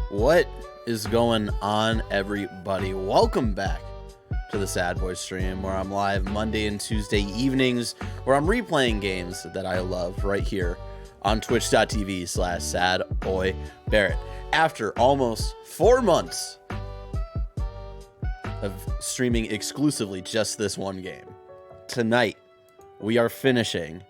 What is going on, everybody? Welcome back to the Sad Boy stream, where I'm live Monday and Tuesday evenings, where I'm replaying games that I love right here on twitch.tv/sadboybarrett. After almost 4 months of streaming exclusively just this one game, tonight we are finishing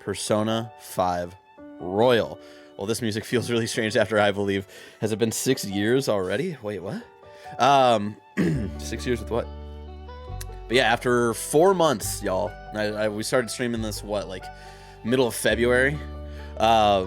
Persona 5 Royal. Well, this music feels really strange after, I believe, has it been 6 years already? Wait, what? 6 years with what? But yeah, after 4 months, y'all, we started streaming this, like middle of February? Yeah,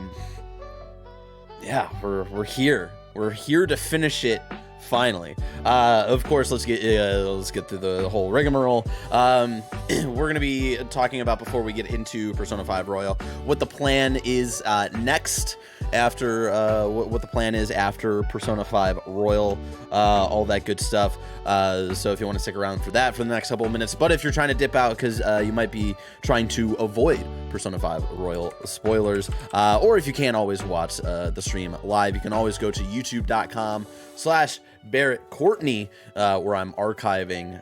we're here. We're here to finish it finally. Of course, let's get through the whole rigmarole. We're gonna be talking about, before we get into Persona 5 Royal, what the plan is next after what the plan is after Persona 5 Royal, all that good stuff. So if you want to stick around for that for the next couple of minutes, but if you're trying to dip out because you might be trying to avoid Persona 5 Royal spoilers, or if you can't always watch the stream live, you can always go to youtube.com/Barrett Courtney, where I'm archiving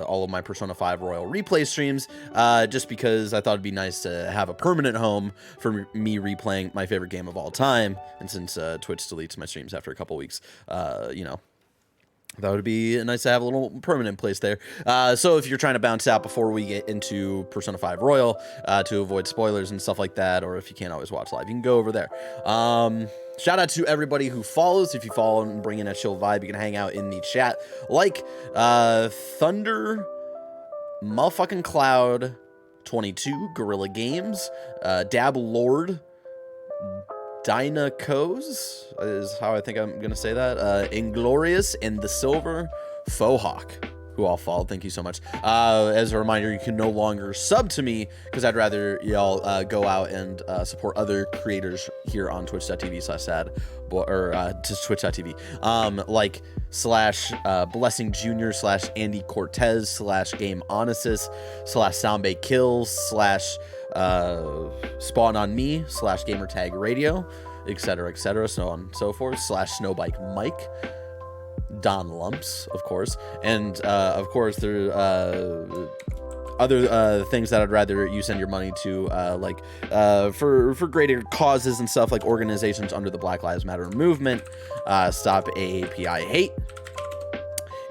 all of my Persona 5 Royal replay streams, just because I thought it'd be nice to have a permanent home for me replaying my favorite game of all time. And since Twitch deletes my streams after a couple weeks, that would be nice to have a little permanent place there. So if you're trying to bounce out before we get into Persona 5 Royal, to avoid spoilers and stuff like that, or if you can't always watch live, you can go over there. Shout out to everybody who follows. If you follow and bring in a chill vibe, you can hang out in the chat. Like Thunder Motherfucking Cloud 22, Gorilla Games, Dab Lord, Dinah Coes is how I think I'm gonna say that. Inglorious and the Silver Fohawk, who all followed. Thank you so much. As a reminder, you can no longer sub to me because I'd rather y'all go out and support other creators here on twitch.tv/sad, or just twitch.tv, like /Blessing Jr. /Andy Cortez /Game Onesis /Soundbay Kills Spawn on Me /Gamertag Radio, etc., so on and so forth, /Snowbike Mike, Don Lumps, of course, and of course there other things that I'd rather you send your money to, like for greater causes and stuff, like organizations under the Black Lives Matter movement, Stop AAPI Hate.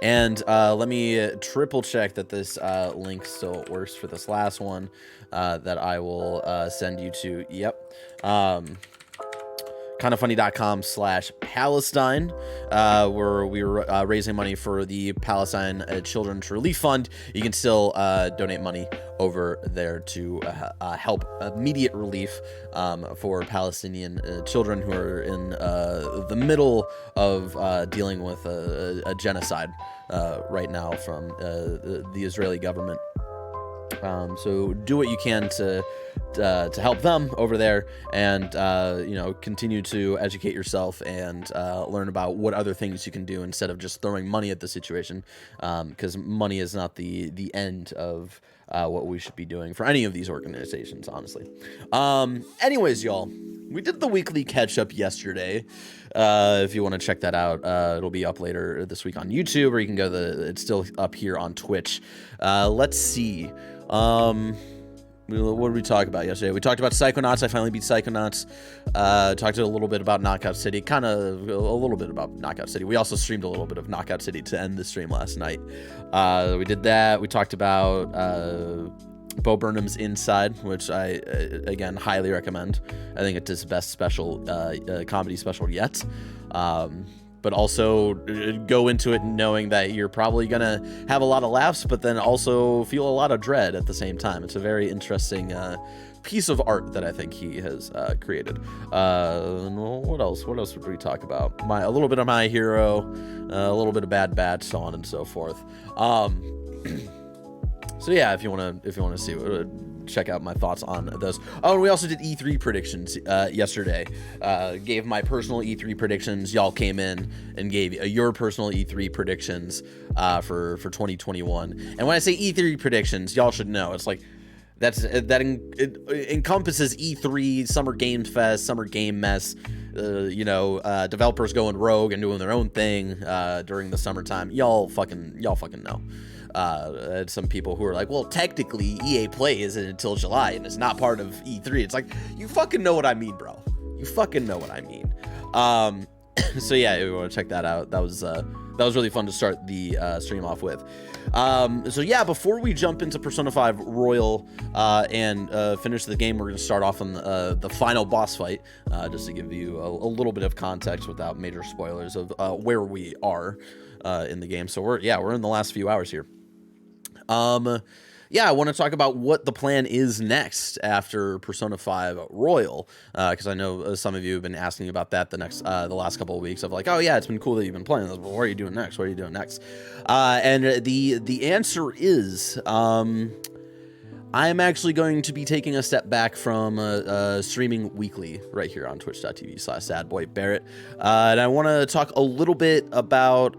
And let me triple check that this link still works for this last one that I will send you to. Yep. Kindafunny.com/Palestine, where we were raising money for the Palestine Children's Relief Fund. You can still donate money over there to help immediate relief for Palestinian children who are in the middle of dealing with a genocide right now from the Israeli government. So do what you can to help them over there, and continue to educate yourself and learn about what other things you can do instead of just throwing money at the situation, because money is not the end of what we should be doing for any of these organizations, honestly. Anyways, y'all, we did the weekly catch-up yesterday. If you want to check that out, it'll be up later this week on YouTube, or you can go it's still up here on Twitch. Let's see. What did we talk about yesterday? We talked about Psychonauts. I finally beat Psychonauts. Talked a little bit about Knockout City. A little bit about Knockout City. We also streamed a little bit of Knockout City to end the stream last night. We did that. We talked about Bo Burnham's Inside, which I, again, highly recommend. I think it's his best special, comedy special yet. But also go into it knowing that you're probably going to have a lot of laughs, but then also feel a lot of dread at the same time. It's a very interesting piece of art that I think he has created. What else? What else would we talk about? A little bit of My Hero, a little bit of Bad Batch, so on and so forth. So yeah, if you want to see check out my thoughts on those. Oh, and we also did E3 predictions yesterday. Gave my personal E3 predictions. Y'all came in and gave your personal E3 predictions for 2021. And when I say E3 predictions, y'all should know it's like it encompasses E3, Summer Games Fest, Summer Game Mess, developers going rogue and doing their own thing during the summertime. Y'all fucking know. I had some people who are like, well, technically EA Play isn't until July and it's not part of E3. It's like, you fucking know what I mean, bro. You fucking know what I mean. So yeah, if you want to check that out, that was really fun to start the stream off with. So yeah, before we jump into Persona 5 Royal and finish the game, we're going to start off on the final boss fight, just to give you a little bit of context without major spoilers of where we are in the game. So we're in the last few hours here. I want to talk about what the plan is next after Persona 5 Royal, because I know some of you have been asking about that the last couple of weeks of like, oh yeah, it's been cool that you've been playing this, but what are you doing next? What are you doing next? And the answer is, I'm actually going to be taking a step back from streaming weekly right here on twitch.tv/sadboybarrett, and I want to talk a little bit about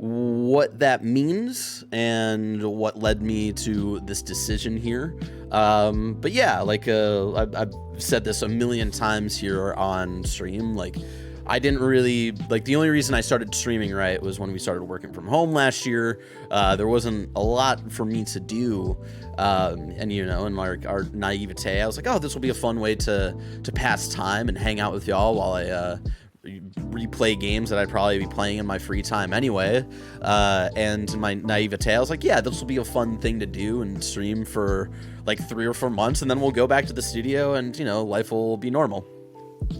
what that means and what led me to this decision here. But yeah, like I've said this a million times here on stream, like I didn't really, like, the only reason I started streaming, right, was when we started working from home last year. There wasn't a lot for me to do, and in our naivete, I was like, oh, this will be a fun way to pass time and hang out with y'all while I replay games that I'd probably be playing in my free time anyway. And in my naivete, I was like, yeah, this will be a fun thing to do and stream for like 3 or 4 months, and then we'll go back to the studio and, life will be normal.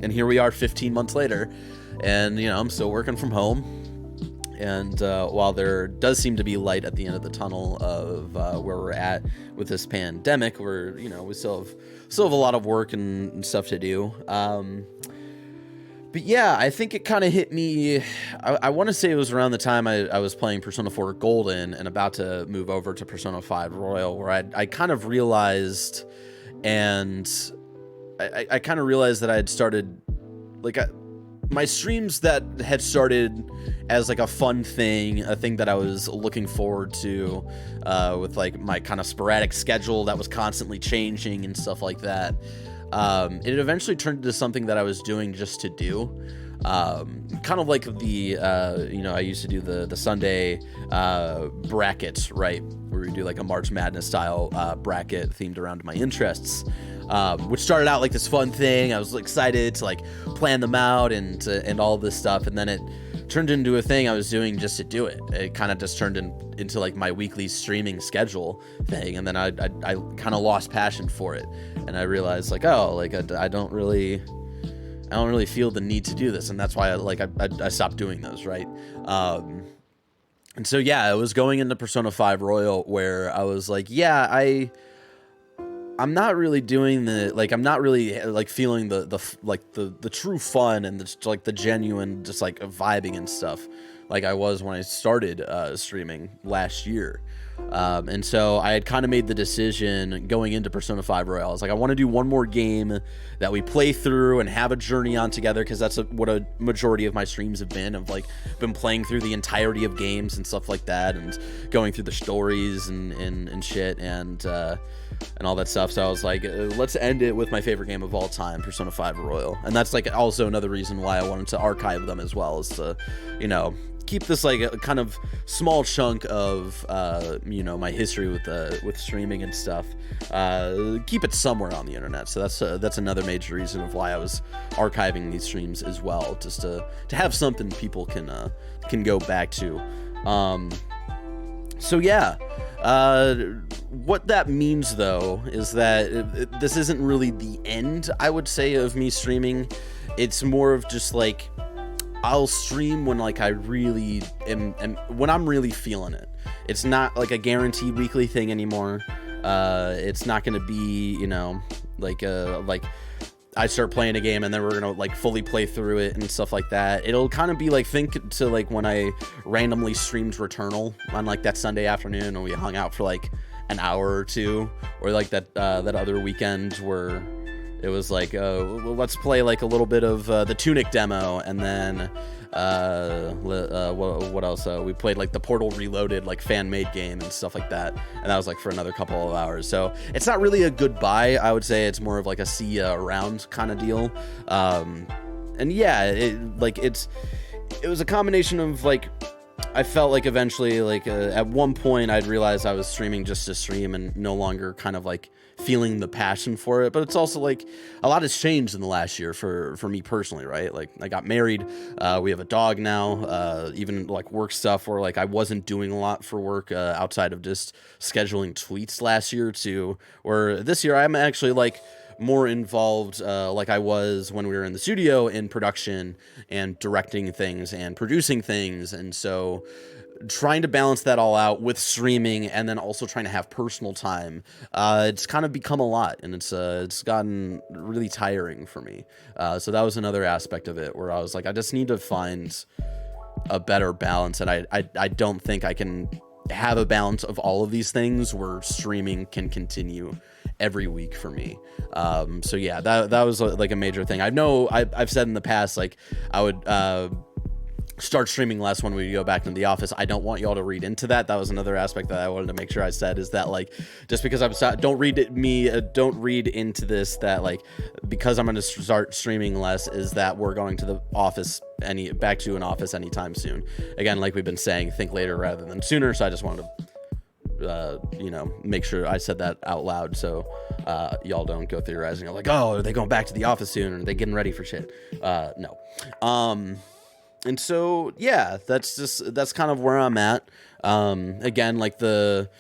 And here we are 15 months later, and, I'm still working from home. And while there does seem to be light at the end of the tunnel of where we're at with this pandemic, we still have a lot of work and stuff to do. But yeah, I think it kind of hit me, I want to say it was around the time I was playing Persona 4 Golden and about to move over to Persona 5 Royal, where I kind of realized, and I kind of realized that I had started, like, my streams that had started as like a fun thing, a thing that I was looking forward to, with like my kind of sporadic schedule that was constantly changing and stuff like that. It eventually turned into something that I was doing just to do, kind of like I used to do the Sunday brackets, right, where we do like a March Madness style bracket themed around my interests, which started out like this fun thing. I was excited to like plan them out and all this stuff, and then it turned into a thing I was doing just to do it. It kind of just turned into like my weekly streaming schedule thing, and then I kind of lost passion for it, and I realized like, oh, like I don't really feel the need to do this, and that's why I stopped doing those, right? And so yeah, I was going into Persona 5 Royal where I was like, yeah, I'm not really doing I'm not really like feeling the true fun and the genuine just like vibing and stuff like I was when I started streaming last year. And so I had kind of made the decision going into Persona 5 Royal. I was like, I want to do one more game that we play through and have a journey on together, because that's what a majority of my streams have been, of like been playing through the entirety of games and stuff like that, and going through the stories and shit and all that stuff. So I was like, let's end it with my favorite game of all time, Persona 5 Royal. And that's like also another reason why I wanted to archive them as well, is to, keep this like a kind of small chunk of my history with streaming and stuff, keep it somewhere on the internet. So that's another major reason of why I was archiving these streams as well, just to have something people can go back to. So yeah, what that means though is that this isn't really the end, I would say, of me streaming. It's more of just like, I'll stream when like I really am when I'm really feeling it. It's not like a guaranteed weekly thing anymore. It's not going to be, like I start playing a game and then we're going to like fully play through it and stuff like that. It'll kind of be like, think to like when I randomly streamed Returnal on like that Sunday afternoon and we hung out for like an hour or two, or like that other weekend where It was like, let's play like a little bit of the Tunic demo, and then what else? We played like the Portal Reloaded like fan-made game and stuff like that, and that was like for another couple of hours. So it's not really a goodbye. I would say it's more of like a see ya around kind of deal. And yeah, it was a combination of like, I felt like eventually, like at one point I'd realized I was streaming just to stream and no longer kind of like feeling the passion for it. But it's also like a lot has changed in the last year for me personally, right? Like I got married, we have a dog now, even like work stuff where like I wasn't doing a lot for work outside of just scheduling tweets last year to, or this year I'm actually like more involved like I was when we were in the studio in production and directing things and producing things. And so trying to balance that all out with streaming and then also trying to have personal time, it's kind of become a lot, and it's gotten really tiring for me. So that was another aspect of it where I was like, I just need to find a better balance. And I don't think I can have a balance of all of these things where streaming can continue every week for me. So yeah, that was like a major thing. I know I've said in the past, like I would start streaming less when we go back into the office. I don't want y'all to read into that. That was another aspect that I wanted to make sure I said, is that like, just because don't read into this that like because I'm going to start streaming less is that we're going to the office back to an office anytime soon. Again, like we've been saying, think later rather than sooner. So I just wanted to make sure I said that out loud, so y'all don't go theorizing. You're like, oh, are they going back to the office soon? Or are they getting ready for shit? No. And so, yeah, that's kind of where I'm at. Again, like the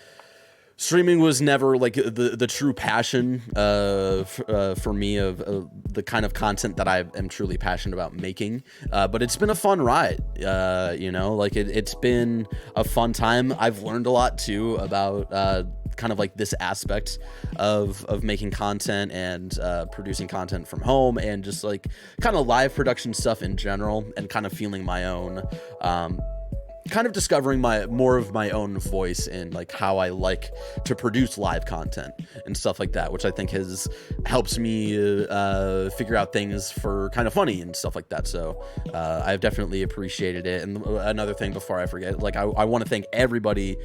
streaming was never like the true passion for me of the kind of content that I am truly passionate about making. But it's been a fun ride. Like it's been a fun time. I've learned a lot too about kind of like this aspect of making content and producing content from home, and just like kind of live production stuff in general, and kind of feeling my own kind of discovering more of my own voice in like how I like to produce live content and stuff like that, which I think helps me figure out things for kind of funny and stuff like that. So I've definitely appreciated it. And another thing before I forget, like I want to thank everybody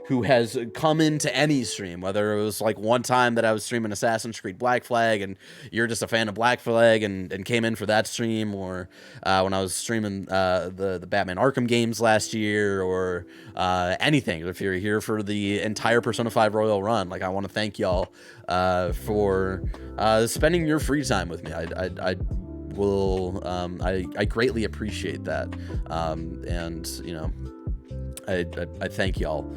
who has come into any stream, whether it was like one time that I was streaming Assassin's Creed Black Flag and you're just a fan of Black Flag and came in for that stream, or when I was streaming the Batman Arkham games last year, or anything. If you're here for the entire Persona 5 Royal run, like I want to thank y'all for spending your free time with me. I greatly appreciate that. I thank y'all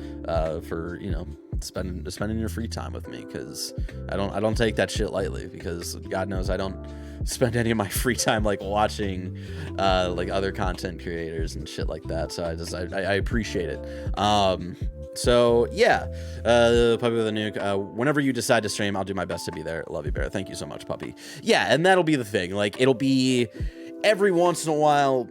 for spending your free time with me, because I don't take that shit lightly, because God knows I don't spend any of my free time like watching like other content creators and shit like that. So I appreciate it. So yeah, Puppy with a Nuke, whenever you decide to stream, I'll do my best to be there. Love you, Barrett. Thank you so much, Puppy. Yeah, and that'll be the thing. Like, it'll be every once in a while.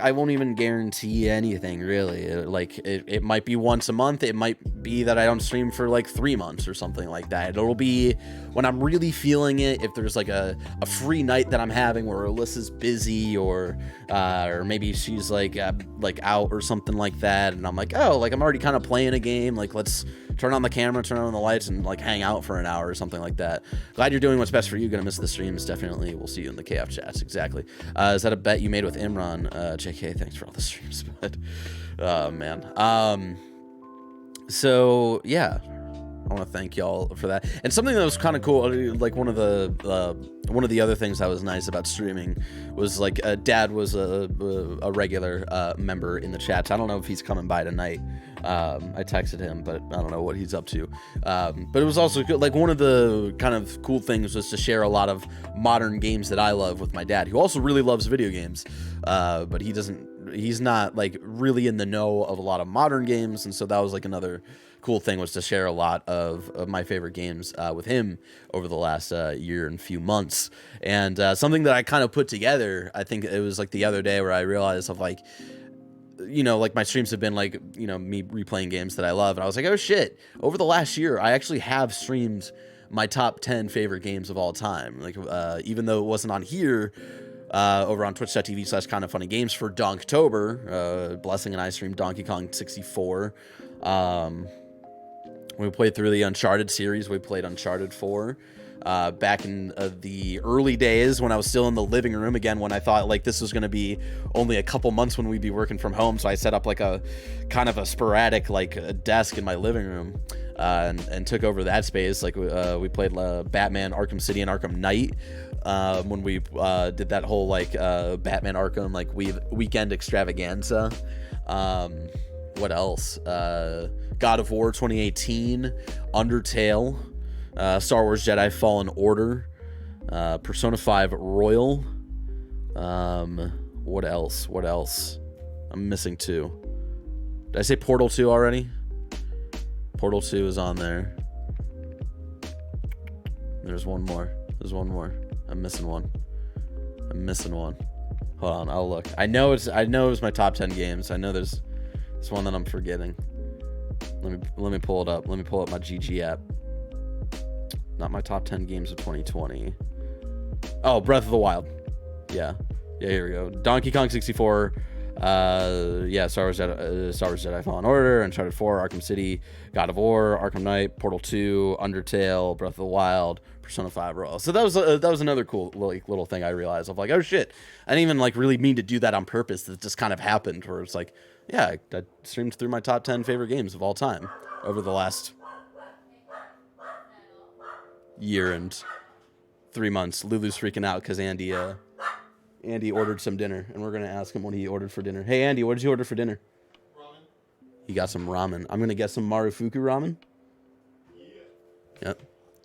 I won't even guarantee anything, really. It might be once a month. It might be that I don't stream for like 3 months or something like that. It'll be when I'm really feeling it. If there's like a free night that I'm having where Alyssa's busy, or maybe she's like out or something like that, and I'm like, oh, like I'm already kind of playing a game. Like, let's turn on the camera, turn on the lights, and like hang out for an hour or something like that. Glad you're doing what's best for you. Gonna miss the streams, definitely. We'll see you in the KF chats. Exactly. Is that a bet you made with Imran? JK, thanks for all the streams, but man. So yeah, I want to thank y'all for that. And something that was kind of cool, like one of the other things that was nice about streaming was like Dad was a regular member in the chats. I don't know if he's coming by tonight. I texted him, but I don't know what he's up to. But it was also like one of the kind of cool things was to share a lot of modern games that I love with my dad, who also really loves video games. But he's not like really in the know of a lot of modern games. And so that was like another cool thing, was to share a lot of my favorite games with him over the last year and few months. And something that I kind of put together, I think it was like the other day, where I realized of like, like my streams have been like, me replaying games that I love. And I was like, oh shit, over the last year, I actually have streamed my top 10 favorite games of all time. Like, even though it wasn't on here, over on twitch.tv/kindoffunnygames for Donktober, Blessing and I streamed Donkey Kong 64. We played through the Uncharted series. We played Uncharted 4. Back in the early days when I was still in the living room, again, when I thought like this was going to be only a couple months when we'd be working from home. So I set up like a kind of a sporadic like a desk in my living room, and took over that space. Like we played Batman Arkham City and Arkham Knight, when we did that whole like Batman Arkham like weekend extravaganza. What else? God of War 2018, Undertale, Star Wars Jedi Fallen Order, Persona 5 Royal. What else? I'm missing 2. Did I say Portal 2 already? Portal 2 is on there. There's one more. I'm missing one. Hold on, I'll look. I know it was my top 10 games. I know there's one that I'm forgetting. Let me pull it up. Let me pull up my GG app. Not my top 10 games of 2020. Oh, Breath of the Wild. Yeah, here we go. Donkey Kong 64. Star Wars Jedi Fallen Order, Uncharted 4, Arkham City, God of War, Arkham Knight, Portal 2, Undertale, Breath of the Wild, Persona 5 Royal. So that was another cool like little thing I realized of like, oh shit, I didn't even like really mean to do that on purpose. It just kind of happened where it's like, yeah, I streamed through my top 10 favorite games of all time over the last year and 3 months. Lulu's freaking out because Andy ordered some dinner, and we're gonna ask him what he ordered for dinner. Hey Andy, what did you order for dinner? Ramen. He got some ramen. I'm gonna get some Marufuku ramen. Yeah.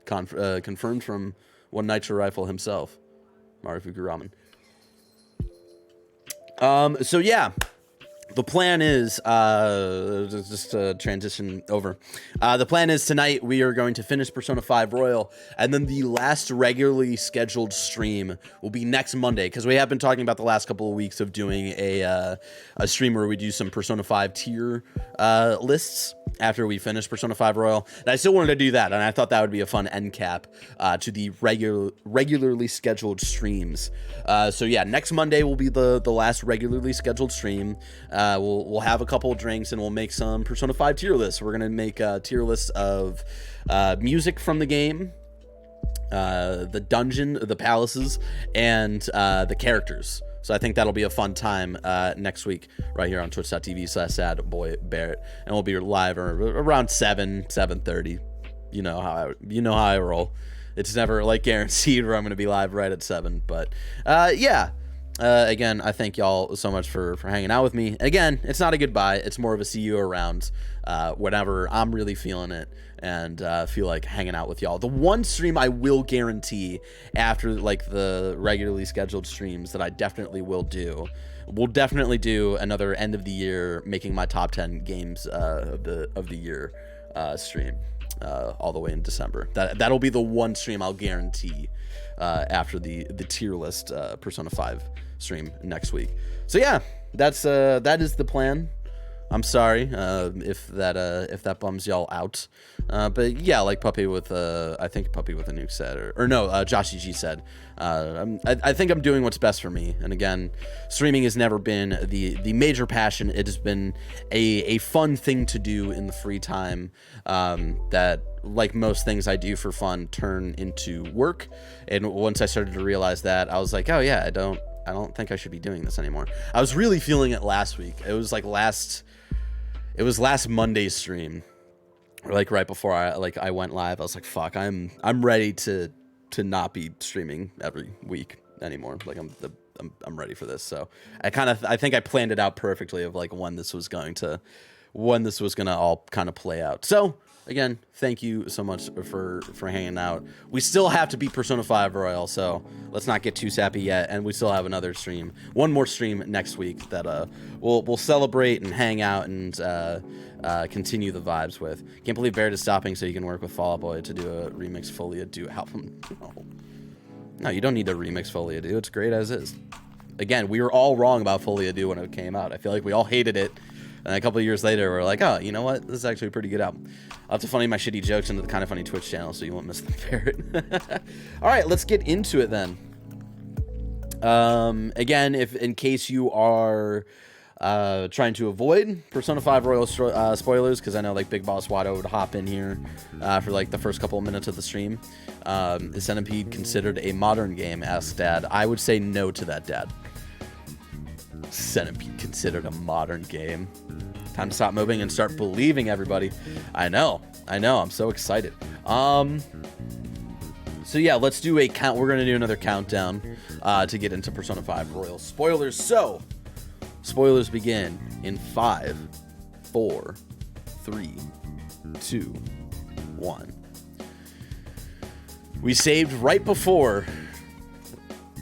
Yep. Confirmed from One Nitro Rifle himself. Marufuku ramen. So yeah. The plan is, just to transition over, the plan is tonight we are going to finish Persona 5 Royal, and then the last regularly scheduled stream will be next Monday, because we have been talking about the last couple of weeks of doing a stream where we do some Persona 5 tier lists after we finish Persona 5 Royal, and I still wanted to do that, and I thought that would be a fun end cap to the regularly scheduled streams. So yeah, next Monday will be the last regularly scheduled stream. We'll have a couple of drinks, and we'll make some Persona 5 tier lists. We're gonna make a tier list of music from the game, the dungeon, the palaces, and the characters. So I think that'll be a fun time next week right here on twitch.tv/sadboybarrett, and we'll be live around 7:30. You know how I roll. It's never like guaranteed where I'm going to be live right at 7, but yeah. Again, I thank y'all so much for hanging out with me. Again, it's not a goodbye. It's more of a see you around whenever I'm really feeling it and feel like hanging out with y'all. The one stream I will guarantee after like the regularly scheduled streams that I definitely will do, we'll definitely do another end of the year making my top 10 games of the year stream all the way in December. That'll be the one stream I'll guarantee after the tier list Persona 5 stream next week. So yeah, that is the plan. I'm sorry if that bums y'all out, but yeah, like Puppy with I think Puppy with a Nuke said, or no, Joshy G said, I think I'm doing what's best for me. And again, streaming has never been the major passion. It has been a fun thing to do in the free time that, like most things I do for fun, turn into work. And once I started to realize that, I was like, oh yeah, I don't think I should be doing this anymore. I was really feeling it last week. It was last Monday's stream, like right before I went live. I was like, fuck, I'm ready to not be streaming every week anymore. Like I'm ready for this. So I think I planned it out perfectly of like when this was gonna all kind of play out. So again, thank you so much for hanging out. We still have to beat Persona 5 Royal, so let's not get too sappy yet. And we still have one more stream next week that we'll celebrate and hang out and continue the vibes with. Can't believe Barrett is stopping so you can work with Fall Out Boy to do a remix Folia Do album. No, you don't need to remix Folia Do. It's great as is. Again, we were all wrong about Folia Do when it came out. I feel like we all hated it. And a couple of years later, we're like, oh, you know what? This is actually a pretty good album. I'll have to funny my shitty jokes into the Kind of Funny Twitch channel so you won't miss the Barrett. All right, let's get into it then. Again, if in case you are trying to avoid Persona 5 Royal spoilers, because I know like Big Boss Watto would hop in here for like the first couple of minutes of the stream. Is Centipede considered a modern game? Asked Dad. I would say no to that, Dad. Centipede considered a modern game. Time to stop moving and start believing, everybody. I know, I'm so excited. So yeah, let's do a count. We're gonna do another countdown to get into Persona 5 Royal spoilers. So spoilers begin in 5, 4, 3, 2, 1. We saved right before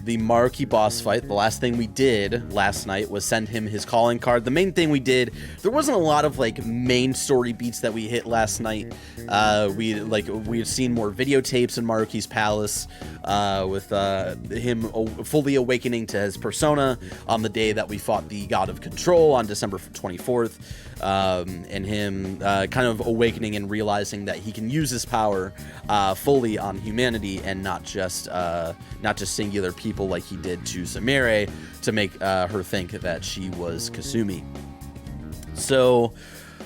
the Maruki boss fight. The last thing we did last night was send him his calling card. The main thing we did, there wasn't a lot of like main story beats that we hit last night. We had seen more videotapes in Maruki's palace with him fully awakening to his persona on the day that we fought the God of Control on December 24th. And him kind of awakening and realizing that he can use his power fully on humanity and not just singular people like he did to Sumire to make her think that she was Kasumi. So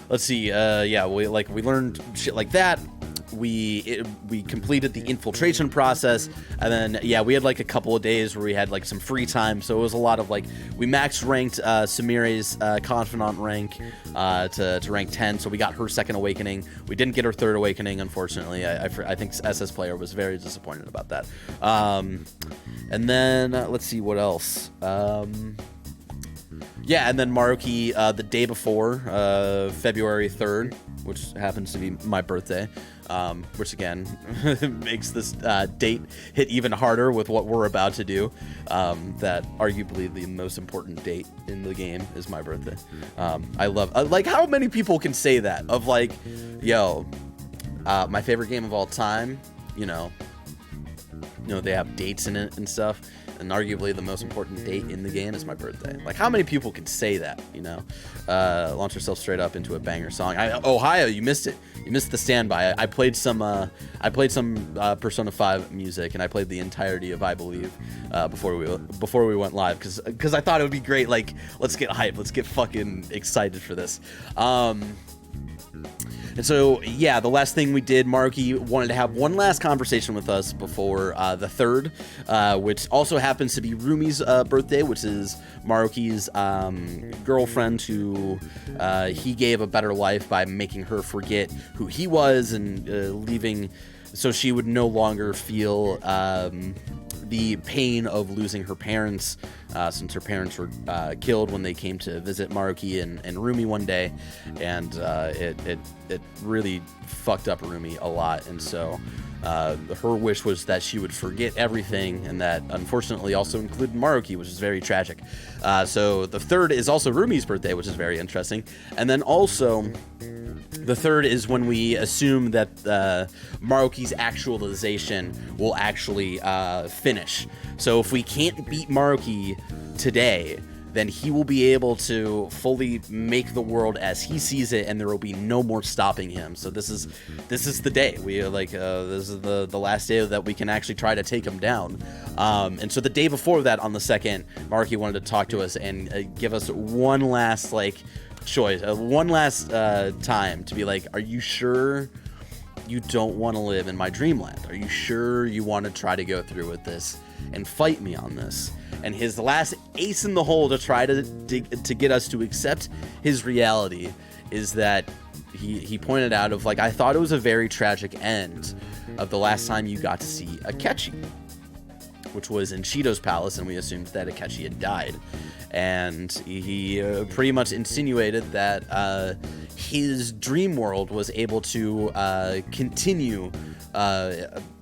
let's see. We learned shit like that. We completed the infiltration process, and then we had like a couple of days where we had like some free time, so it was a lot of like we max ranked Sumire's confidant rank to rank 10, so we got her second awakening. We didn't get her third awakening, unfortunately. I think SS Player was very disappointed about that. And then let's see what else. And then Maruki the day before, February 3rd, which happens to be my birthday, which again makes this date hit even harder with what we're about to do. That arguably the most important date in the game is my birthday. I love like how many people can say that of like, yo, my favorite game of all time, you know, they have dates in it and stuff. And arguably the most important date in the game is my birthday. Like, how many people can say that, you know? Launch yourself straight up into a banger song. Ohio, you missed it. You missed the standby. I played some Persona 5 music, and I played the entirety of I Believe before we went live, because I thought it would be great. Like, let's get hyped. Let's get fucking excited for this. And so, yeah, the last thing we did, Maruki wanted to have one last conversation with us before the 3rd, which also happens to be Rumi's birthday, which is Maruki's girlfriend who he gave a better life by making her forget who he was and leaving so she would no longer feel the pain of losing her parents, since her parents were killed when they came to visit Maruki and Rumi one day, and it really fucked up Rumi a lot. And so her wish was that she would forget everything, and that unfortunately also included Maruki, which is very tragic. So the 3rd is also Rumi's birthday, which is very interesting. And then also the 3rd is when we assume that Maruki's actualization will actually finish. So if we can't beat Maruki today, then he will be able to fully make the world as he sees it, and there will be no more stopping him. So this is the day. We are like this is the last day that we can actually try to take him down. And so the day before that, on the 2nd, Maruki wanted to talk to us and give us one last choice, one last time to be like, are you sure you don't want to live in my dreamland? Are you sure you want to try to go through with this and fight me on this? And his last ace in the hole to try to get us to accept his reality is that he pointed out of like, I thought it was a very tragic end of the last time you got to see Akechi, which was in Shido's palace, and we assumed that Akechi had died. And he pretty much insinuated that his dream world was able to continue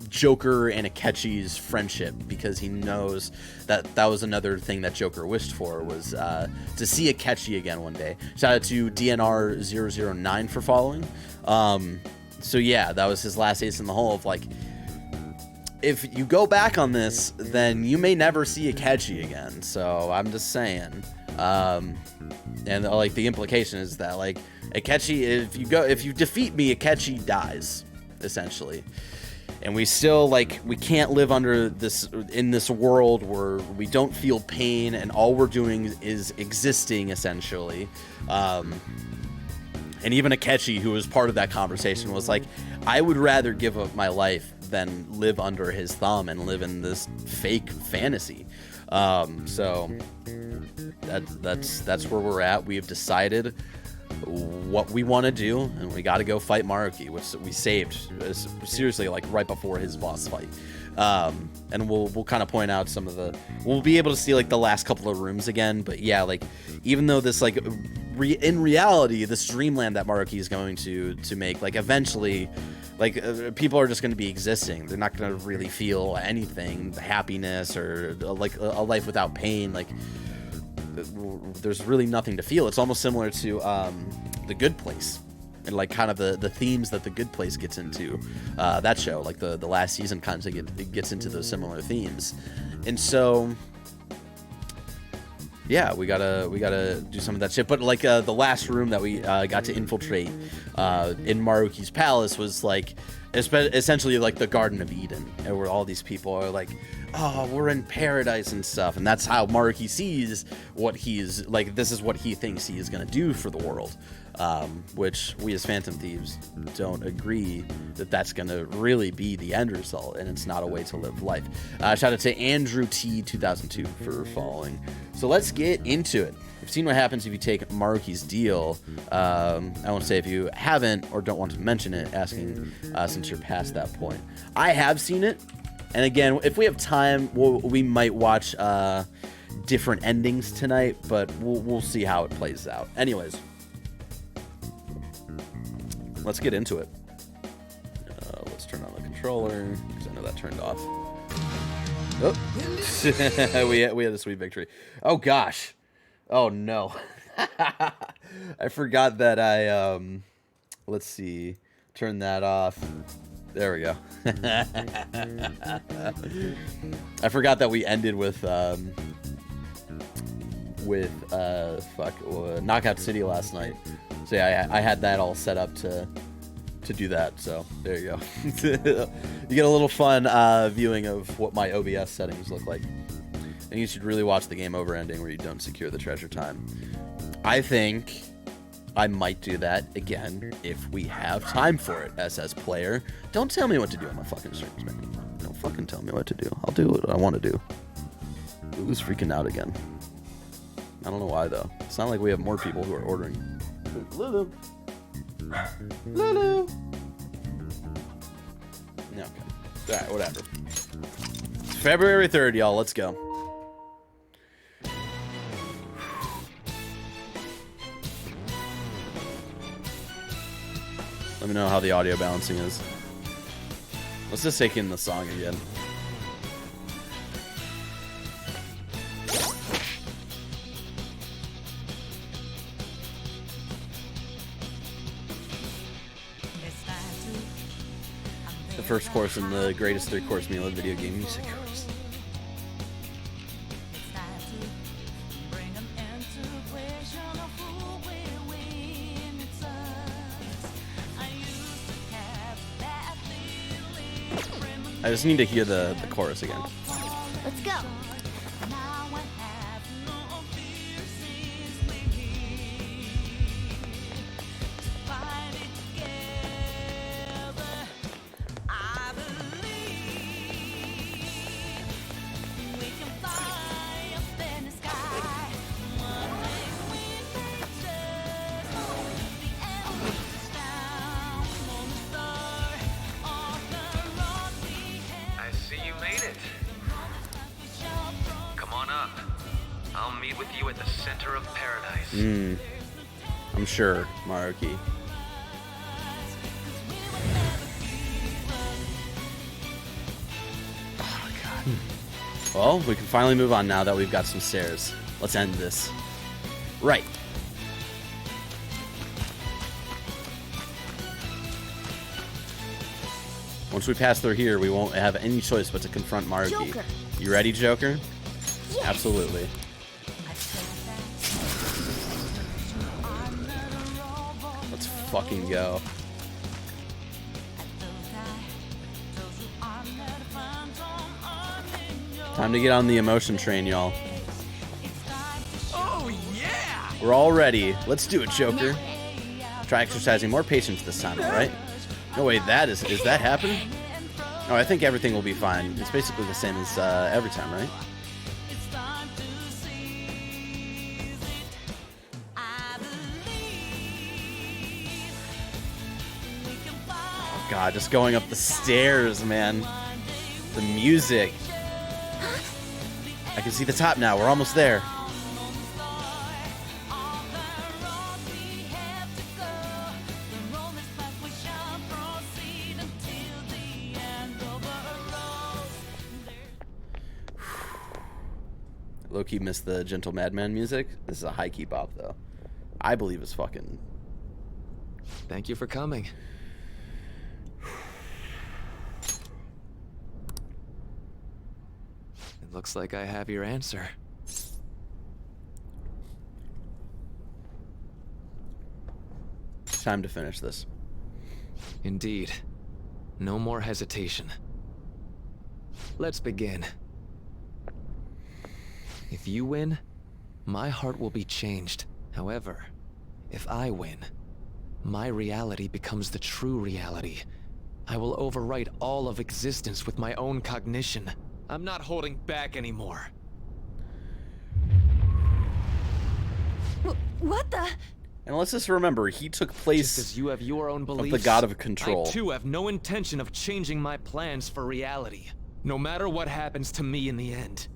Joker and Akechi's friendship, because he knows that was another thing that Joker wished for, was to see Akechi again one day. Shout out to DNR009 for following. So yeah, that was his last ace in the hole of like, if you go back on this, then you may never see Akechi again. So I'm just saying, And like the implication is that like Akechi, if you defeat me, Akechi dies, essentially. And we still like we can't live under this in this world where we don't feel pain and all we're doing is existing, essentially. And even Akechi, who was part of that conversation, was like, I would rather give up my life than live under his thumb and live in this fake fantasy. So that's where we're at. We have decided what we want to do, and we got to go fight Maruki, which we saved seriously like right before his boss fight. And we'll kind of point out some of the, we'll be able to see like the last couple of rooms again. But yeah, like even though this like in reality, this dreamland that Maruki is going to make, like eventually, like people are just going to be existing. They're not going to really feel anything, happiness or like a life without pain. Like there's really nothing to feel. It's almost similar to The Good Place, and like kind of the themes that The Good Place gets into. That show, like the last season, kind of gets into those similar themes. And so yeah, we gotta do some of that shit. But like the last room that we got to infiltrate in Maruki's palace was like essentially like the Garden of Eden, where all these people are like, oh, we're in paradise and stuff. And that's how Maruki sees what he's like. This is what he thinks he is gonna do for the world. Which we as Phantom Thieves don't agree that that's going to really be the end result, and it's not a way to live life. Shout out to Andrew T 2002 for following. So let's get into it. We've seen what happens if you take Maruki's deal. I won't say if you haven't or don't want to mention it, asking since you're past that point. I have seen it, and again, if we have time, we might watch different endings tonight, but we'll see how it plays out. Anyways. Let's get into it. Let's turn on the controller, because I know that turned off. Oh, we had a sweet victory. Oh gosh. Oh no. I forgot that I let's see, turn that off. There we go. I forgot that we ended with Knockout City last night. So yeah, I had that all set up to do that. So there you go. You get a little fun viewing of what my OBS settings look like. And you should really watch the game over ending where you don't secure the treasure time. I think I might do that again if we have time for it, SS player. Don't tell me what to do on my fucking streams, man. Don't fucking tell me what to do. I'll do what I want to do. Who's freaking out again? I don't know why though. It's not like we have more people who are ordering. Lulu. Lulu. Yeah, okay. Alright, whatever. February 3rd, y'all. Let's go. Let me know how the audio balancing is. Let's just take in the song again. First course in the greatest 3-course meal of video game music course. I just need to hear the chorus again. Let's go. I'm sure, Maruki. Oh, God. Well, we can finally move on now that we've got some stairs. Let's end this. Right. Once we pass through here, we won't have any choice but to confront Maruki. Joker. You ready, Joker? Yes. Absolutely. fucking go. Time to get on the emotion train, y'all. Oh yeah! We're all ready. Let's do it, Joker. Try exercising more patience this time, all right? No, wait, is that happening? Oh, I think everything will be fine. It's basically the same as every time, right? Oh, God, just going up the stairs, man. The music. I can see the top now. We're almost there. Low-key missed the Gentle Madman music. This is a high-key bop, though. I believe it's fucking... Thank you for coming. It looks like I have your answer. Time to finish this. Indeed. No more hesitation. Let's begin. If you win, my heart will be changed. However, if I win, my reality becomes the true reality. I will overwrite all of existence with my own cognition. I'm not holding back anymore. What the? And let's just remember, he took place Just as you have your own beliefs, of the God of Control. I too have no intention of changing my plans for reality. No matter what happens to me in the end,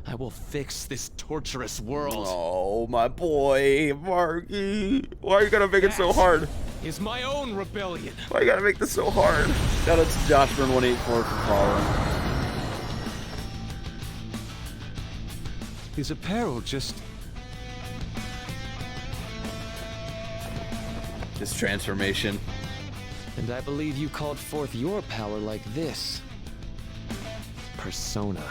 I will fix this torturous world. Oh, my boy, Marky. Why are you gonna make it so hard? Is my own rebellion. Why you gotta make this so hard? Shout out to Joshburn184 for following. His apparel just... His transformation. And I believe you called forth your power like this. Persona.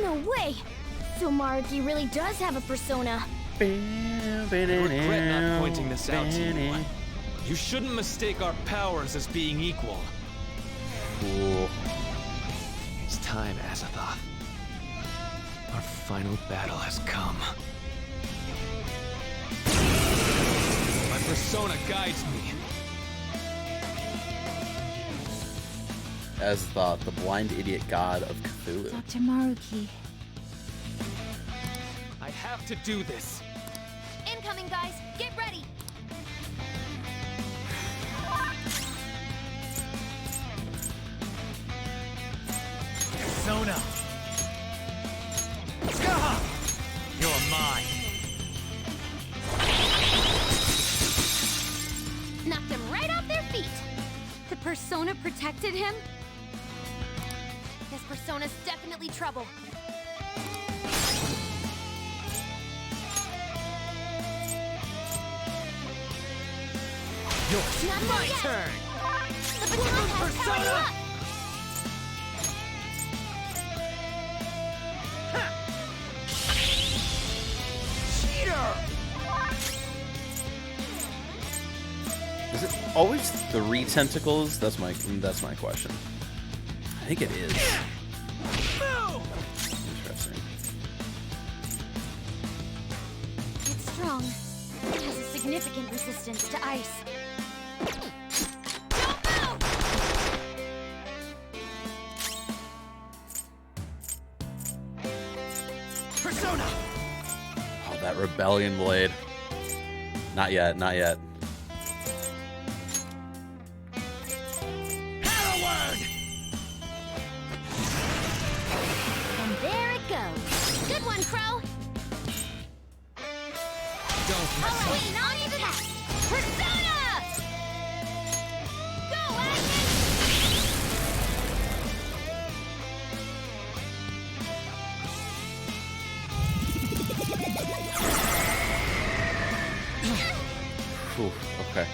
No way! So Maruki really does have a persona. I regret not pointing this out to you. You shouldn't mistake our powers as being equal. Cool. It's time, Azathoth. Our final battle has come. My persona guides me. Azathoth, the blind idiot god of Cthulhu. Dr. Maruki. I have to do this. Incoming, guys! Get ready! Persona! Gah! You're mine! Knocked them right off their feet! The persona protected him? This persona's definitely trouble. Yours! My yet. turn! The baton has powered up! Cheater! Is it always 3 tentacles? That's my question. I think it is. Move! Interesting. It's strong. It has a significant resistance to ice. Don't move! Persona! Oh, that rebellion blade. Not yet, not yet. Hallowed! And there it goes. Good one, Crow. Don't mess All right, on into that. Persona! Go, Agnes! Whew, okay.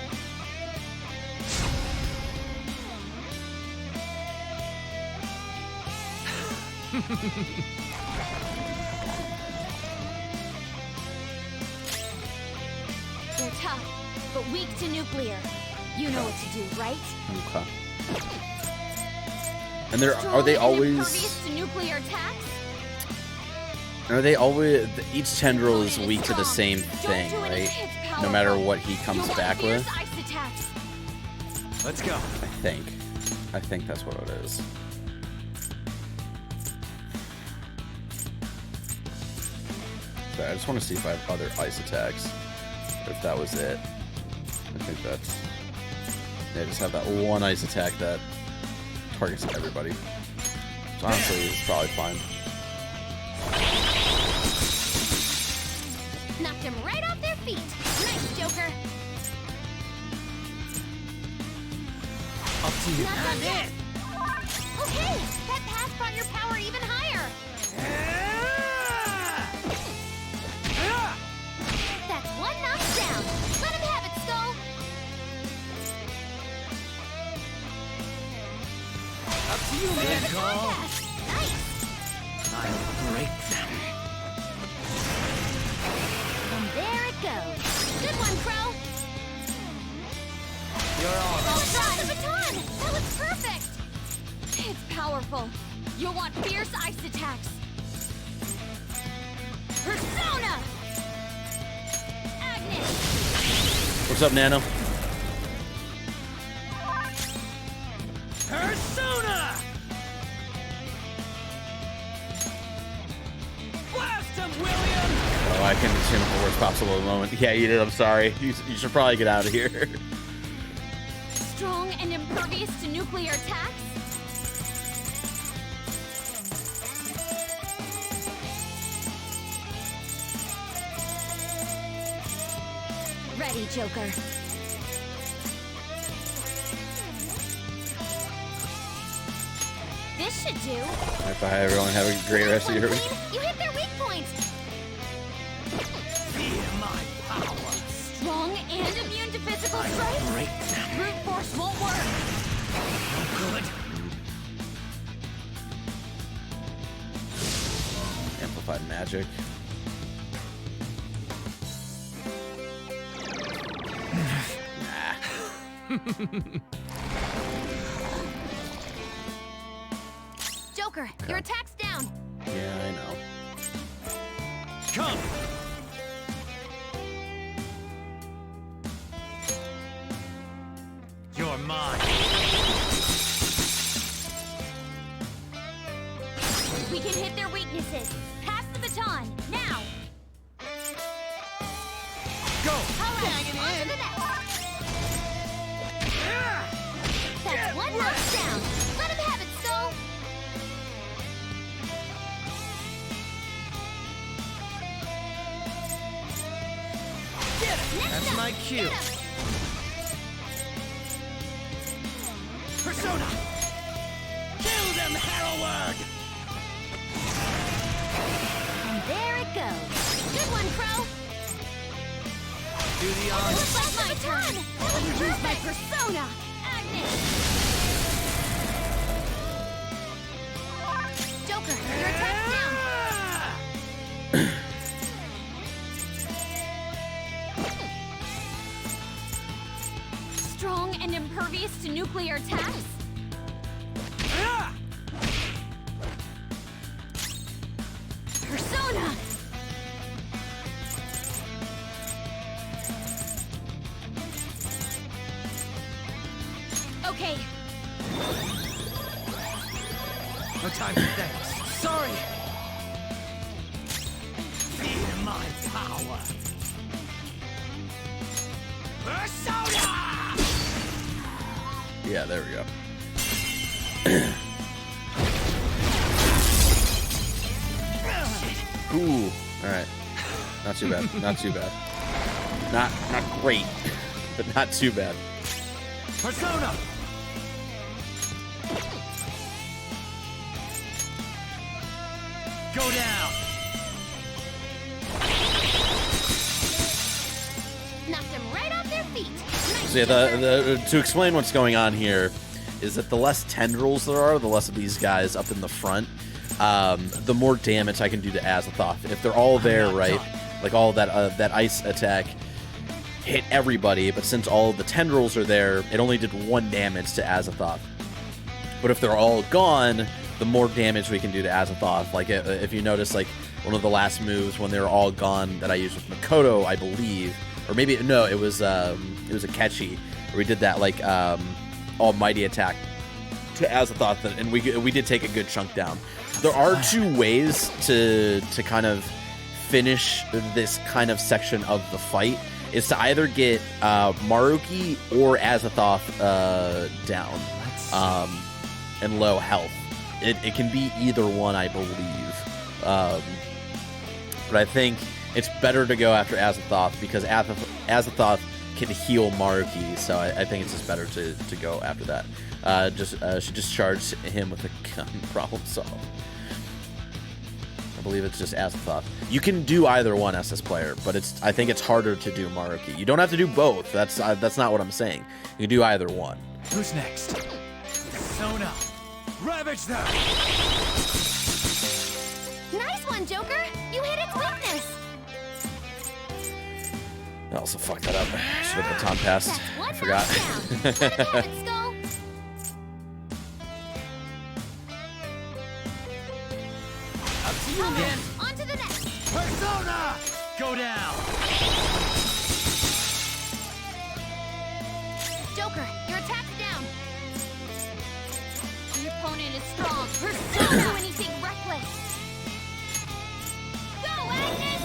They're tough, but weak to nuclear. You know what to do, right? Okay. And are Strong they and always? impervious to nuclear attacks? Are they always? Each tendril is weak to the same thing, right? No matter what he comes back with. Ice attacks. Let's go. I think that's what it is. Sorry, I just want to see if I have other ice attacks. Or if that was it. I think that's... Yeah, just have that one ice attack that targets everybody. So honestly, it's probably fine. Knocked him right off their feet. Nice, Joker. Up to you. Not done yet. Okay, that pass brought your power even higher. That's one knockdown. Let him have it, Skull. Up to you, Clear man. the contest. Nice. I'll break them. And there it goes. Good one, Crow. You're all Oh, drop the baton. That was perfect. It's powerful. You'll want fierce ice attacks. Persona. Agnes. What's up, Nano? Persona! Blast him, William! Oh, I couldn't assume the worst possible moment. Yeah, you did. I'm sorry. You should probably get out of here. Strong and impervious to nuclear attacks? Ready, Joker. This should do. If everyone have a great rest of your week. You hit their weak points. Feel my power! Strong and immune to physical strikes? break them. Brute force won't work. Good. Amplified magic. Joker, your attack's down. Yeah, I know. Come! You're mine! We can hit their weaknesses. Pass the baton, now. Go! All right, Bang it on to in! the next. That's one knockdown. Let him have it, Skull. Get it! Next That's up, my cue. get him. Persona! Kill them, Harroward! And there it goes. Good one, Crow. Do the Looks honors. like my turn. That was use my persona. Agnes. Joker, your attack's down. Strong and impervious to nuclear attacks? Persona! Okay, No time for thanks. Sorry! Feel my power! Persona! Yeah, there we go. Ooh, all right. Not too bad. Not too bad. Not great, but not too bad. Persona! Go down! knocked them right off their feet. Nice, So yeah, Joker. to explain what's going on here is that the less tendrils there are, the less of these guys up in the front the more damage I can do to Azathoth. If they're all there, right, like all that that ice attack hit everybody, but since all of the tendrils are there, it only did 1 damage to Azathoth. But if they're all gone, the more damage we can do to Azathoth. Like, if you notice, like, one of the last moves when they were all gone that I used with Makoto, I believe, or maybe, no, it was a Catchy, where we did that, like, almighty attack to Azathoth, and we did take a good chunk down. There are 2 ways to kind of finish this kind of section of the fight, is to either get Maruki or Azathoth down and low health. It can be either one, I believe. But I think it's better to go after Azathoth because Azathoth can heal Maruki, so I think it's just better to go after that. Should just charge him with a gun, problem solved. I believe it's just Azathoth. You can do either one, SS player, but I think it's harder to do Maruki. You don't have to do both. That's not what I'm saying. You can do either one. Who's next? Sona! Ravage them! Nice one, Joker! You hit its weakness! I also fucked that up. Should have baton passed. I forgot. Up to you again! On to the next! Persona! Go down! Joker, your attack's down! Your opponent is strong. Persona! Do anything reckless! Go, Agnes!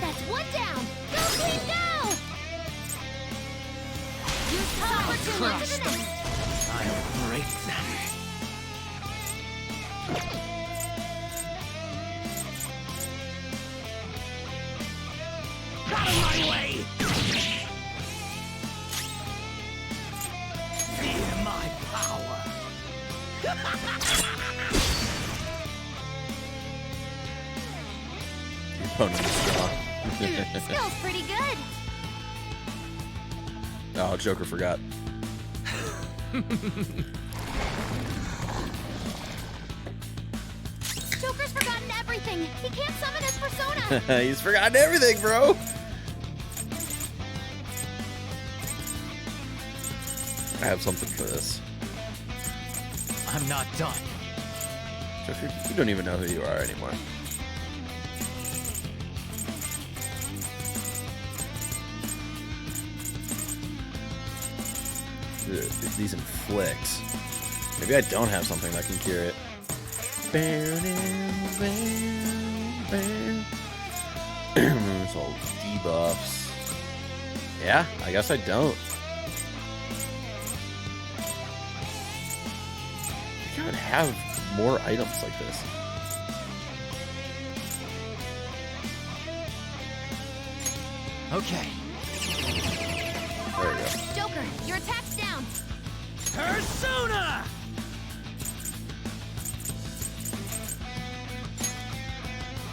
That's 1 down! Go, Queen, go! Use power to on to the next! I'll break them. Out of my way! Feel my power! Your opponent is strong. Skill's pretty good! Oh, Joker forgot. Joker's forgotten everything! He can't summon his persona! He's forgotten everything, bro! I have something for this. I'm not done. Joker, you don't even know who you are anymore. These inflicts. Maybe I don't have something that can cure it. It's all debuffs. Yeah, I guess I don't. I think I would have more items like this. Okay. There we go. Joker, your attack's down! Persona!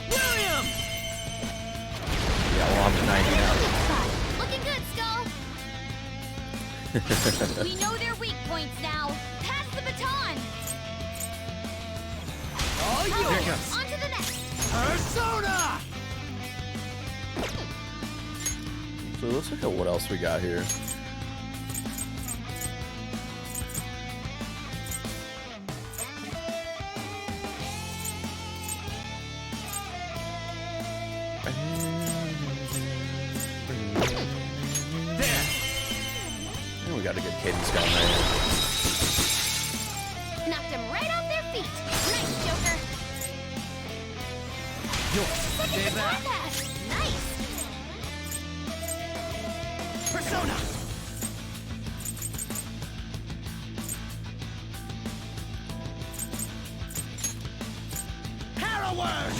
William! Yeah, well, I'm at 90 now. Looking good, Skull! We know their weak points now. Pass the baton! All Oh, yours! on to the next! Persona! So let's look at what else we got here. There! And we got a good cadence going right here. Knocked them right off their feet! Nice, Joker! Yours! Look Stay at the back! pass! Nice! Persona! Harroward!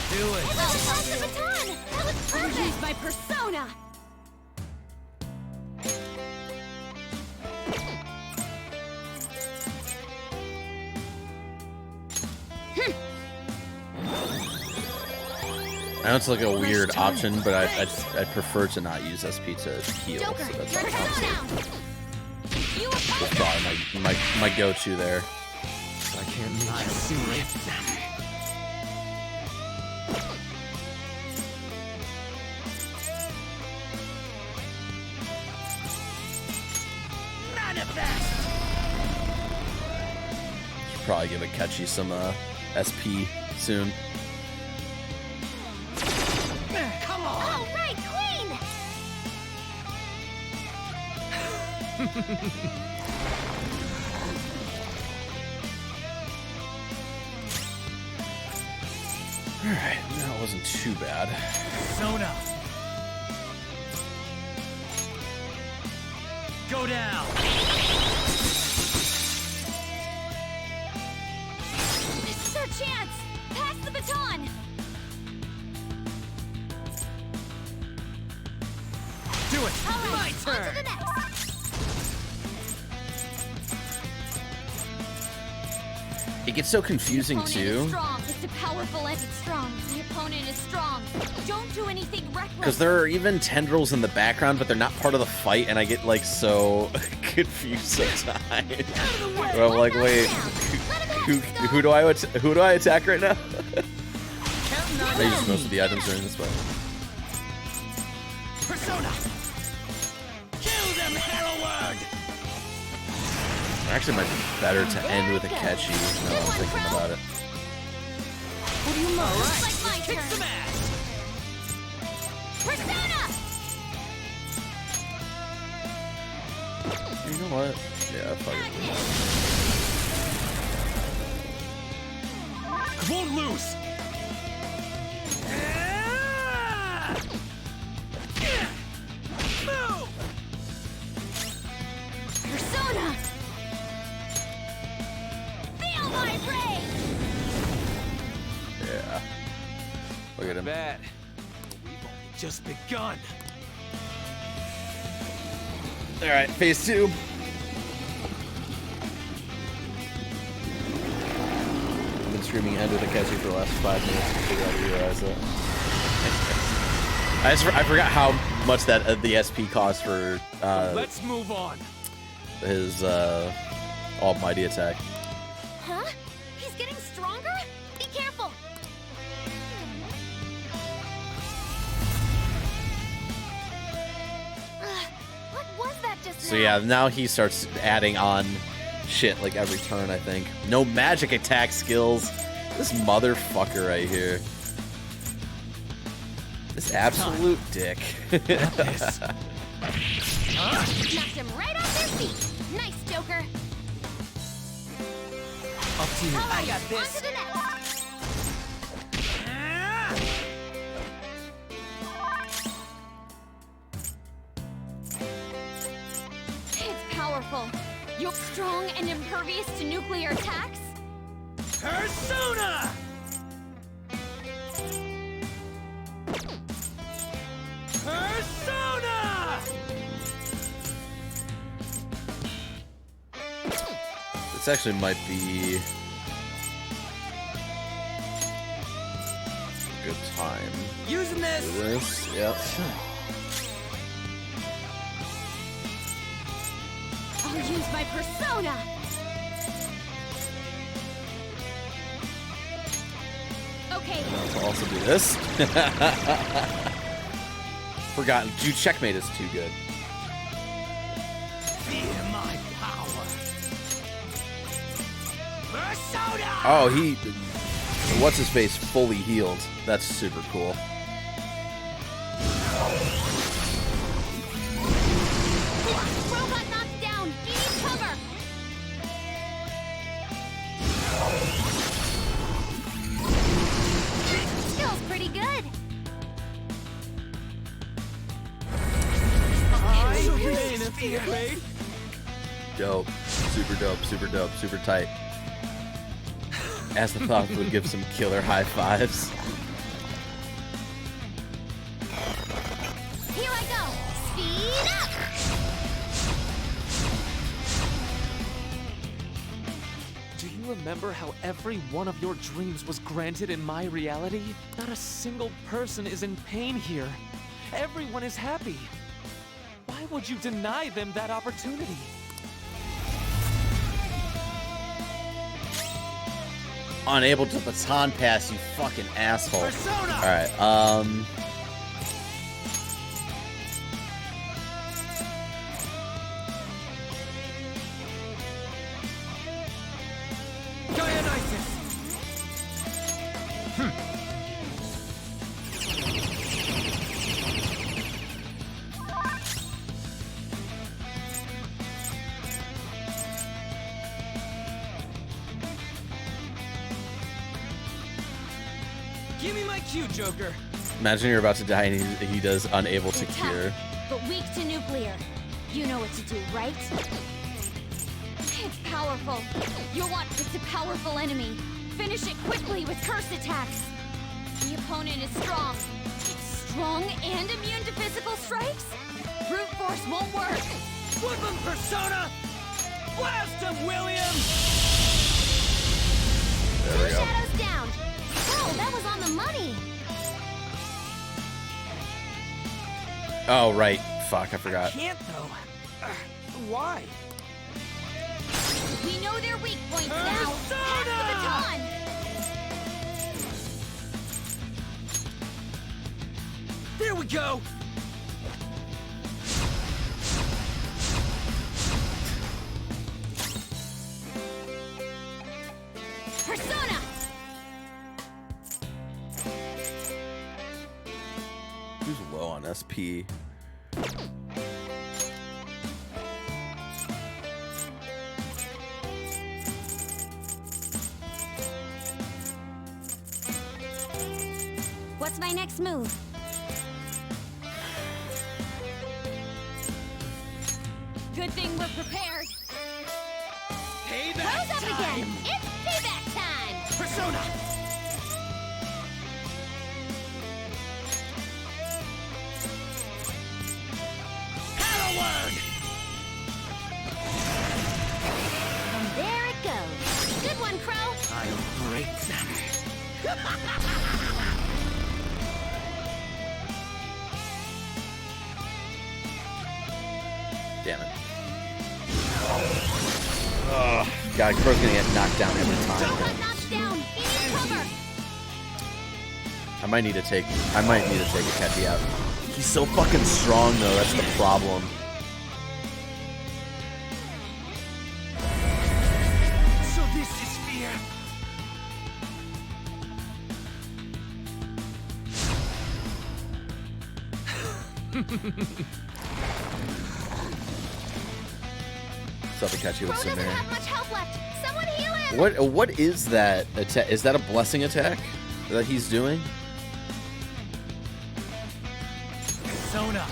Do it! Oh, pass the baton! That was perfect! Use my persona! know it's like a weird option, but I prefer to not use SP to heal. Joker, So that's you're showdown. You that's probably my go-to there. I can't move. Should probably give Akechi some SP soon. Come on! All right, Queen. All right, that wasn't too bad. Persona! Go down! This is our chance. Pass the baton. Do it! All right, My on to turn! the next. It gets so confusing Opponent too. is strong. It's a powerful and it's strong. The opponent is strong. Don't do anything reckless. Because there are even tendrils in the background, but they're not part of the fight, and I get like so confused sometimes. Where I'm like, wait, who do I attack right now? Counting on I use you. most of the items during this fight. Persona! Kill them, Herald! Actually, it might be better to end with Akechi. Now that I'm thinking about it. What do you know? Looks like my Kick turn. some ass! Persona! You know what? Yeah, fuck it. Won't lose! Move! Persona! Feel my rage! Yeah. Look at him. Bad. We've only just begun. All right, phase 2. I've been streaming End with Akechi for the last 5 minutes to figure out to realize that. I forgot how much that the SP cost for Let's move on. his almighty attack. Huh? He's getting stronger? Be careful! What was that just So now? yeah, now he starts adding on shit like every turn, I think. No magic attack skills. This motherfucker right here. This absolute dick. Knocked him right off their feet. Nice, Joker. Up to you. All right, I got on this. to the next. It's powerful. You're strong and impervious to nuclear attacks? Persona! Persona! This actually might be a good time Using for this. this. Yep. I'll use my persona! Okay, I'll also do this. Forgotten. Dude, checkmate is too good. Feel my power. Persona! Oh, what's his face fully healed. That's super cool. robot knocked down. He needs cover. Feels pretty good. Dope. Super dope, super dope, super tight. As the thought would give some killer high fives. Here I go. Speed up. Do you remember how every one of your dreams was granted in my reality? Not a single person is in pain here. Everyone is happy. Why would you deny them that opportunity? Unable to baton pass, you fucking asshole. Persona! Alright, Dionysus! Give me my cue, Joker. imagine you're about to die and he does unable to You're cure. tough, but weak to nuclear. You know what to do, right? It's powerful. It's a powerful enemy. Finish it quickly with curse attacks. The opponent is strong. Strong and immune to physical strikes? Brute force won't work. Woodland Persona! Blast him, William! There we Two go. shadows down. Oh, that was on the money. Oh, right. Fuck, I forgot. Can't though. Why? We know their weak points now. Pass the baton. There we go. Persona. Who's low on SP? What's my next move? Good thing we're prepared. Payback Rose up time. again. It's payback time. Persona. Hallowed. And there it goes. Good one, Crow. I'll break them. Damn it. Oh, God, Crow's gonna get knocked down every Don't time. get knocked down. He needs cover. I might need to take a Catchy out. He's so fucking strong though, that's the problem. So this is fear. What's up, Catchy? Crow What's in doesn't there? have much health left. Someone heal him. What is that attack? Is that a blessing attack that he's doing? Persona.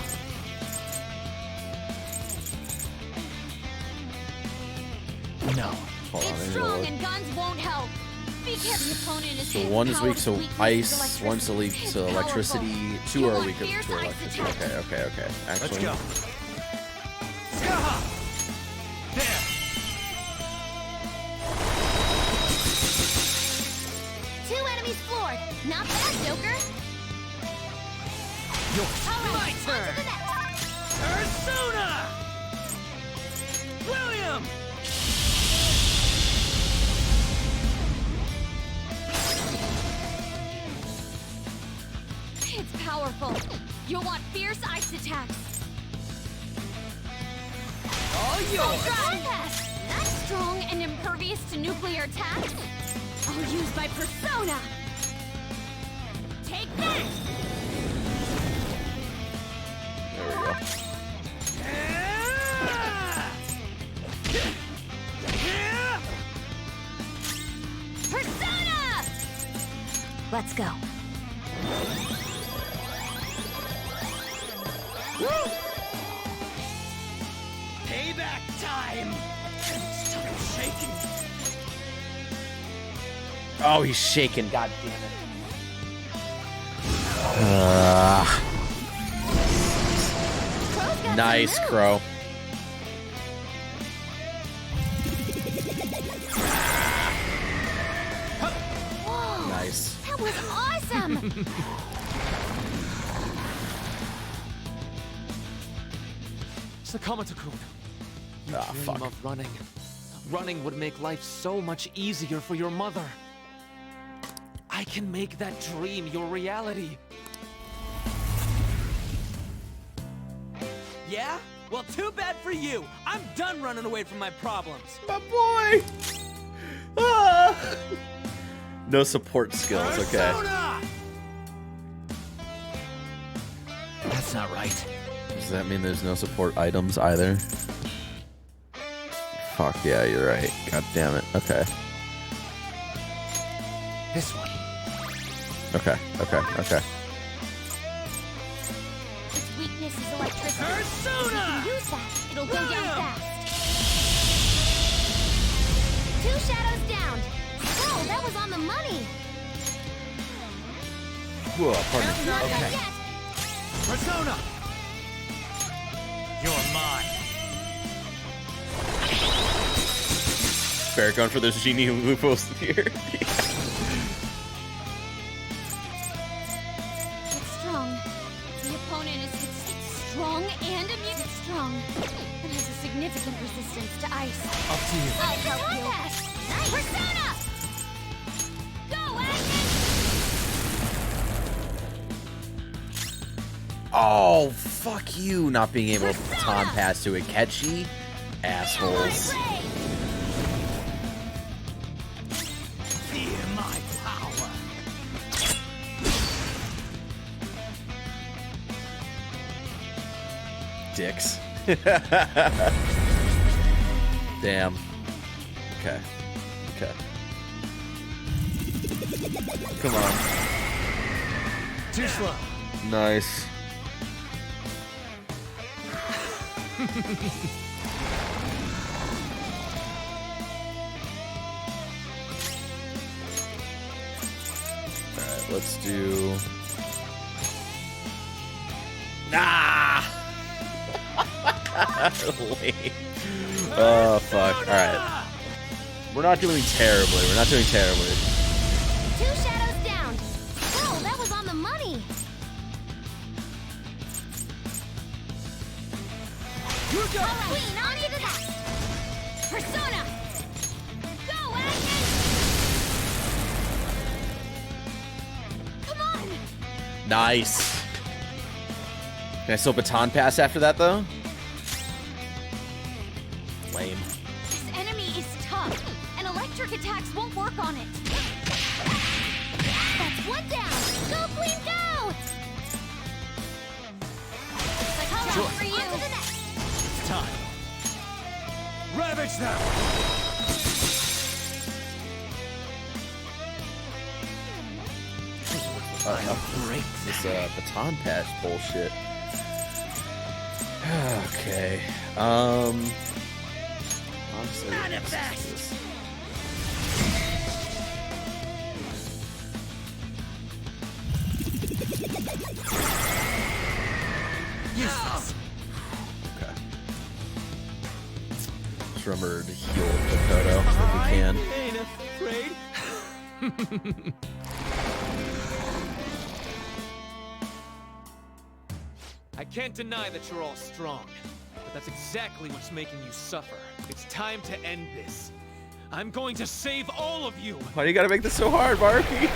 No. Hold on, I It's need to strong look. and guns won't help. Be careful, the opponent is So hit. one is Power weak to weakness ice, to one's weak It's to powerful. electricity, two You are want weak to fierce ice electricity. attacks. Okay. Let's Actually, go. Skaha. There. Two enemies floored. Not bad, Joker. Yours. All My right, on to turn. the next. Persona. William. It's powerful. You'll want fierce ice attacks. All yours. Strong pass. Not strong and impervious to nuclear attacks. I'll use my persona. Take that. there we go. Persona. Let's go. Payback time. Stop shaking. Oh, he's shaking. God damn it. Crow's got Nice, some moves. Crow. That was awesome! Sakamoto-kun. You Ah, dream fuck. of running. Running would make life so much easier for your mother. I can make that dream your reality. Yeah? Well, too bad for you. I'm done running away from my problems. My boy! Ah! No support skills, okay. Persona! That's not right. Does that mean there's no support items either? Fuck yeah, you're right. God damn it. Okay. This one. Okay. Its weakness is electricity. Persona! Use that. It'll go down fast. 2 shadows down. Whoa, that was on the money. Whoa, pardon me. Not done Okay. yet. Persona! You're mine. Barrett going for those genie loopholes here. It's strong. The opponent is strong and immune. It's strong. It has a significant resistance to ice. Up to you. I'll help you. Nice. Persona! Go, Agnes! Oh, fuck you not being able to baton pass to Akechi. Assholes. Fear my power. Dicks. Damn. Okay. Come on. Too slow. Nice. Alright, let's do... Ah! Lame. Oh, fuck. Alright. We're not doing terribly. 2 shadows down. Whoa, that was on the money. You go. All right, Queen, on you to that. Persona! Go, Agnes! Come on! Nice. Can I still baton pass after that, though? Lame. This enemy is tough, and electric attacks won't work on it. That's 1 down. Go, Queen, go! Psychology for you. On to the next. It's time. Ravage them. Break this baton pass bullshit. Okay. Honestly, Manifest! this. Useless. Okay. Just remember to heal Kokoto if we can. Ain't afraid. I can't deny that you're all strong, but that's exactly what's making you suffer. It's time to end this. I'm going to save all of you. Why do you gotta make this so hard, Barbie?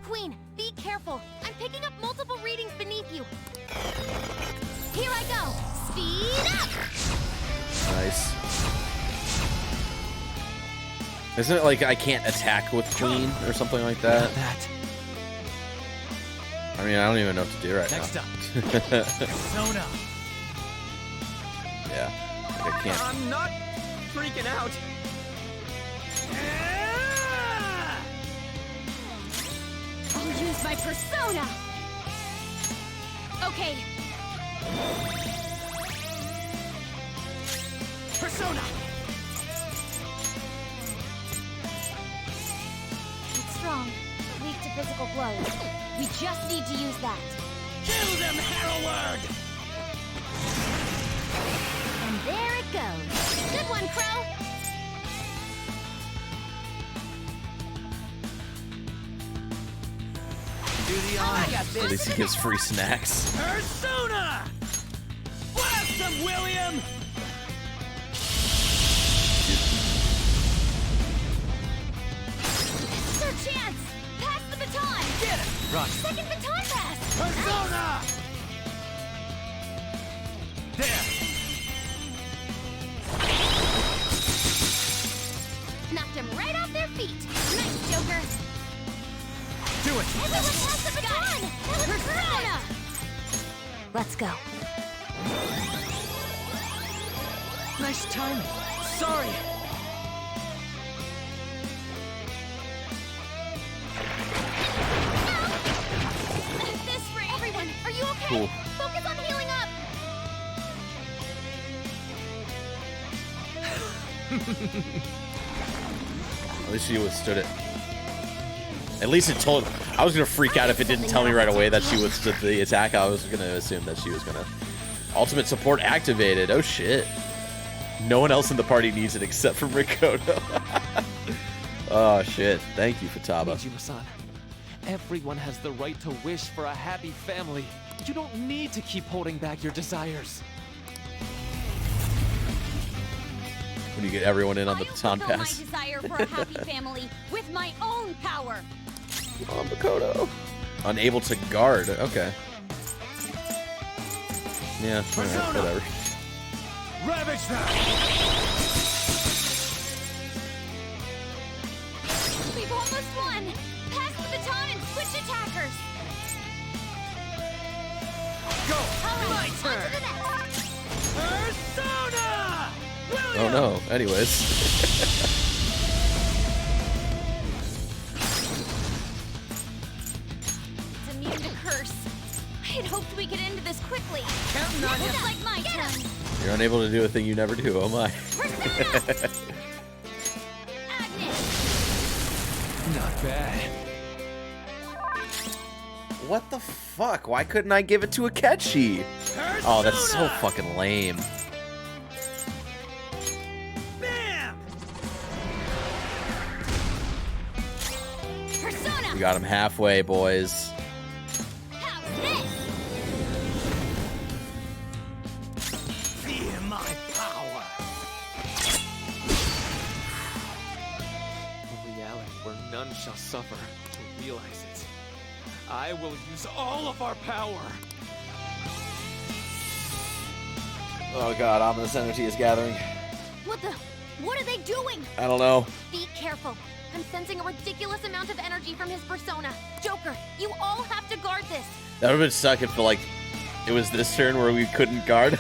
Queen, be careful. I'm picking up multiple readings beneath you. Here I go. Speed up! Nice. Isn't it like I can't attack with Queen or something like that? That. I mean, I don't even know what to do right Next now. up. Persona. Yeah, like I can't. I'm not freaking out. I'll use my persona. Okay. Persona. It's strong, but weak to physical blows. We just need to use that. Kill them, Herald. And there it goes. Good one, Crow. do the honors. I got At this. least he gives free snacks. Persona! Blast him, William! This is our chance! Pass the baton! Get it! Roger. Second baton pass! Persona! There! Knocked him right off their feet! Nice, Joker! Do it! Everyone pass the baton! Persona! Let's go. Nice timing. Sorry. This ring! Everyone, are you okay? Cool. Focus on healing up! At least she withstood it. At least it told. I was gonna freak out if it didn't tell me right away that she withstood the attack. I was gonna assume that she was gonna. Ultimate support activated. Oh shit. No one else in the party needs it except for Rikoto. Oh shit. Thank you, Futaba. Nijima-san, everyone has the right to wish for a happy family. You don't need to keep holding back your desires. When you get everyone in on the I'll baton fulfill pass. my desire for a happy family with my own power. Oh, Makoto. Unable to guard. Okay. Yeah, alright, whatever. Ravage that! We've almost won. Pass the baton and switch attackers. Go! All My right, on turn! to the next. Persona! Oh William! no. Anyways. It's immune to curse. I had hoped we could end this quickly. Counting on Looks you. like my turn. You're unable to do a thing you never do. Oh my. Persona! Agnes! Not bad. What the fuck? Why couldn't I give it to Akechi? Oh, that's so Persona! fucking lame. Bam! Persona! We got him halfway, boys. How's this? Feel my power! A reality where none shall suffer to realize it. I will use all of our power. Oh god, ominous energy is gathering. What are they doing? I don't know. Be careful. I'm sensing a ridiculous amount of energy from his persona. Joker, you all have to guard this. That would have been suck if like it was this turn where we couldn't guard.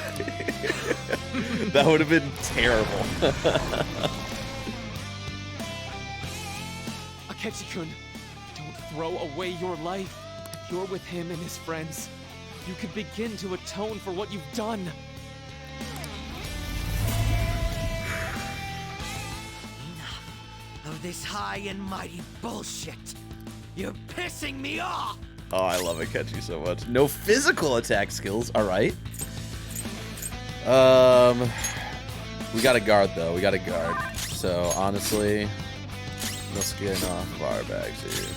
That would have been terrible. Akechi-kun, don't throw away your life. If you're with him and his friends, you could begin to atone for what you've done. Enough of this high and mighty bullshit. You're pissing me off! Oh, I love Akechi so much. No physical attack skills. All right. We got to guard though. We got to guard. So honestly, let's get off of our bags here.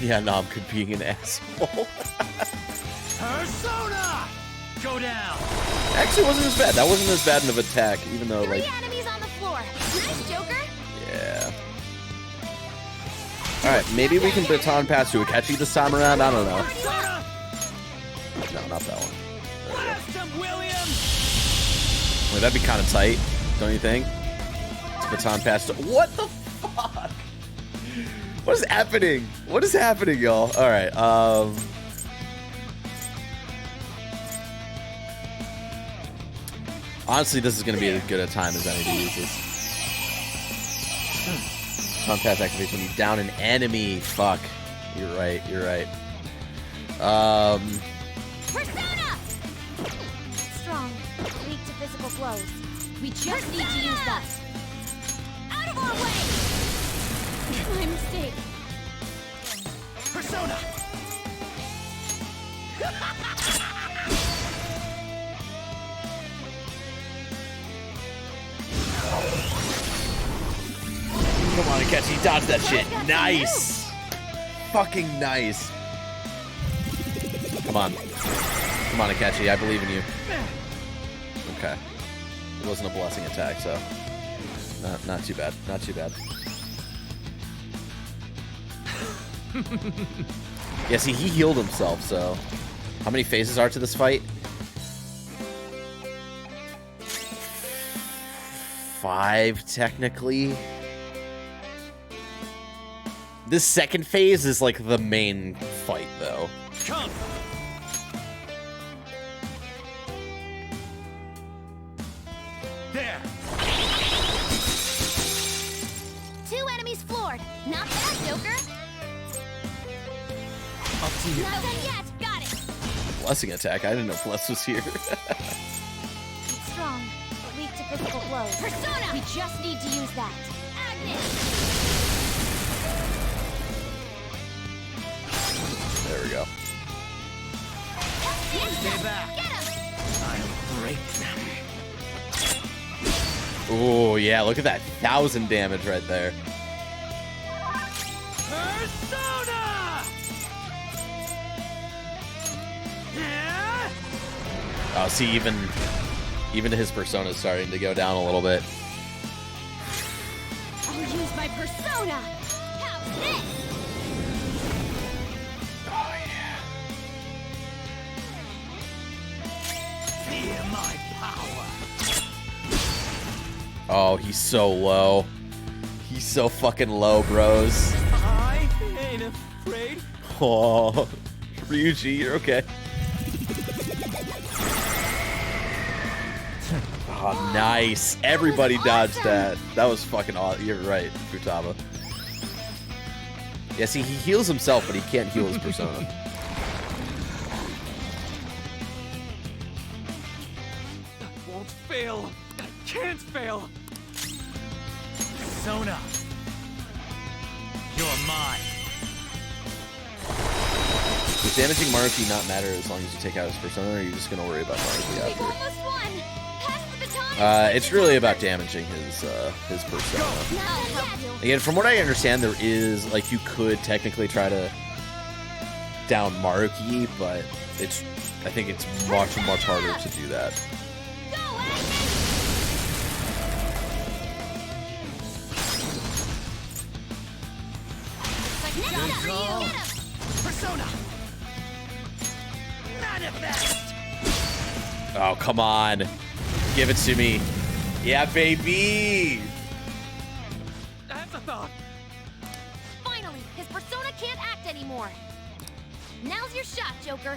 Yeah, Nom could be an asshole. Persona! Go down! Actually, it wasn't as bad. That wasn't as bad of an attack, even though, Three like, enemies on the floor. Nice, Joker. yeah. Alright, maybe we can baton pass to Akechi this time around. I don't know. Persona! No, not that one. Blast him, William! Wait, that'd be kind of tight, don't you think? To baton pass to... What the fuck? What is happening? What is happening, y'all? Alright, honestly, this is going to be as good a time as any to use this. Baton pass activates when you down an enemy. Fuck. You're right, you're right. Persona! Strong, weak to physical blows. We just need to use that. Out of our way! My mistake. Come on, Akechi, dodge that shit. Nice. Fucking nice. Come on. Come on, Akechi, I believe in you. Okay. It wasn't a blessing attack, so not too bad. Not too bad. Yeah, see, he healed himself, so... How many phases are to this fight? 5, technically. This second phase is, like, the main fight, though. Come! There! 2 enemies floored. Not bad, Joker. Up to you. Not done yet. Got it. Blessing attack? I didn't know Bless was here. Strong, but weak to physical blows. Persona! We just need to use that. Agnes! There we go. Stay back. Get him! I'll break them. Oh, yeah, look at that 1,000 damage right there. Persona! Oh, see, even his persona is starting to go down a little bit. I'll use my persona! How's this? Oh, yeah. Fear my power. Oh, he's so low. He's so fucking low, bros. I ain't afraid. Oh, Ryuji, you're okay. Oh, nice. Everybody dodged that. That was fucking awesome. You're right, Futaba. Yeah, see, he heals himself, but he can't heal his persona. I won't fail. I can't fail. Persona. You're mine. Does damaging Maruki not matter as long as you take out his persona, or are you just going to worry about Maruki We've after? almost won! Pass the baton! It's really about damaging his persona. Not done yet! Again, from what I understand, there is, like, you could technically try to down Maruki, but I think it's much harder to do that. Go, Agnes! Like next Good up, call. Get him! Persona. Manifest. Oh, come on. Give it to me. Yeah, baby! That's a thought. Finally, his persona can't act anymore. Now's your shot, Joker.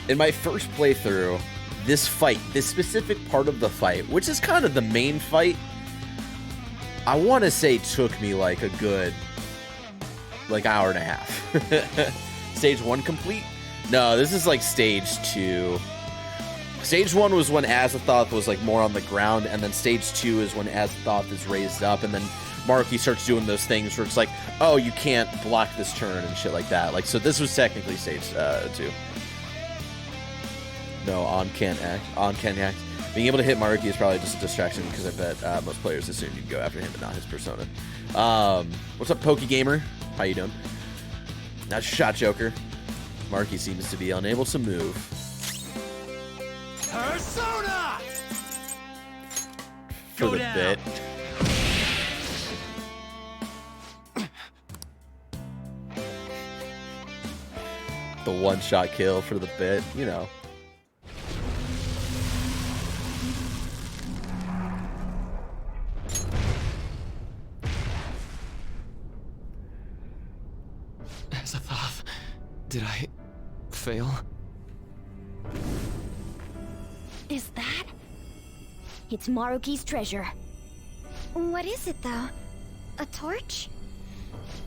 In my first playthrough, this fight, this specific part of the fight, which is kind of the main fight, I want to say took me like a good, like, hour and a half. Stage 1 complete? No, this is like stage 2. Stage 1 was when Azathoth was like more on the ground, and then stage 2 is when Azathoth is raised up, and then Maruki starts doing those things where it's like, oh, you can't block this turn and shit like that. Like, so this was technically stage 2. No, on can't act. Being able to hit Maruki is probably just a distraction because I bet most players assume you can go after him and not his persona. What's up, Pokegamer? How you doing? Nice shot, Joker. Maruki seems to be unable to move. Persona. For Go the down. bit. The one-shot kill for the bit, you know. Azathoth, did I fail? Is that? It's Maruki's treasure. What is it, though? A torch?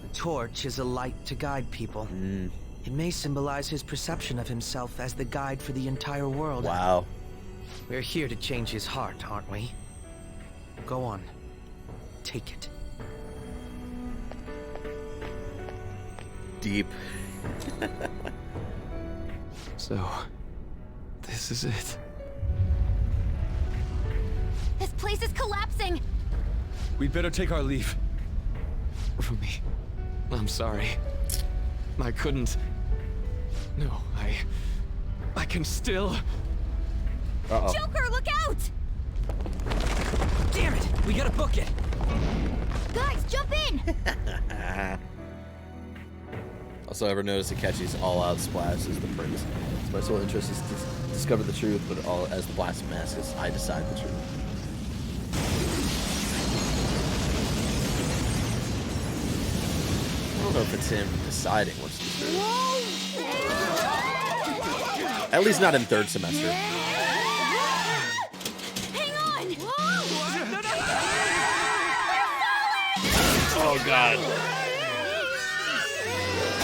The torch is a light to guide people. It may symbolize his perception of himself as the guide for the entire world. Wow. We're here to change his heart, aren't we? Go on. Take it. Deep. So, this is it. This place is collapsing! We'd better take our leave. Rumi, I'm sorry. I couldn't. No, I can still. Uh-oh. Joker, look out! Damn it! We gotta book it! Guys, jump in! Also, ever notice Akechi's all-out splash is the prince. So my sole interest is to discover the truth, but all as the blast mask is I decide the truth. I don't know if it's him deciding what's the truth. At least not in third semester. Hang on! Oh god.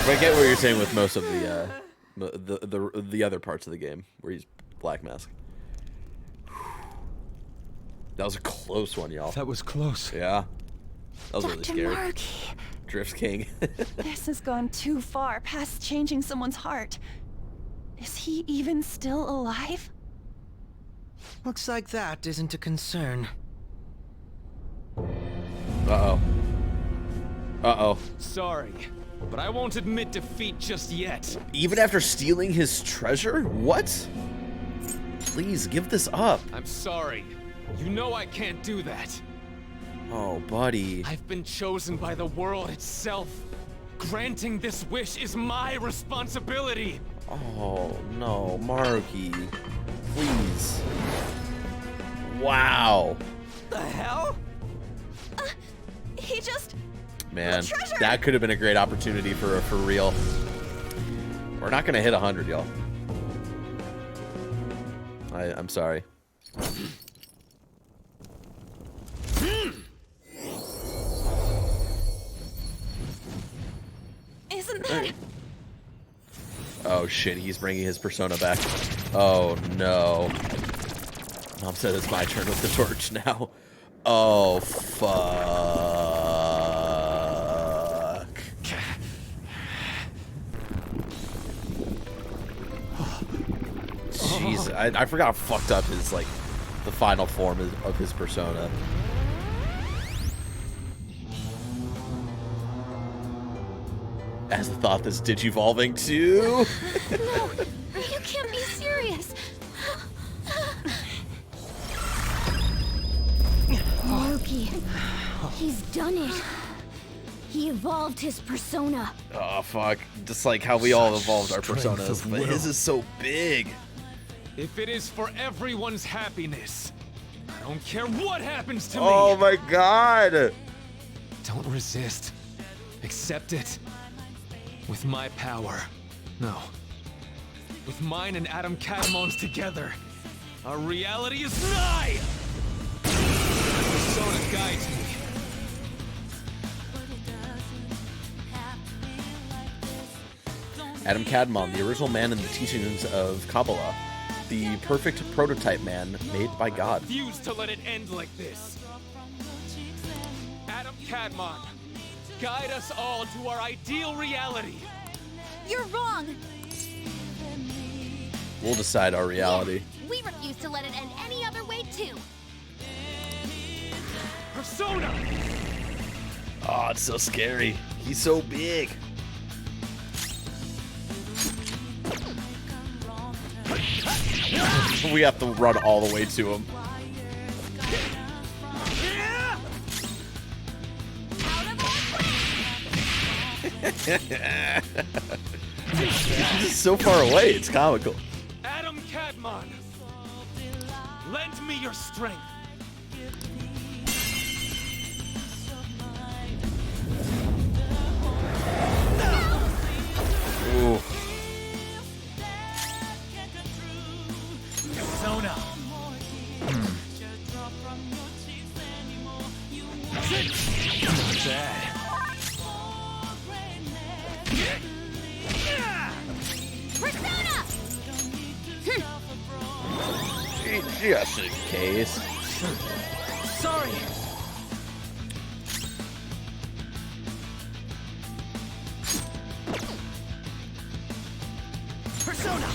I get what you're saying with most of the other parts of the game where he's Black Mask. That was a close one, y'all. That was close. Yeah. That was really Dr. scary. Markey, Drift King. this has gone too far past changing someone's heart. Is he even still alive? Looks like that isn't a concern. Uh-oh. Uh-oh. Sorry, but I won't admit defeat just yet. Even after stealing his treasure? What? Please, give this up. I'm sorry. You know I can't do that. Oh, buddy. I've been chosen by the world itself. Granting this wish is my responsibility. Oh, no, Marky. Please. Wow. The hell? He just... Man, treasure! that could have been a great opportunity for real. We're not gonna hit 100, y'all. I'm sorry. Isn't that... Oh shit, he's bringing his persona back. Oh no. Mom said it's my turn with the torch now. Oh fuck. Jeez, I forgot how fucked up his, like, the final form of his persona. As the thought this digivolving too. No, you can't be serious. Loki, he's done it. He evolved his persona. Oh fuck. Just like how we all evolved our personas. But his is so big. If it is for everyone's happiness, I don't care what happens to Oh me. my god. Don't resist. Accept it. With my power. No. With mine and Adam Cadmon's together, our reality is nigh! Persona guides me. Adam Cadmon, the original man in the teachings of Kabbalah. The perfect prototype man made by God. Refuse to let it end like this. Adam Cadmon, guide us all to our ideal reality. You're wrong. We'll decide our reality. We refuse to let it end any other way, too. Persona! Oh, it's so scary. He's so big. We have to run all the way to him. He's just so far away, it's comical. Adam Cadmon, lend me your strength. Ooh. Persona. Not bad. Persona! Just in case. Sorry! Persona!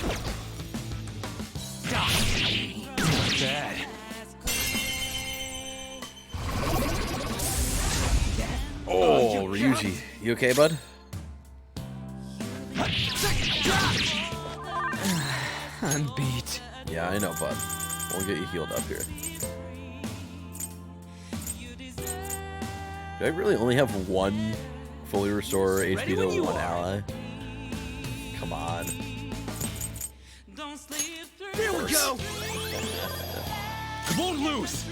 Not bad. Ryuji, you okay, bud? I'm beat. Yeah, I know, bud. We'll get you healed up here. Do I really only have one fully restore HP to one ally? Come on. There we go! It won't lose!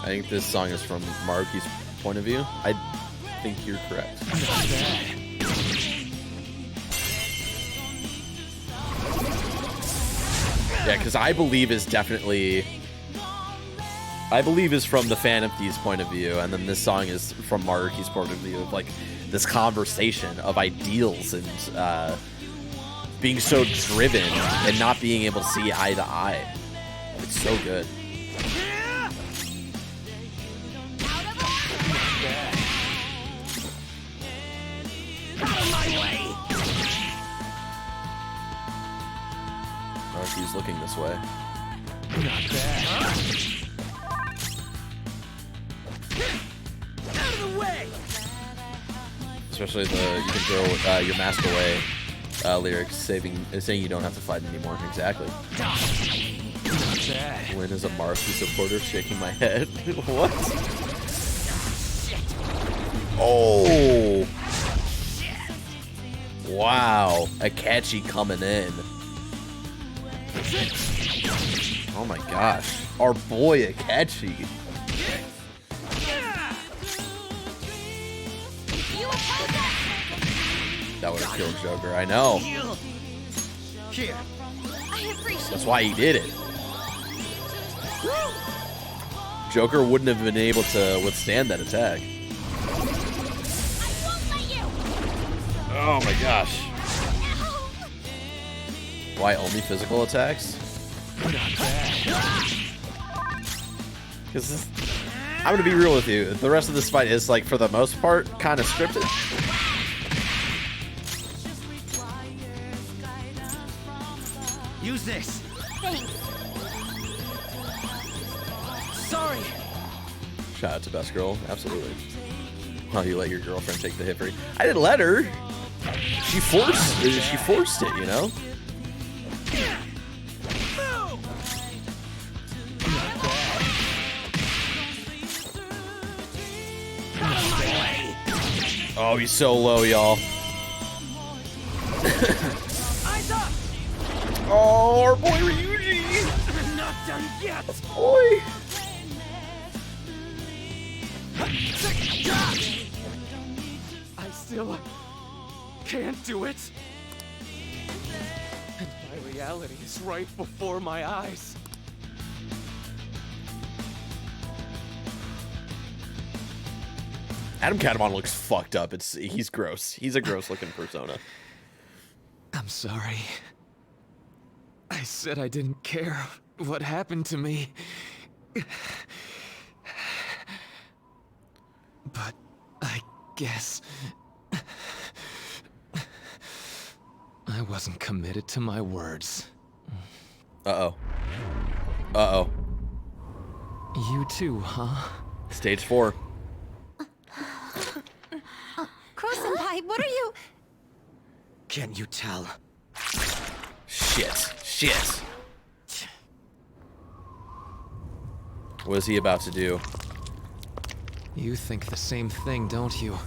I think this song is from Maruki's point of view. I think you're correct. Yeah, because I believe is definitely... I believe is from the fan of Thieves' point of view, and then this song is from Maruki's point of view of, like, this conversation of ideals and being so driven and not being able to see eye to eye. It's so good. Maruki's looking this way. Not bad. Out of the way! Especially the you can throw your mask away lyrics, saying you don't have to fight anymore. Exactly. Not bad. Lynn is a Maruki supporter, shaking my head. What? Oh! Wow, Akachi coming in. Oh my gosh, our boy Akachi. That would have killed Joker, I know. Here. I appreciate That's why he did it. Joker wouldn't have been able to withstand that attack. I won't let you. Oh my gosh. Ow. Why only physical attacks? Because I'm gonna be real with you. The rest of this fight is, like, for the most part, kind of scripted. Use this. Thanks. Sorry. Shout out to Best Girl, absolutely. Oh, you let your girlfriend take the hit for you. I didn't let her. She forced it, you know? Oh, he's so low, y'all. Eyes up! Oh, our boy Ryuji! I'm not done yet! Boy! I still can't do it. And my reality is right before my eyes. Adam Katamon looks fucked up. He's gross. He's a gross looking persona. I'm sorry. I said I didn't care what happened to me. But I guess I wasn't committed to my words. Uh-oh. Uh-oh. You too, huh? Stage 4. Crow-senpai, what are you... Can't you tell? Shit. What is he about to do? You think the same thing, don't you?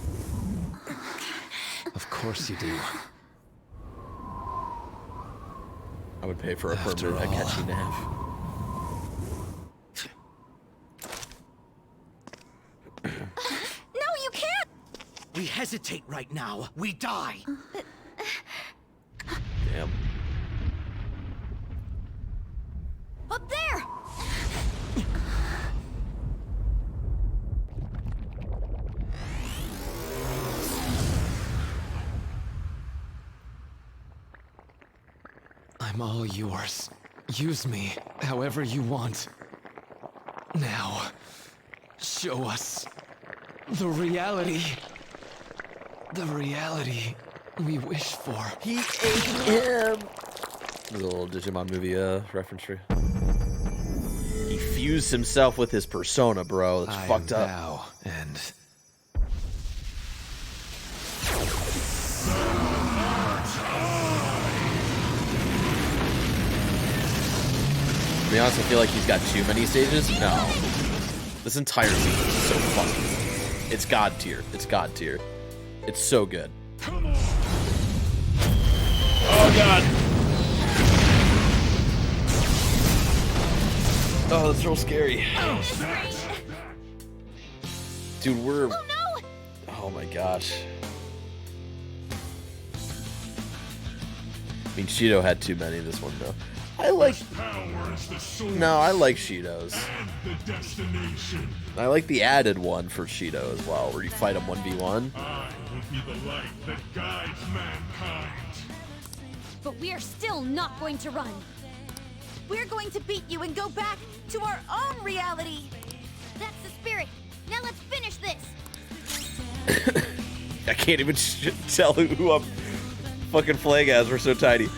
Of course you do. I would pay for a After permanent all. Akachi nav. No, you can't! We hesitate right now. We die. Damn. Up there. I'm all yours. Use me however you want. Now, show us the reality. The reality we wish for. He ate him. There's a little Digimon movie reference for you. He He fused himself with his persona, bro. That's fucked up. Vow and To be honest, I feel like he's got too many stages. No. This entire season is so fucking... It's God tier. It's God tier. It's so good. Oh, God. Oh, that's real scary. Dude, we're... Oh no! Oh my gosh. I mean, Shido had too many this one, though. I like... No, I like Shido's. I like the added one for Shido as well, where you fight him 1v1. I will be the light that guides mankind. But we are still not going to run. We're going to beat you and go back to our own reality. That's the spirit. Now let's finish this. I can't even tell who I'm fucking flag as. We're so tiny.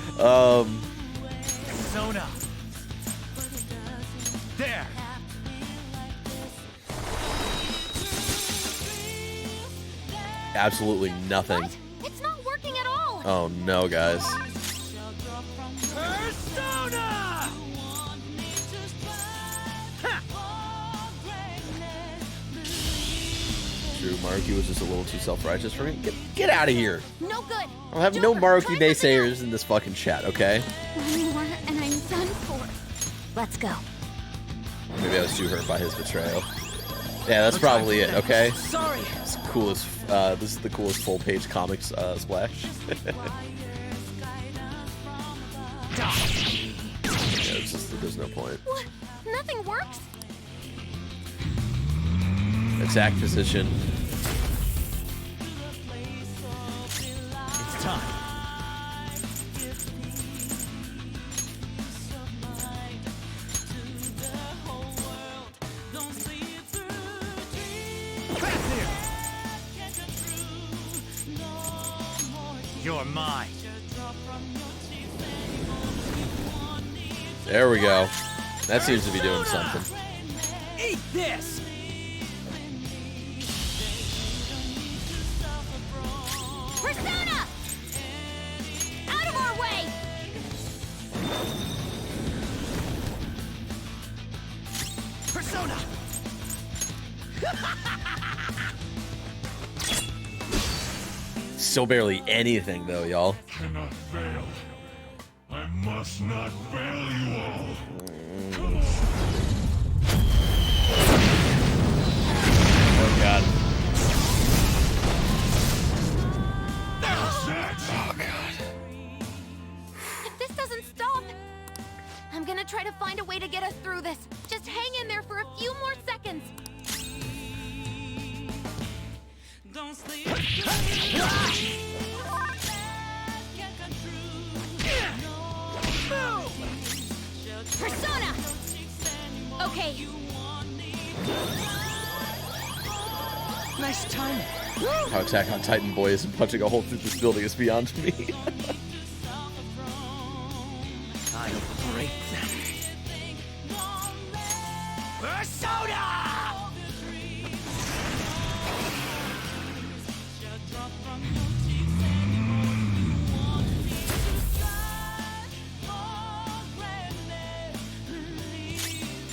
Persona. There. Absolutely nothing. What? It's not working at all. Oh no, guys. Persona! True, Maruki was just a little too self-righteous for me. Get out of here. No good. I'll have no Joker, Maruki try something naysayers else. in this fucking chat, okay? One more and I'm done for. Let's go. Maybe I was too hurt by his betrayal. Yeah, that's probably it, okay? Sorry. It's coolest, this is the coolest full-page comics splash. Yeah, it's just, there's no point. What? Nothing works? Attack position. It's time. Back here. You're mine. There we go. That seems to be doing something. Eat this. Persona! Out of our way! Persona. Still barely anything, though, y'all. Cannot fail. I must not fail you all. Oh, God. Oh, God. If this doesn't stop, I'm gonna try to find a way to get us through this. Just hang in there for a few more seconds. Don't sleep. Persona! Okay. Nice timing. How Attack on Titan boy is punching a hole through this building is beyond me. I'll break them. Persona!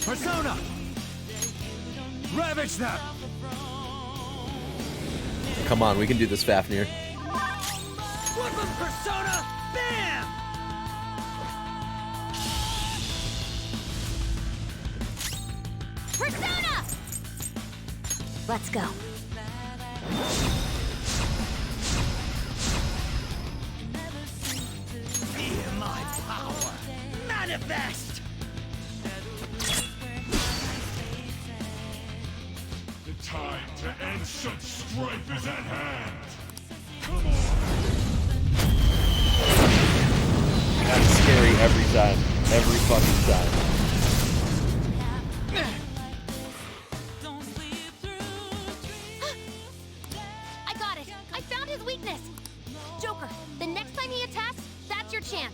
Persona! Ravage them! Come on, we can do this, Fafnir. What was Persona? Bam! Persona! Let's go. Feel my power! Manifest! the time to end such strife is at hand. Come on. That's scary every time. Every fucking time. Don't sleep through. I got it. I found his weakness. Joker, the next time he attacks, that's your chance.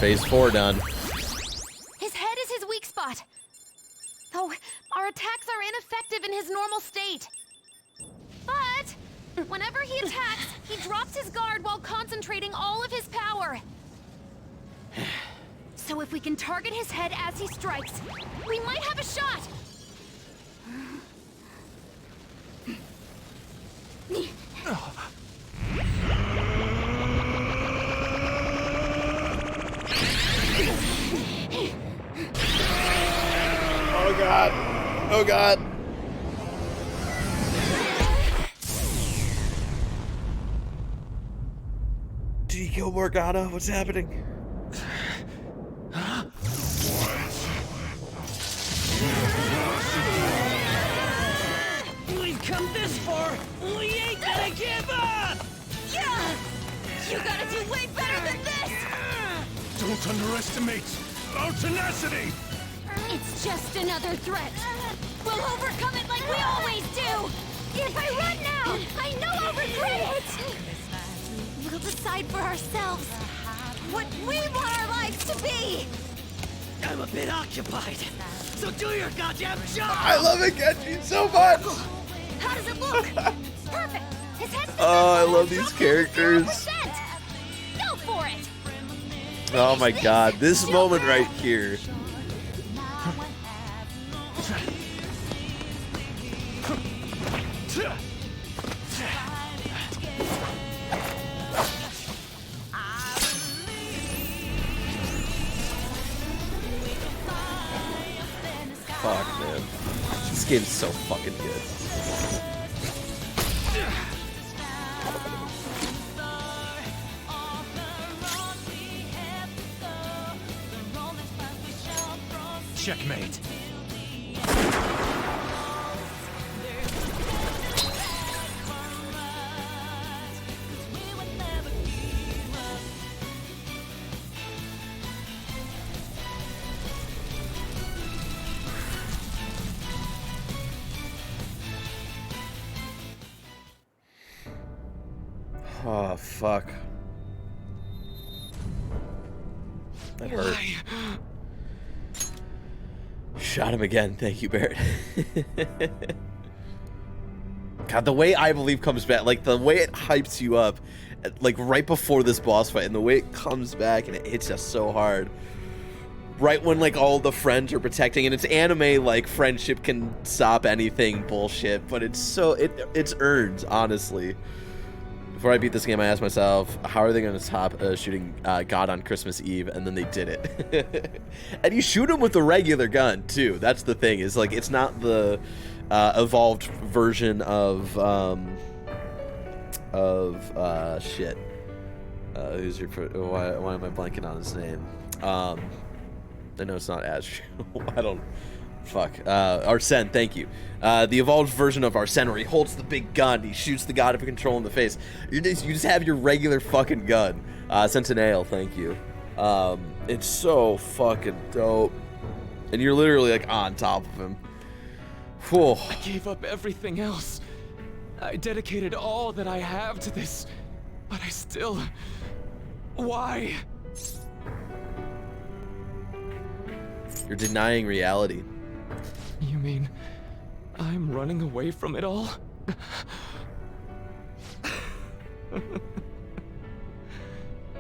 Phase 4 done. His head is his weak spot. Though our attacks are ineffective in his normal state. But whenever he attacks, he drops his guard while concentrating all of his power. So if we can target his head as he strikes, we might have a shot. Oh god. Oh god. Did he kill Morgana? What's happening? We've come this far. We ain't gonna give up. Yeah! You gotta do way better than this! Don't underestimate our tenacity! It's just another threat. We'll overcome it like we always do! If I run now, I know I'll regret it! We'll decide for ourselves what we want our lives to be! I'm a bit occupied, so do your goddamn job. I love it, Genji, so much! How does it look? Perfect! His head's Oh, I love these characters. 0%. Go for it! Oh my god, this moment right here. Fuck, man. This game's so fucking good. Checkmate. Oh, fuck. That hurt. Shot him again. Thank you, Barrett. God, the way I Believe comes back, like the way it hypes you up, like right before this boss fight, and the way it comes back and it hits us so hard. Right when like all the friends are protecting, and it's anime like friendship can stop anything bullshit, but it's so it's earned, honestly. Before I beat this game, I asked myself, how are they going to stop shooting God on Christmas Eve? And then they did it. And you shoot him with the regular gun, too. That's the thing. Is like, it's not the evolved version of shit. Who's your... Why am I blanking on his name? I know it's not Azure. I don't... Fuck. Arsene, thank you. The evolved version of Arsene, where he holds the big gun, he shoots the God of Control in the face. You just have your regular fucking gun. Centennial, thank you. It's so fucking dope. And you're literally like on top of him. Whew. I gave up everything else. I dedicated all that I have to this, but I still... Why? You're denying reality. You mean I'm running away from it all?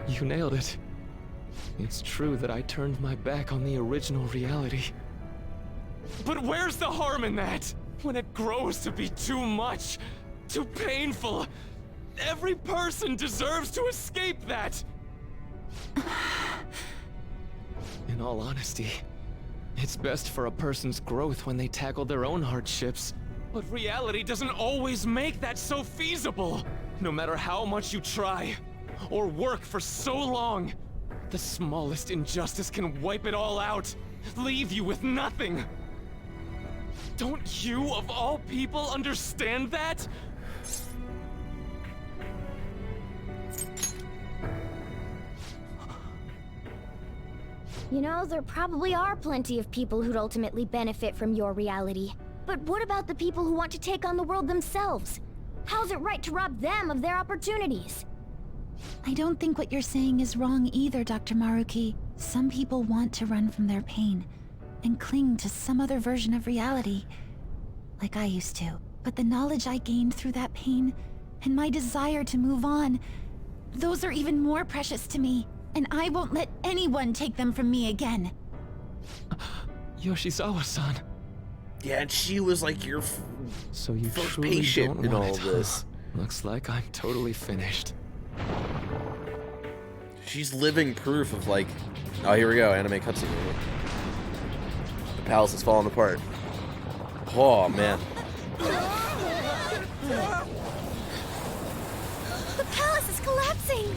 You nailed it. It's true that I turned my back on the original reality. But where's the harm in that? When it grows to be too much, too painful. Every person deserves to escape that. In all honesty, it's best for a person's growth when they tackle their own hardships. But reality doesn't always make that so feasible. No matter how much you try, or work for so long, the smallest injustice can wipe it all out, leave you with nothing. Don't you, of all people, understand that? You know, there probably are plenty of people who'd ultimately benefit from your reality. But what about the people who want to take on the world themselves? How's it right to rob them of their opportunities? I don't think what you're saying is wrong either, Dr. Maruki. Some people want to run from their pain and cling to some other version of reality, like I used to. But the knowledge I gained through that pain and my desire to move on, those are even more precious to me, and I won't let anyone take them from me again. Yoshizawa-san. Yeah, and she was like your So you first truly patient don't in want all it, of this. huh? Looks like I'm totally finished. She's living proof of like, oh, here we go, anime cutscene. The palace is falling apart. Oh man. The palace is collapsing!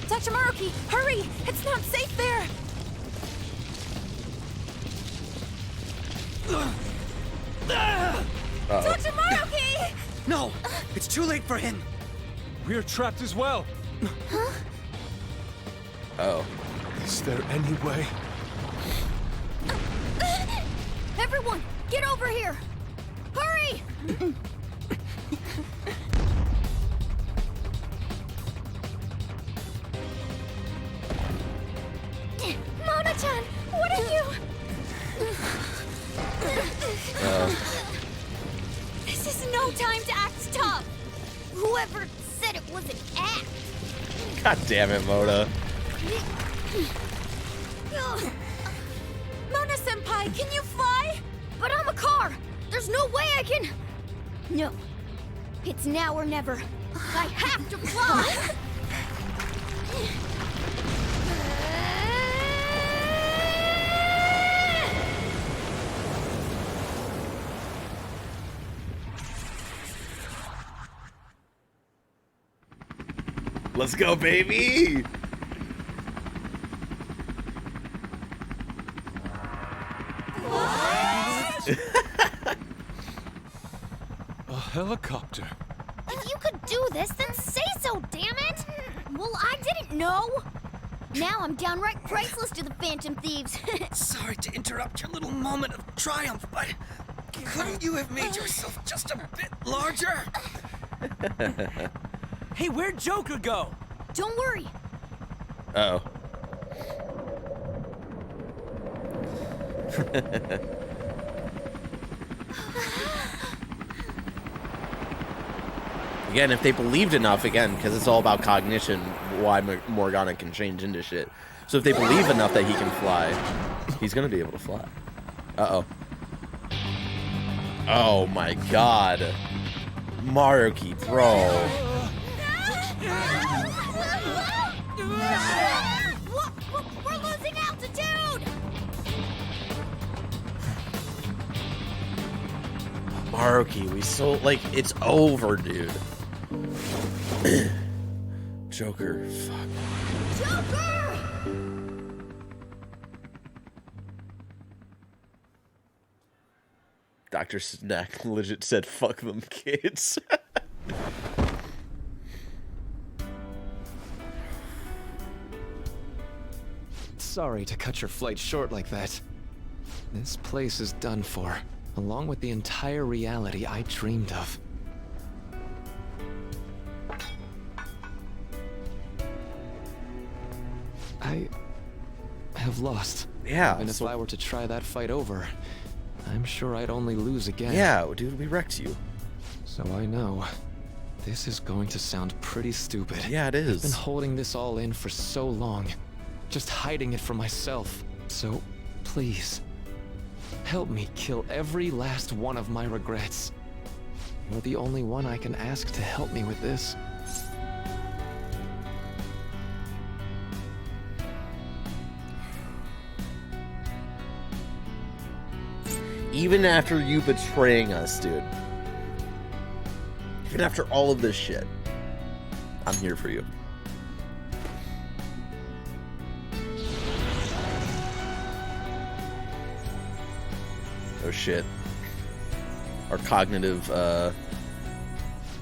Dr. Maruki, hurry! It's not safe there! Dr. Maruki! No! It's too late for him! We're trapped as well. Oh. Is there any way? Everyone, get over here! Hurry! Mona-chan, what are you? This is no time to act tough. Whoever said it was an act. God damn it, Mona. Mona-senpai, can you fly? But I'm a car. There's no way I can. No. It's now or never. I have to fly. Let's go, baby! A helicopter. If you could do this, then say so, damn it! Well, I didn't know. Now I'm downright priceless to the Phantom Thieves. Sorry to interrupt your little moment of triumph, but couldn't you have made yourself just a bit larger? Hey, where'd Joker go? Don't worry. Uh-oh. Again, if they believed enough, again, because it's all about cognition, why Morgana can change into shit. So if they believe enough that he can fly, he's gonna be able to fly. Uh-oh. Oh my god. Maruki, bro. We're losing altitude! Maruki, we so, like, it's over, dude. Joker, fuck. Joker! Dr. Snack legit said, fuck them kids. Sorry to cut your flight short like that. This place is done for, along with the entire reality I dreamed of. I have lost. Yeah. And if I were to try that fight over, I'm sure I'd only lose again. Yeah, dude, we wrecked you. So I know. This is going to sound pretty stupid. Yeah, it is. I've been holding this all in for so long. Just hiding it from myself. So, please, help me kill every last one of my regrets. You're the only one I can ask to help me with this. Even after you betraying us, dude. Even after all of this shit, I'm here for you. Oh shit. Our cognitive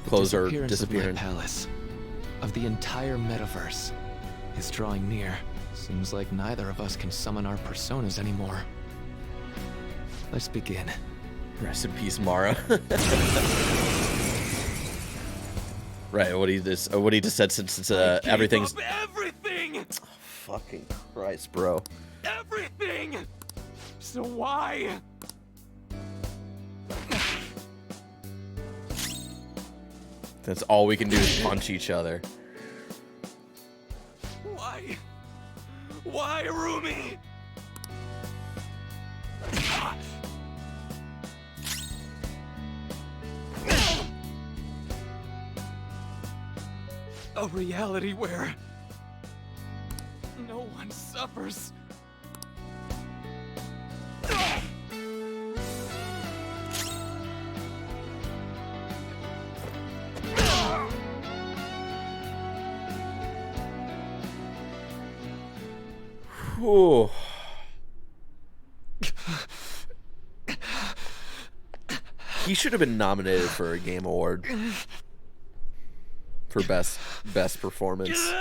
clothes are Disappearance disappearing. of my palace, of the entire metaverse, is drawing near. Seems like neither of us can summon our personas anymore. Let's begin. Rest in peace, Mara. Right, what he just said, since it's everything's everything! Oh, fucking Christ, bro. Everything! So why? That's all we can do is punch each other. Why? Why, Rumi? A reality where no one suffers. Whew. He should have been nominated for a Game Award for best performance.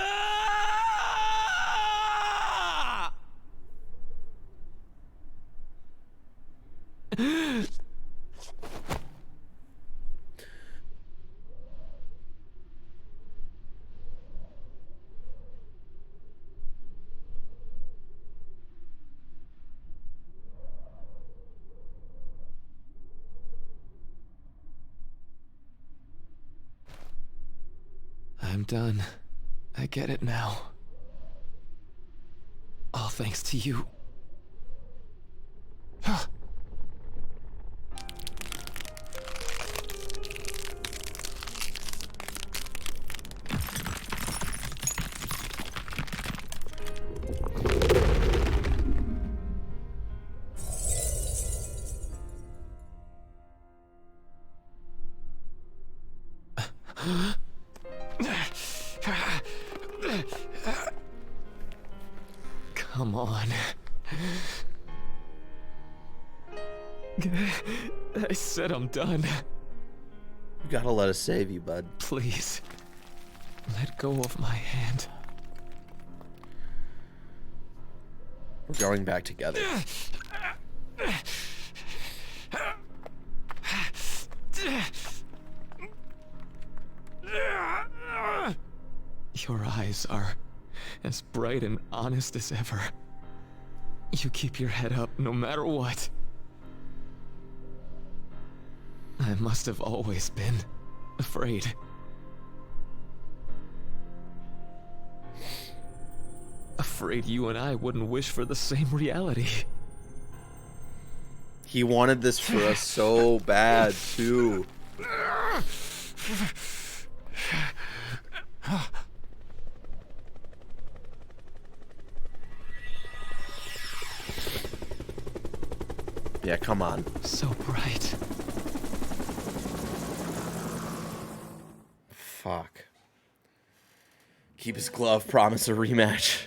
I'm done. I get it now. All thanks to you. Come on. I said I'm done. You gotta let us save you, bud. Please. Let go of my hand. We're going back together. Your eyes are as bright and honest as ever. You keep your head up no matter what. I must have always been afraid. Afraid you and I wouldn't wish for the same reality. He wanted this for us so bad, too. Yeah, come on. So bright. Fuck. Keep his glove, promise a rematch.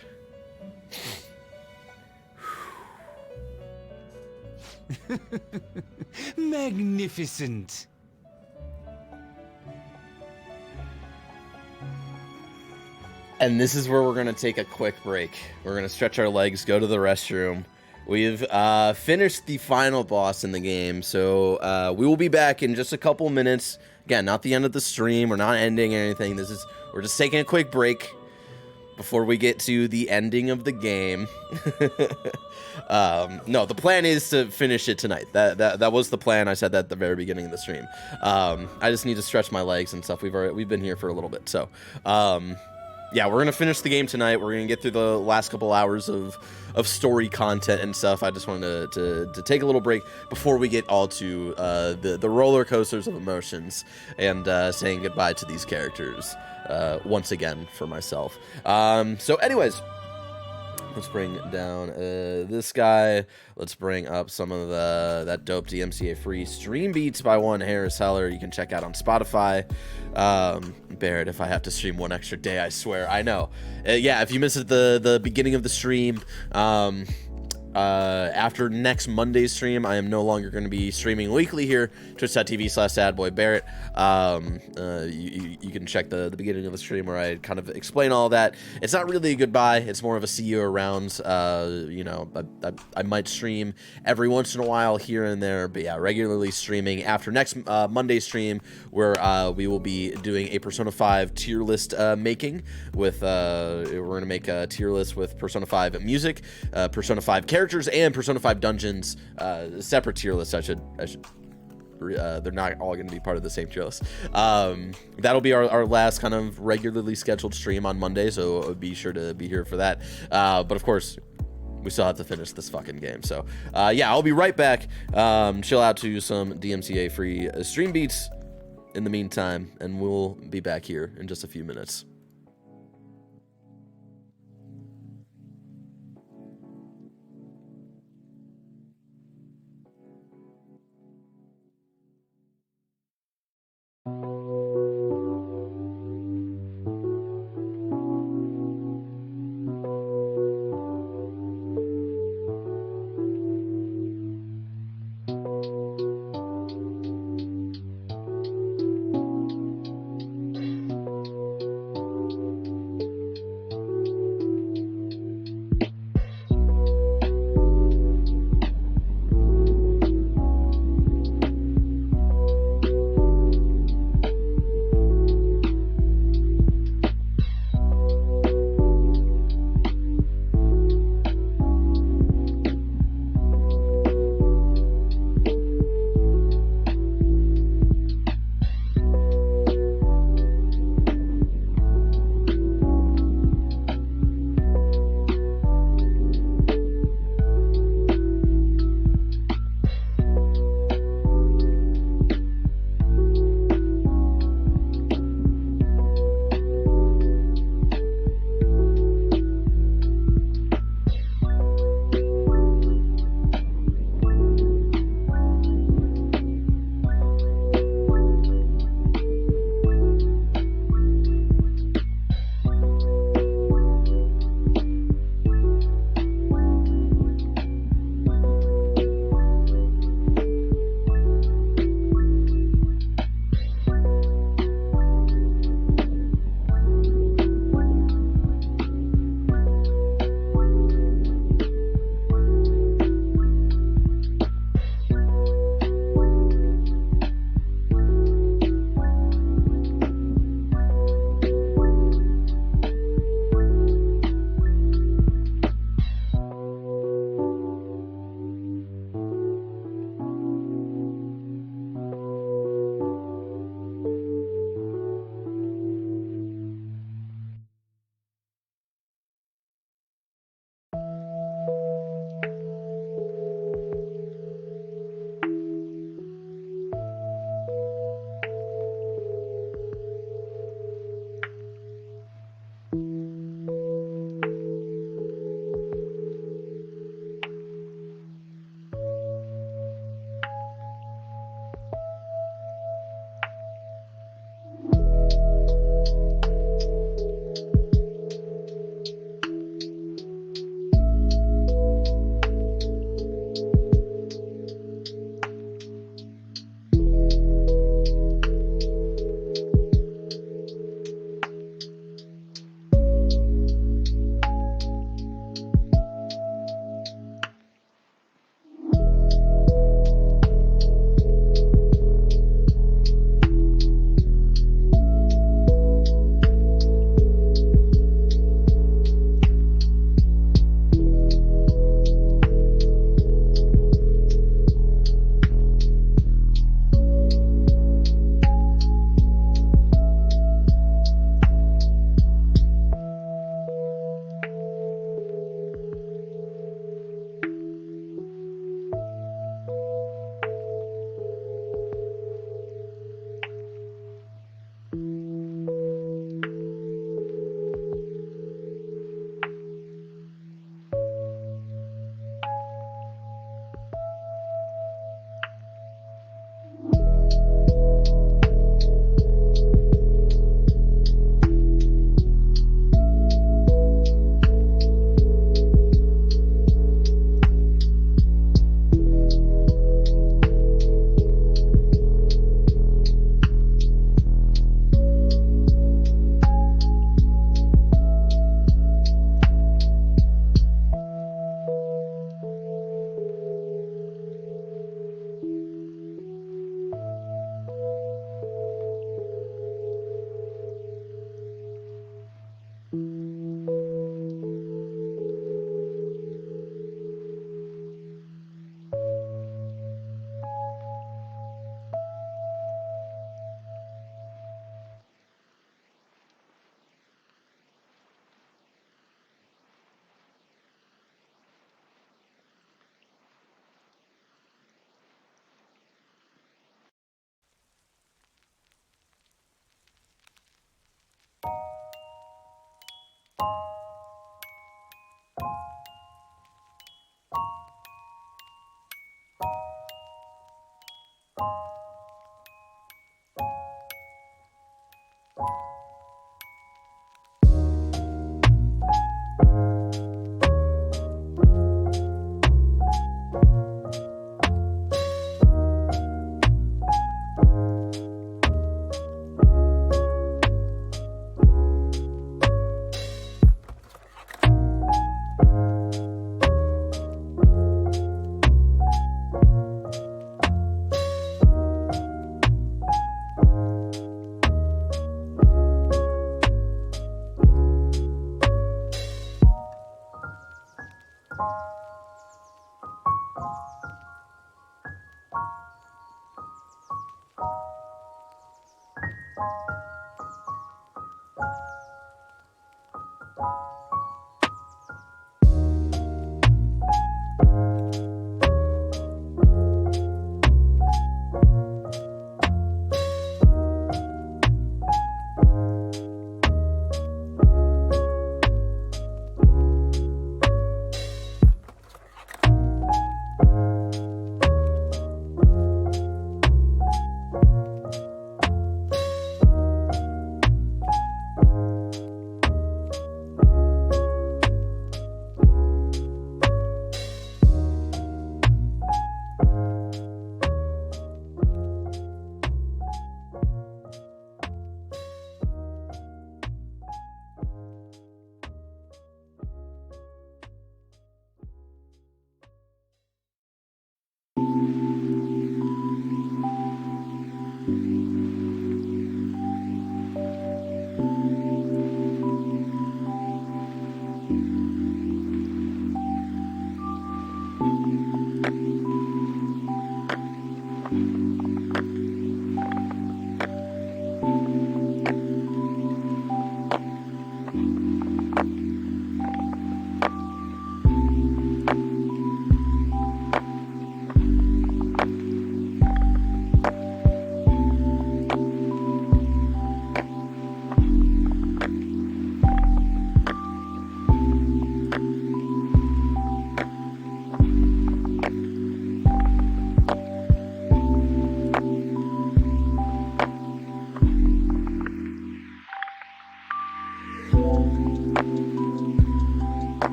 Magnificent. And this is where we're going to take a quick break. We're going to stretch our legs, go to the restroom. We've finished the final boss in the game, so we will be back in just a couple minutes. Again, not the end of the stream. We're not ending anything. We're just taking a quick break before we get to the ending of the game. No, the plan is to finish it tonight. That was the plan. I said that at the very beginning of the stream. I just need to stretch my legs and stuff. We've been here for a little bit, so yeah, we're gonna finish the game tonight. We're gonna get through the last couple hours of story content and stuff. I just wanted to take a little break before we get all to the roller coasters of emotions and saying goodbye to these characters once again for myself. So anyways, let's bring down this guy. Let's bring up some of that dope DMCA free stream beats by one Harris Heller. You can check out on Spotify. Barrett, if I have to stream one extra day, I swear. I know. Yeah, if you missed the beginning of the stream, after next Monday's stream, I am no longer going to be streaming weekly here, twitch.tv/sadboybarrett. You can check the beginning of the stream where I kind of explain all that. It's not really a goodbye. It's more of a see you around. You know, I might stream every once in a while here and there, but yeah, regularly streaming after next Monday stream, where we will be doing a Persona 5 tier list making with, we're going to make a tier list with Persona 5 music, Persona 5 characters, and Persona 5 dungeons, separate tier lists. I should they're not all going to be part of the same tier list. That'll be our last kind of regularly scheduled stream on Monday, so be sure to be here for that. But of course, we still have to finish this fucking game. So yeah, I'll be right back. Chill out to some DMCA free stream beats in the meantime, and we'll be back here in just a few minutes.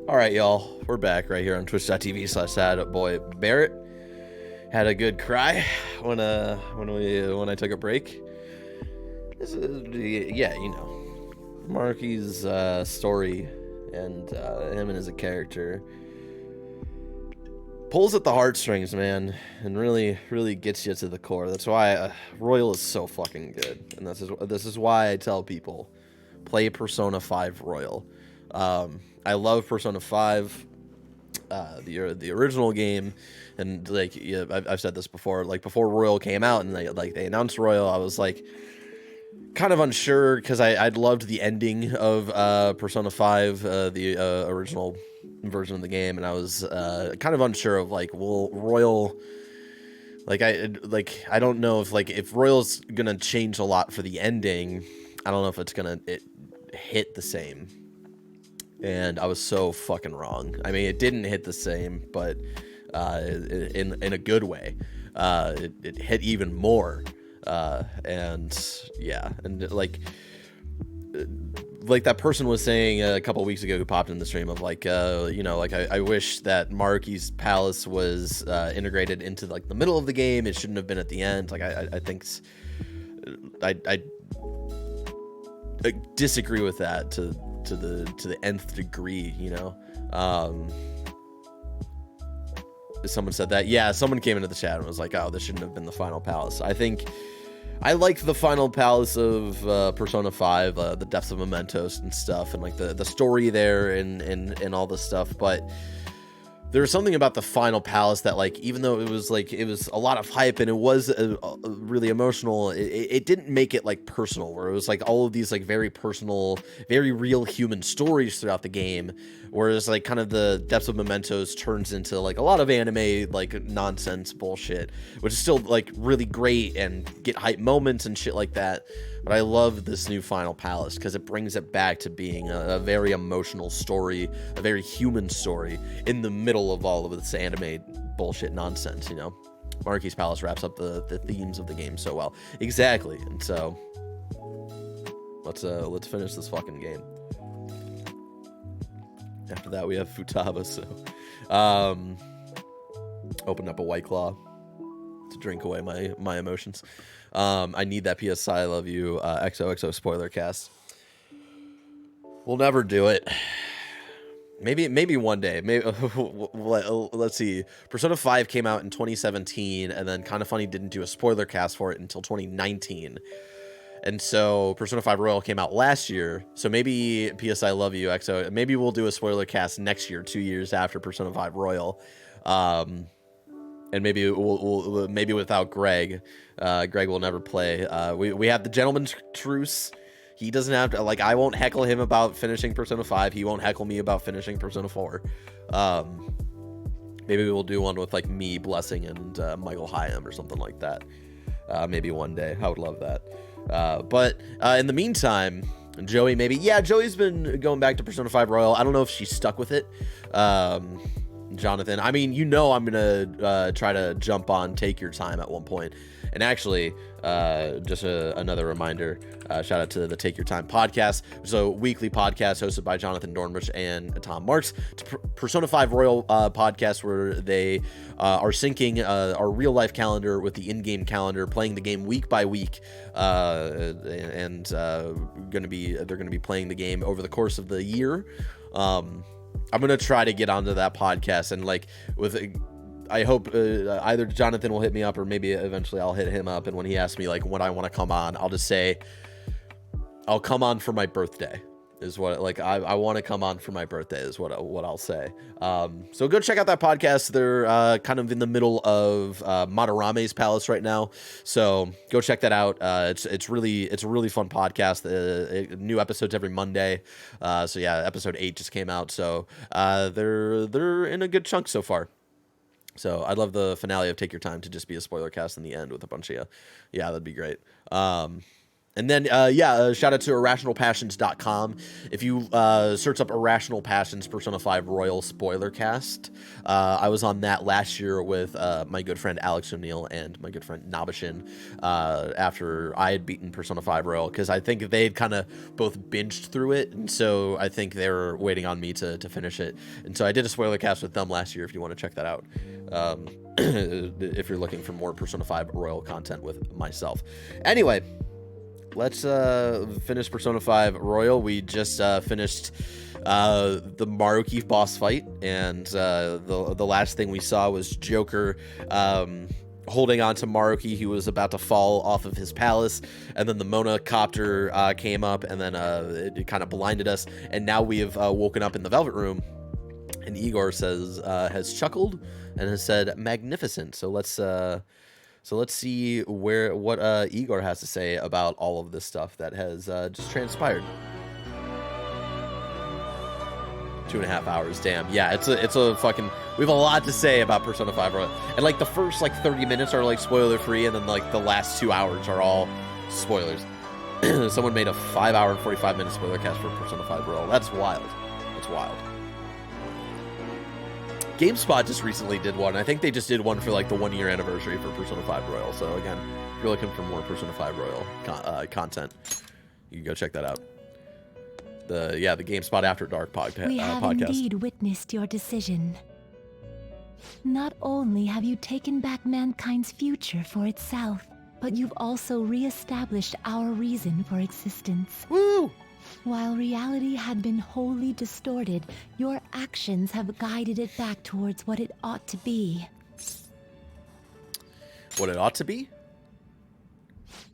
All right, y'all, we're back right here on twitch.tv/sadboy Barrett. Had a good cry when I took a break. This is, yeah, you know, Marky's story and him as a character pulls at the heartstrings, man, and really gets you to the core. That's why Royal is so fucking good, and this is why I tell people play Persona 5 Royal. I love Persona 5, the original game, and like, yeah, I've said this before. Like, before Royal came out and they announced Royal, I was like kind of unsure because I'd loved the ending of Persona 5, the original version of the game, and I was kind of unsure of like, will Royal, I don't know if Royal's gonna change a lot for the ending. I don't know if it's gonna hit the same. And I was so fucking wrong. I mean, it didn't hit the same, but in a good way. It hit even more. And yeah, and like that person was saying a couple weeks ago who popped in the stream of like, you know, like I wish that Marky's palace was integrated into like the middle of the game. It shouldn't have been at the end. Like I think I disagree with that to the nth degree, you know. Someone said that. Yeah, someone came into the chat and was like, oh, this shouldn't have been the final palace. I think I like the final palace of Persona 5, the depths of Mementos and stuff, and like the story there and all this stuff, but there's something about the final palace that, like, even though it was a lot of hype and it was really emotional, it didn't make it like personal, where it was like all of these like very personal, very real human stories throughout the game, whereas like kind of the depths of Mementos turns into like a lot of anime like nonsense bullshit, which is still like really great and get hype moments and shit like that. But I love this new Final Palace because it brings it back to being a very emotional story, a very human story in the middle of all of this anime bullshit nonsense, you know? Marky's Palace wraps up the themes of the game so well. Exactly. And so let's finish this fucking game. After that we have Futaba, so opened up a White Claw to drink away my emotions. I need that PSI I love you XOXO spoiler cast. We'll never do it. Maybe one day. Maybe let's see. Persona 5 came out in 2017, and then Kinda Funny didn't do a spoiler cast for it until 2019. And so Persona 5 Royal came out last year. So maybe PSI love you XO. Maybe we'll do a spoiler cast next year, 2 years after Persona 5 Royal. And maybe we'll maybe without Greg. Greg will never play. We have the gentleman's truce. He doesn't have to, like, I won't heckle him about finishing Persona 5. He won't heckle me about finishing Persona 4. Maybe we'll do one with like me, Blessing, and Michael Hyam or something like that. Maybe one day. I would love that. But in the meantime, Joey maybe. Yeah, Joey's been going back to Persona 5 Royal. I don't know if she's stuck with it. Jonathan, I mean, you know, I'm gonna try to jump on Take Your Time at one point. And actually, just another reminder, shout out to the Take Your Time podcast. So weekly podcast hosted by Jonathan Dornbush and Tom Marks. It's Persona 5 Royal podcast where they are syncing our real life calendar with the in-game calendar, playing the game week by week, and they're gonna be playing the game over the course of the year. I'm gonna try to get onto that podcast, and like I hope either Jonathan will hit me up or maybe eventually I'll hit him up, and when he asks me like when I want to come on, I'll just say I'll come on for my birthday is what, like, I want to come on for my birthday is what I'll say. So go check out that podcast. They're kind of in the middle of Madarame's Palace right now, so go check that out. It's a really fun podcast. New episodes every Monday. So yeah, episode 8 just came out, so they're in a good chunk so far. So I'd love the finale of Take Your Time to just be a spoiler cast in the end with a bunch of you. Yeah, that'd be great. And then, shout out to irrationalpassions.com. If you search up Irrational Passions Persona 5 Royal Spoiler Cast, I was on that last year with my good friend Alex O'Neill and my good friend Nabashin after I had beaten Persona 5 Royal, because I think they had kind of both binged through it, and so I think they were waiting on me to finish it. And so I did a spoiler cast with them last year if you want to check that out. If you're looking for more Persona 5 Royal content with myself. Anyway, let's finish Persona 5 Royal. We just finished the Maruki boss fight, and the last thing we saw was Joker holding on to Maruki. He was about to fall off of his palace, and then the Mona copter came up, and then it kind of blinded us, and now we have woken up in the Velvet Room, and Igor has chuckled and has said magnificent. So let's see what Igor has to say about all of this stuff that has just transpired. 2.5 hours, damn. Yeah, it's a fucking, we have a lot to say about Persona 5 Royal. And like the first like 30 minutes are like spoiler free, and then like the last 2 hours are all spoilers. Someone made a 5 hour and 45 minute spoiler cast for Persona 5 Royal. That's wild. That's wild. GameSpot just recently did one. I think they just did one for like the 1 year anniversary for Persona 5 Royal. So again, if you're looking for more Persona 5 Royal content, you can go check that out. The GameSpot After Dark podcast. We have indeed witnessed your decision. Not only have you taken back mankind's future for itself, but you've also re-established our reason for existence. Woo! While reality had been wholly distorted, your actions have guided it back towards what it ought to be. What it ought to be?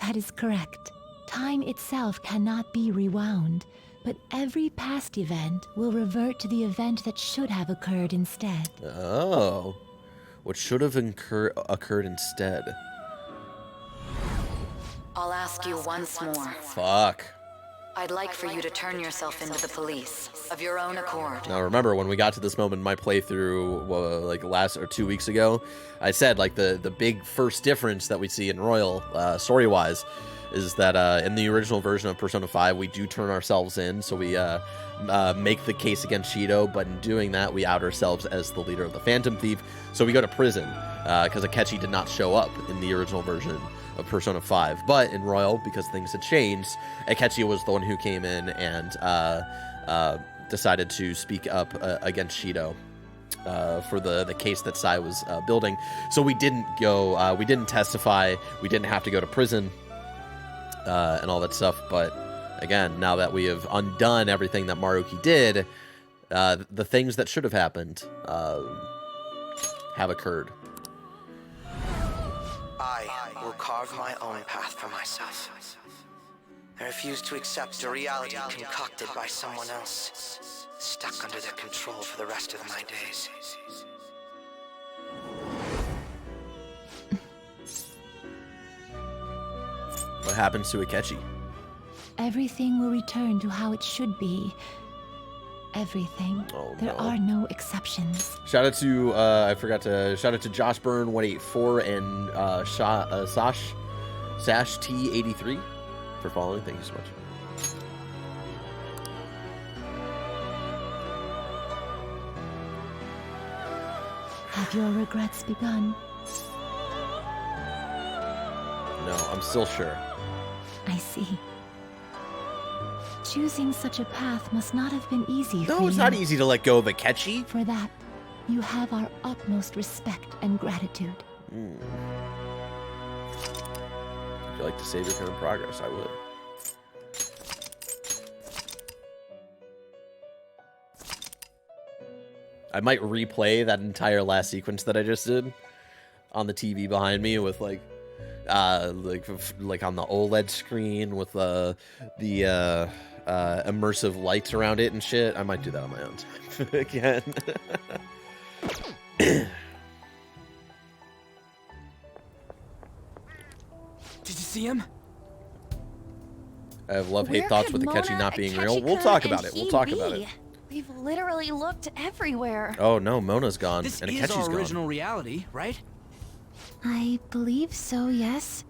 That is correct. Time itself cannot be rewound, but every past event will revert to the event that should have occurred instead. Oh. What should have occurred instead? I'll ask you once more. Fuck. I'd like for you to turn yourself into the police, of your own accord. Now remember, when we got to this moment in my playthrough, like last or 2 weeks ago, I said like the big first difference that we see in Royal, story-wise, is that in the original version of Persona 5, we do turn ourselves in, so we make the case against Shido, but in doing that, we out ourselves as the leader of the Phantom Thief, so we go to prison, because Akechi did not show up in the original version of Persona 5. But in Royal, because things had changed, Akechi was the one who came in and decided to speak up against Shido for the case that Sai was building. So we didn't go, we didn't testify, we didn't have to go to prison, and all that stuff. But again, now that we have undone everything that Maruki did, the things that should have happened have occurred. I will carve my own path for myself. I refuse to accept a reality concocted by someone else, stuck under their control for the rest of my days. What happens to Akechi? Everything will return to how it should be. Everything. Oh, there are no exceptions. Shout out to shout out to Josh Byrne 184 and Sash T83 for following. Thank you so much. Have your regrets begun? No, I'm still sure. I see. Choosing such a path must not have been easy for you. No, it's not easy to let go of Akechi. For that, you have our utmost respect and gratitude. If you'd like to save your current progress, I would. I might replay that entire last sequence that I just did on the TV behind me with like on the OLED screen with the immersive lights around it and shit. I might do that on my own time again. Did you see him? I have love-hate Where thoughts could with Akechi Mona, not being real. We'll Akechi-kun, talk about and it. We'll he talk about be? it. We've literally looked everywhere. Oh no, Mona's gone This and is Akechi's our original gone. reality, right? I believe so, yes.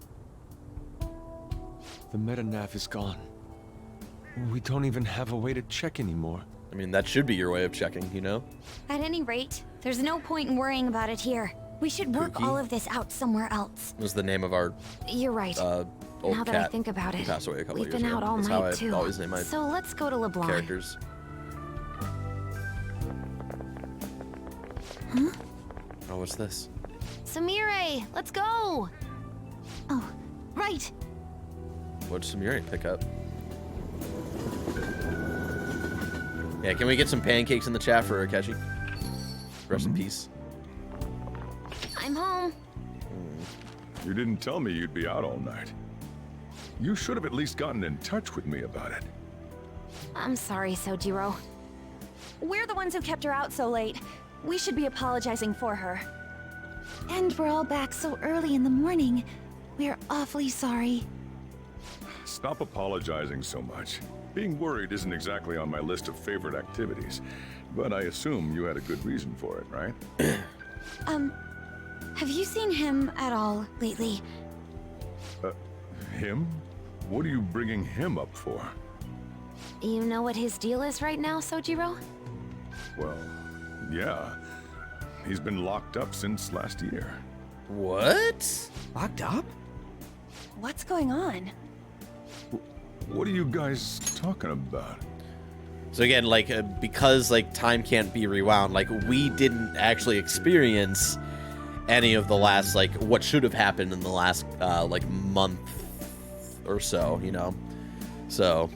The meta-nav is gone. We don't even have a way to check anymore. I mean, that should be your way of checking, you know? At any rate, there's no point in worrying about it here. We should work Kooky? all of this out somewhere else. Was the name of our You're right. old Now that I cat think about who it, passed away a couple we've years been ago. out all That's night how I too. always name my So let's go to LeBlanc. characters. Huh? Oh, what's this? Samire, let's go! Oh, right. What'd Samiri pick up? Yeah, can we get some pancakes in the chat for Akechi? Rest in peace. I'm home. You didn't tell me you'd be out all night. You should have at least gotten in touch with me about it. I'm sorry, Sojiro. We're the ones who kept her out so late. We should be apologizing for her. And we're all back so early in the morning. We're awfully sorry. Stop apologizing so much. Being worried isn't exactly on my list of favorite activities, but I assume you had a good reason for it, right? Have you seen him at all lately? Him? What are you bringing him up for? You know what his deal is right now, Sojiro? Well, yeah. He's been locked up since last year. What? Locked up? What's going on? What are you guys talking about? So again, like, because, like, time can't be rewound, like, we didn't actually experience any of the last, like, what should have happened in the last, like, month or so, you know? So...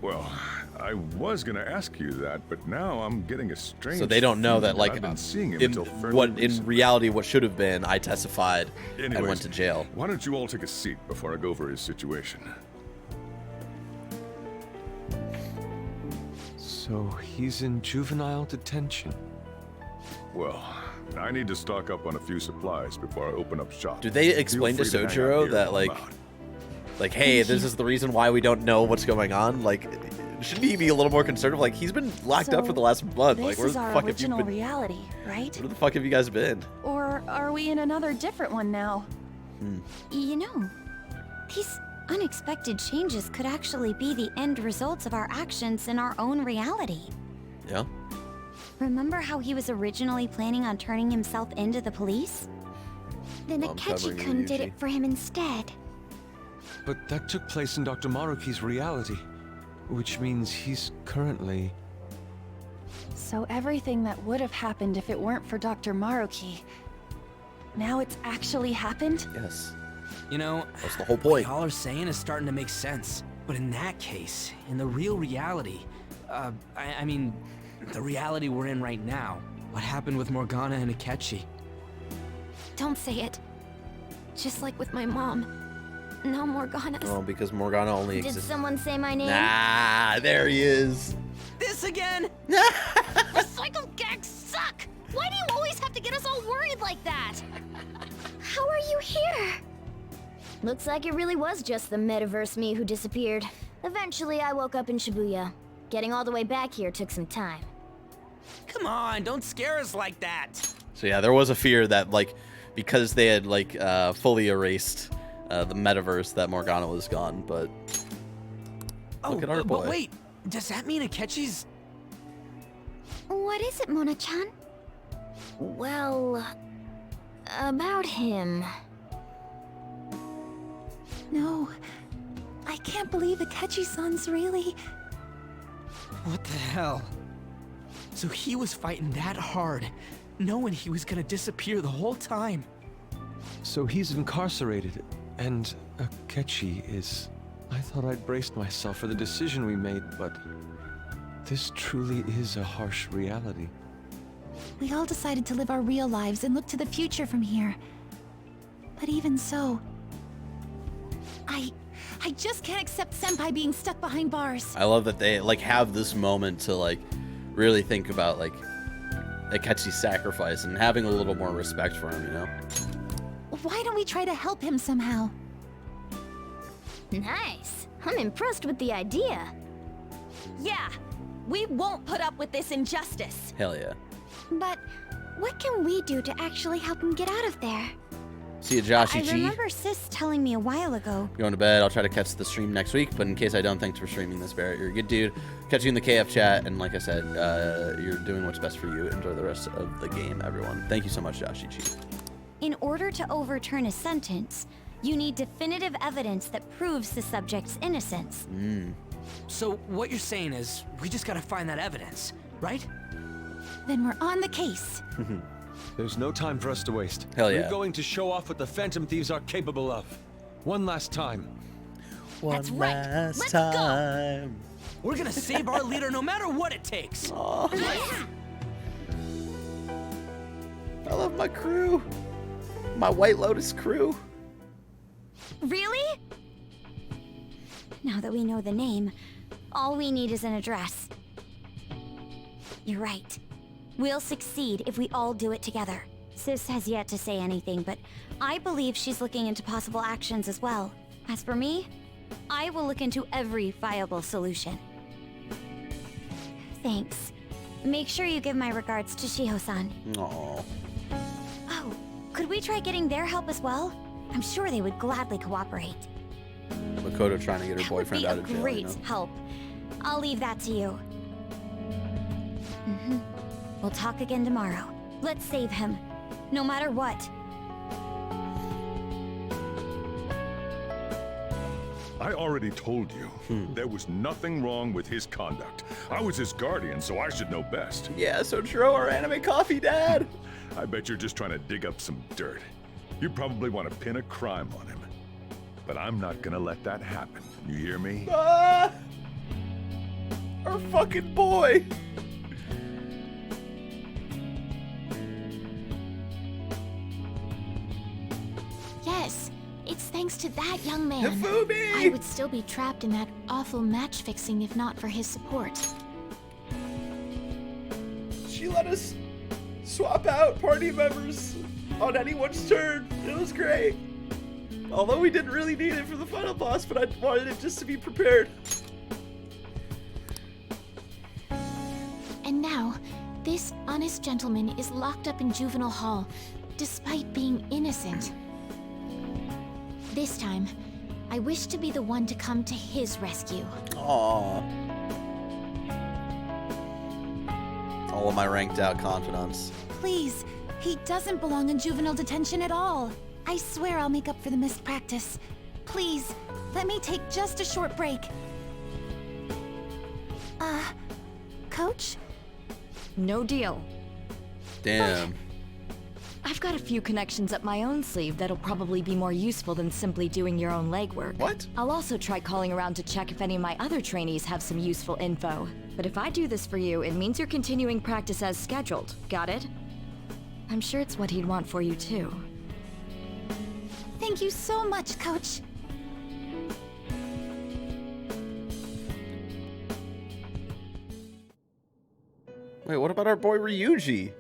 Well, I was gonna ask you that, but now I'm getting a strange... So they don't know that, like, I've been seeing him in, until fairly what, in recently. reality, what should have been, I testified and Anyways, went to jail. Why don't you all take a seat before I go over his situation? So he's in juvenile detention. Well, I need to stock up on a few supplies before I open up shop. Do they explain to Feel free hang out Sojiro here that, while I'm like, out. hey, this is the reason why we don't know what's going on? Like, shouldn't he be a little more conservative? Like, he's been locked up for the last month. This Like, where is the our fuck have you original been? reality, right? Where the fuck have you guys been? Or are we in another different one now? You know, these unexpected changes could actually be the end results of our actions in our own reality. Yeah. Remember how he was originally planning on turning himself into the police? Then I'm covering you, Akechi-kun did Yuji. it for him instead. But that took place in Dr. Maruki's reality, which means he's currently... So everything that would have happened if it weren't for Dr. Maruki, now it's actually happened? Yes. You know, That's the whole point. what y'all are saying is starting to make sense. But in that case, in the real reality, I mean, the reality we're in right now, what happened with Morgana and Akechi? Don't say it. Just like with my mom. Now Morgana's... Oh, because Morgana only Did exists. someone say my name? Nah, there he is. This again? Recycle gags suck! Why do you always have to get us all worried like that? How are you here? Looks like it really was just the metaverse me who disappeared. Eventually, I woke up in Shibuya. Getting all the way back here took some time. Come on, don't scare us like that. So yeah, there was a fear that, like, because they had, like, fully erased the metaverse, that Morgana was gone, but... Look at our boy. But wait, does that mean Akechi's... What is it, Mona-chan? Well... about him. No. I can't believe Akechi-san's really... What the hell? So he was fighting that hard, knowing he was gonna disappear the whole time. So he's incarcerated, and Akechi is... I thought I'd braced myself for the decision we made, but... This truly is a harsh reality. We all decided to live our real lives and look to the future from here. But even so... I just can't accept Senpai being stuck behind bars. I love that they, like, have this moment to, like, really think about, like, Akechi's sacrifice and having a little more respect for him, you know? Why don't we try to help him somehow? Nice. I'm impressed with the idea. Yeah, we won't put up with this injustice. Hell yeah. But what can we do to actually help him get out of there? See you, Joshy I G. remember Sis telling me a while ago. Going to bed. I'll try to catch the stream next week, but in case I don't, thanks for streaming this, Barrett. You're a good dude. Catch you in the KF chat, and like I said, you're doing what's best for you. Enjoy the rest of the game, everyone. Thank you so much, Joshy G. In order to overturn a sentence, you need definitive evidence that proves the subject's innocence. So what you're saying is, we just gotta find that evidence, right? Then we're on the case. There's no time for us to waste. Hell yeah. We're going to show off what the Phantom Thieves are capable of. One last time. That's right. Let's time. We're gonna save our leader no matter what it takes. Aw. I love my crew. My White Lotus crew. Really? Now that we know the name, all we need is an address. You're right. We'll succeed if we all do it together. Sis has yet to say anything, but I believe she's looking into possible actions as well. As for me, I will look into every viable solution. Thanks. Make sure you give my regards to Shiho-san. Aww. Oh, could we try getting their help as well? I'm sure they would gladly cooperate. Makoto trying to get her That would boyfriend be out a of jail. great You know? help. I'll leave that to you. We'll talk again tomorrow. Let's save him, no matter what. I already told you, there was nothing wrong with his conduct. I was his guardian, so I should know best. Yeah, so Tro, our anime coffee dad. I bet you're just trying to dig up some dirt. You probably want to pin a crime on him. But I'm not gonna let that happen. You hear me? Ah! Our fucking boy. Yes, it's thanks to that young man. Hifumi! I would still be trapped in that awful match fixing if not for his support. She let us swap out party members on anyone's turn. It was great. Although we didn't really need it for the final boss, but I wanted it just to be prepared. And now, this honest gentleman is locked up in juvenile hall, despite being innocent. This time, I wish to be the one to come to his rescue. Aww. All of my ranked out confidants. Please, he doesn't belong in juvenile detention at all. I swear I'll make up for the missed practice. Please, let me take just a short break. Coach? No deal. Damn. I've got a few connections up my own sleeve that'll probably be more useful than simply doing your own legwork. What? I'll also try calling around to check if any of my other trainees have some useful info. But if I do this for you, it means you're continuing practice as scheduled. Got it? I'm sure it's what he'd want for you too. Thank you so much, Coach. Wait, what about our boy Ryuji?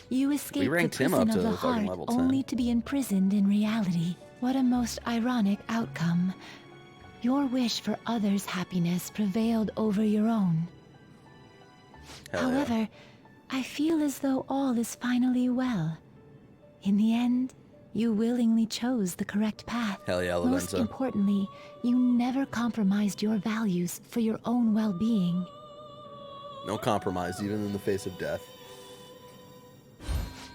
You escaped the ranked him prison up of to the fucking heart level 10. only to be imprisoned in reality. What a most ironic outcome. Your wish for others' happiness prevailed over your own. Hell yeah. However, I feel as though all is finally well. In the end, you willingly chose the correct path. Hell yeah, Most Lorenzo. importantly, you never compromised your values for your own well-being. No compromise, even in the face of death.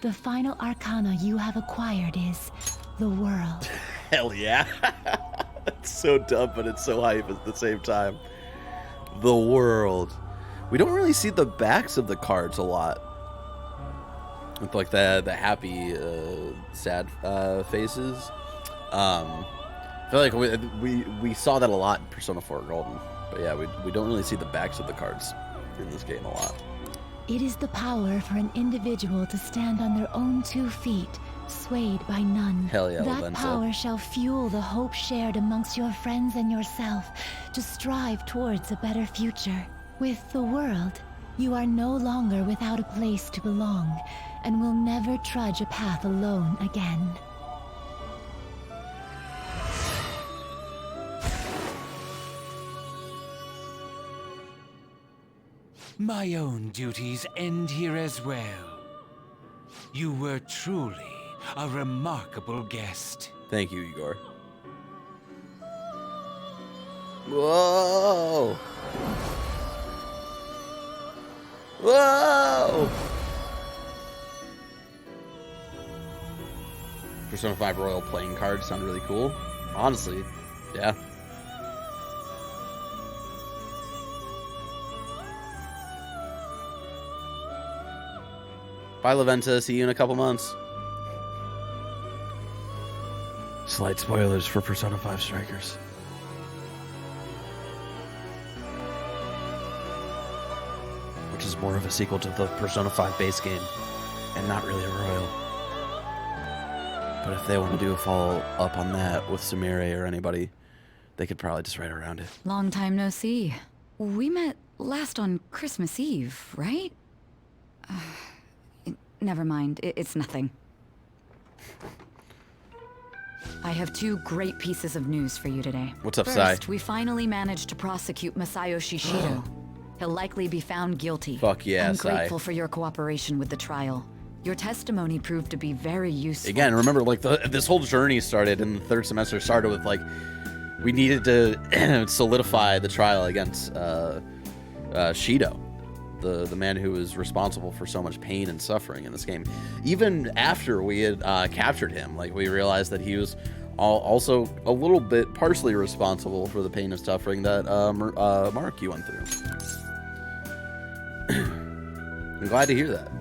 The final arcana you have acquired is the world. Hell yeah. It's so dumb, but it's so hype at the same time. The world. We don't really see the backs of the cards a lot. With like the happy, sad faces. I feel like we saw that a lot in Persona 4 Golden. But yeah, we don't really see the backs of the cards in this game a lot. It is the power for an individual to stand on their own 2 feet, swayed by none. Hell yeah, That Lorenzo. power shall fuel the hope shared amongst your friends and yourself to strive towards a better future. With the world, you are no longer without a place to belong, and will never trudge a path alone again. My own duties end here as well. You were truly a remarkable guest. Thank you, Igor. Whoa! Whoa! Persona 5 Royal playing cards sound really cool. Honestly, yeah. Bye, Laventa. See you in a couple months. Slight spoilers for Persona 5 Strikers. Which is more of a sequel to the Persona 5 base game, and not really a Royal. But if they want to do a follow-up on that with Sumire or anybody, they could probably just write around it. Long time no see. We met last on Christmas Eve, right? Never mind, it's nothing. I have 2 great pieces of news for you today. What's up, Sai? First, we finally managed to prosecute Masayoshi Shido. He'll likely be found guilty. Fuck yeah, I'm Sai. grateful for your cooperation with the trial. Your testimony proved to be very useful. Again, remember, like, this whole journey started in the 3rd semester, started with, like, we needed to solidify the trial against Shido, the man who was responsible for so much pain and suffering in this game. Even after we had captured him, like, we realized that he was also a little bit partially responsible for the pain and suffering that Maruki went through. I'm glad to hear that.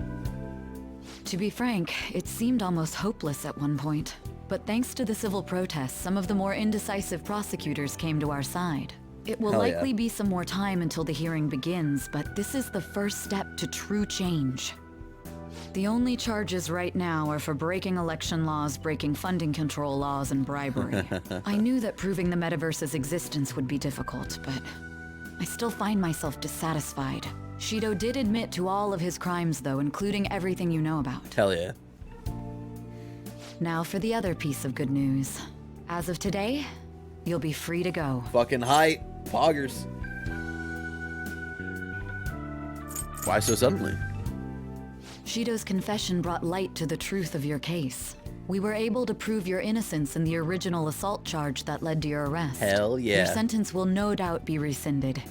To be frank, it seemed almost hopeless at one point. But thanks to the civil protests, some of the more indecisive prosecutors came to our side. It will Hell yeah. likely be some more time until the hearing begins, but this is the first step to true change. The only charges right now are for breaking election laws, breaking funding control laws, and bribery. I knew that proving the metaverse's existence would be difficult, but I still find myself dissatisfied. Shido did admit to all of his crimes, though, including everything you know about. Hell yeah. Now for the other piece of good news. As of today, you'll be free to go. Fucking hype. Poggers. Why so suddenly? Shido's confession brought light to the truth of your case. We were able to prove your innocence in the original assault charge that led to your arrest. Hell yeah. Your sentence will no doubt be rescinded.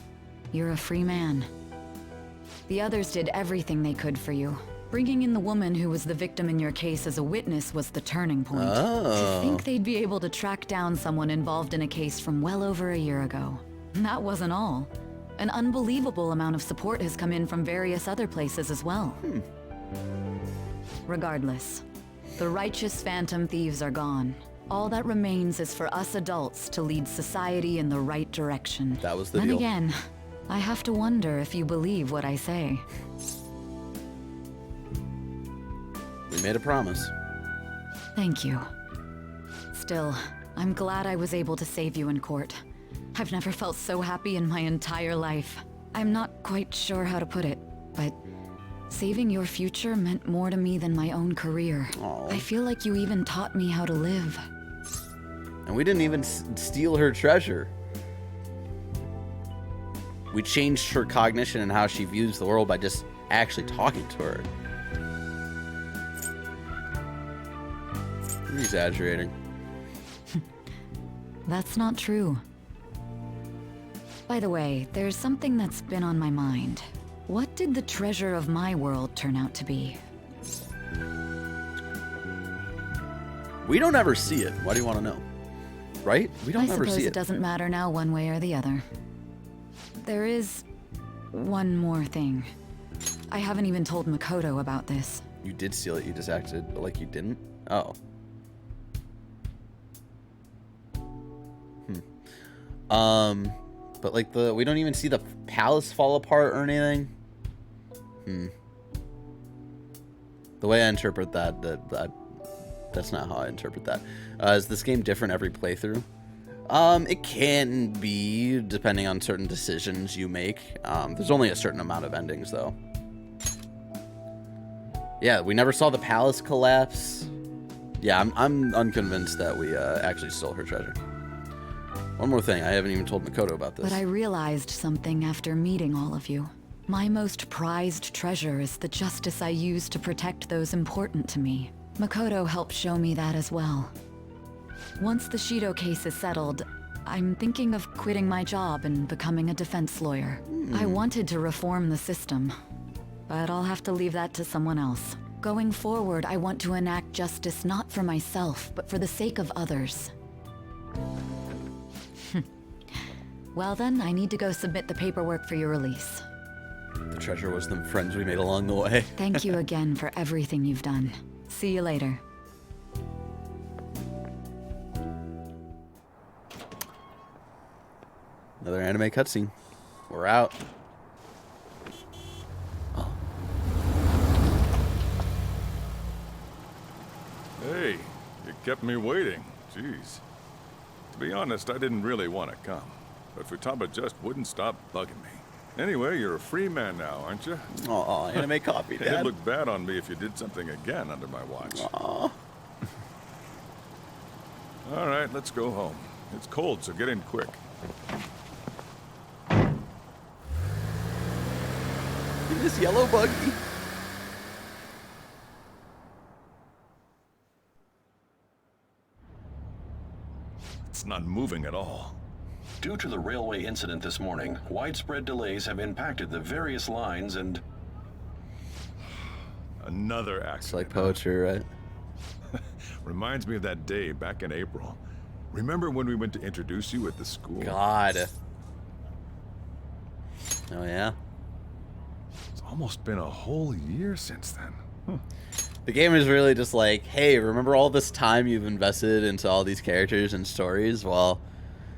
You're a free man. The others did everything they could for you. Bringing in the woman who was the victim in your case as a witness was the turning point. To think they'd be able to track down someone involved in a case from well over a year ago. That wasn't all. An unbelievable amount of support has come in from various other places as well. Regardless, the righteous phantom thieves are gone. All that remains is for us adults to lead society in the right direction. That was the then deal. again, I have to wonder if you believe what I say. We made a promise. Thank you. Still, I'm glad I was able to save you in court. I've never felt so happy in my entire life. I'm not quite sure how to put it, but saving your future meant more to me than my own career. Aww. I feel like you even taught me how to live. And we didn't even steal her treasure. We changed her cognition and how she views the world by just actually talking to her. You're exaggerating. That's not true. By the way, there's something that's been on my mind. What did the treasure of my world turn out to be? We don't ever see it. Why do you want to know? Right? We don't ever I see suppose it. it doesn't matter now one way or the other. There is one more thing. I haven't even told Makoto about this. You did steal it. You just acted like you didn't? Oh. But like we don't even see the palace fall apart or anything. The way I interpret that's not how I interpret that. Is this game different every playthrough? It can be, depending on certain decisions you make. There's only a certain amount of endings, though. Yeah, we never saw the palace collapse. Yeah, I'm unconvinced that we actually stole her treasure. One more thing, I haven't even told Makoto about this. But I realized something after meeting all of you. My most prized treasure is the justice I use to protect those important to me. Makoto helped show me that as well. Once the Shido case is settled, I'm thinking of quitting my job and becoming a defense lawyer. I wanted to reform the system, but I'll have to leave that to someone else. Going forward, I want to enact justice not for myself, but for the sake of others. Well then, I need to go submit the paperwork for your release. The treasure was the friends we made along the way. Thank you again for everything you've done. See you later. Another anime cutscene. We're out. Oh. Hey, you kept me waiting. Jeez. To be honest, I didn't really want to come, but Futaba just wouldn't stop bugging me. Anyway, you're a free man now, aren't you? Aw, anime copy, Dad. It'd look bad on me if you did something again under my watch. Aw. All right, let's go home. It's cold, so get in quick. This yellow buggy. It's not moving at all. Due to the railway incident this morning, widespread delays have impacted the various lines and... Another accident. It's like poetry, right? Reminds me of that day back in April. Remember when we went to introduce you at the school? God. Oh, yeah? It's almost been a whole year since then. The game is really just like, hey, remember all this time you've invested into all these characters and stories? Well,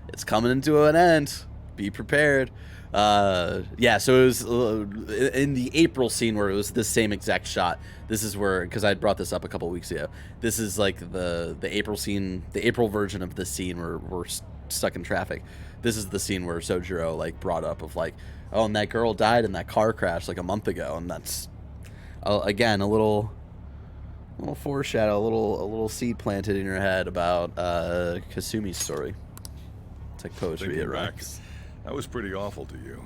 it's coming into an end. Be prepared. Yeah, so it was in the April scene where it was the same exact shot. This is where, because I brought this up a couple weeks ago, this is like the April scene, the April version of the scene where we're stuck in traffic. This is the scene where Sojiro like brought up of like, oh, and that girl died in that car crash like a month ago, and that's again a little foreshadow, a little seed planted in your head about Kasumi's story. It's like poetry. Thinking It back, rocks. I was pretty awful to you,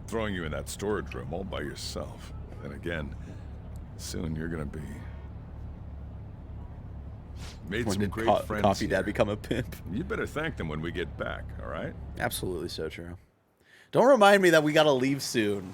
throwing you in that storage room all by yourself. Then again, soon you're gonna be. Made When some did great friends. Coffee Dad here. become a pimp? You better thank them when we get back, all right? Absolutely so true. Don't remind me that we gotta leave soon.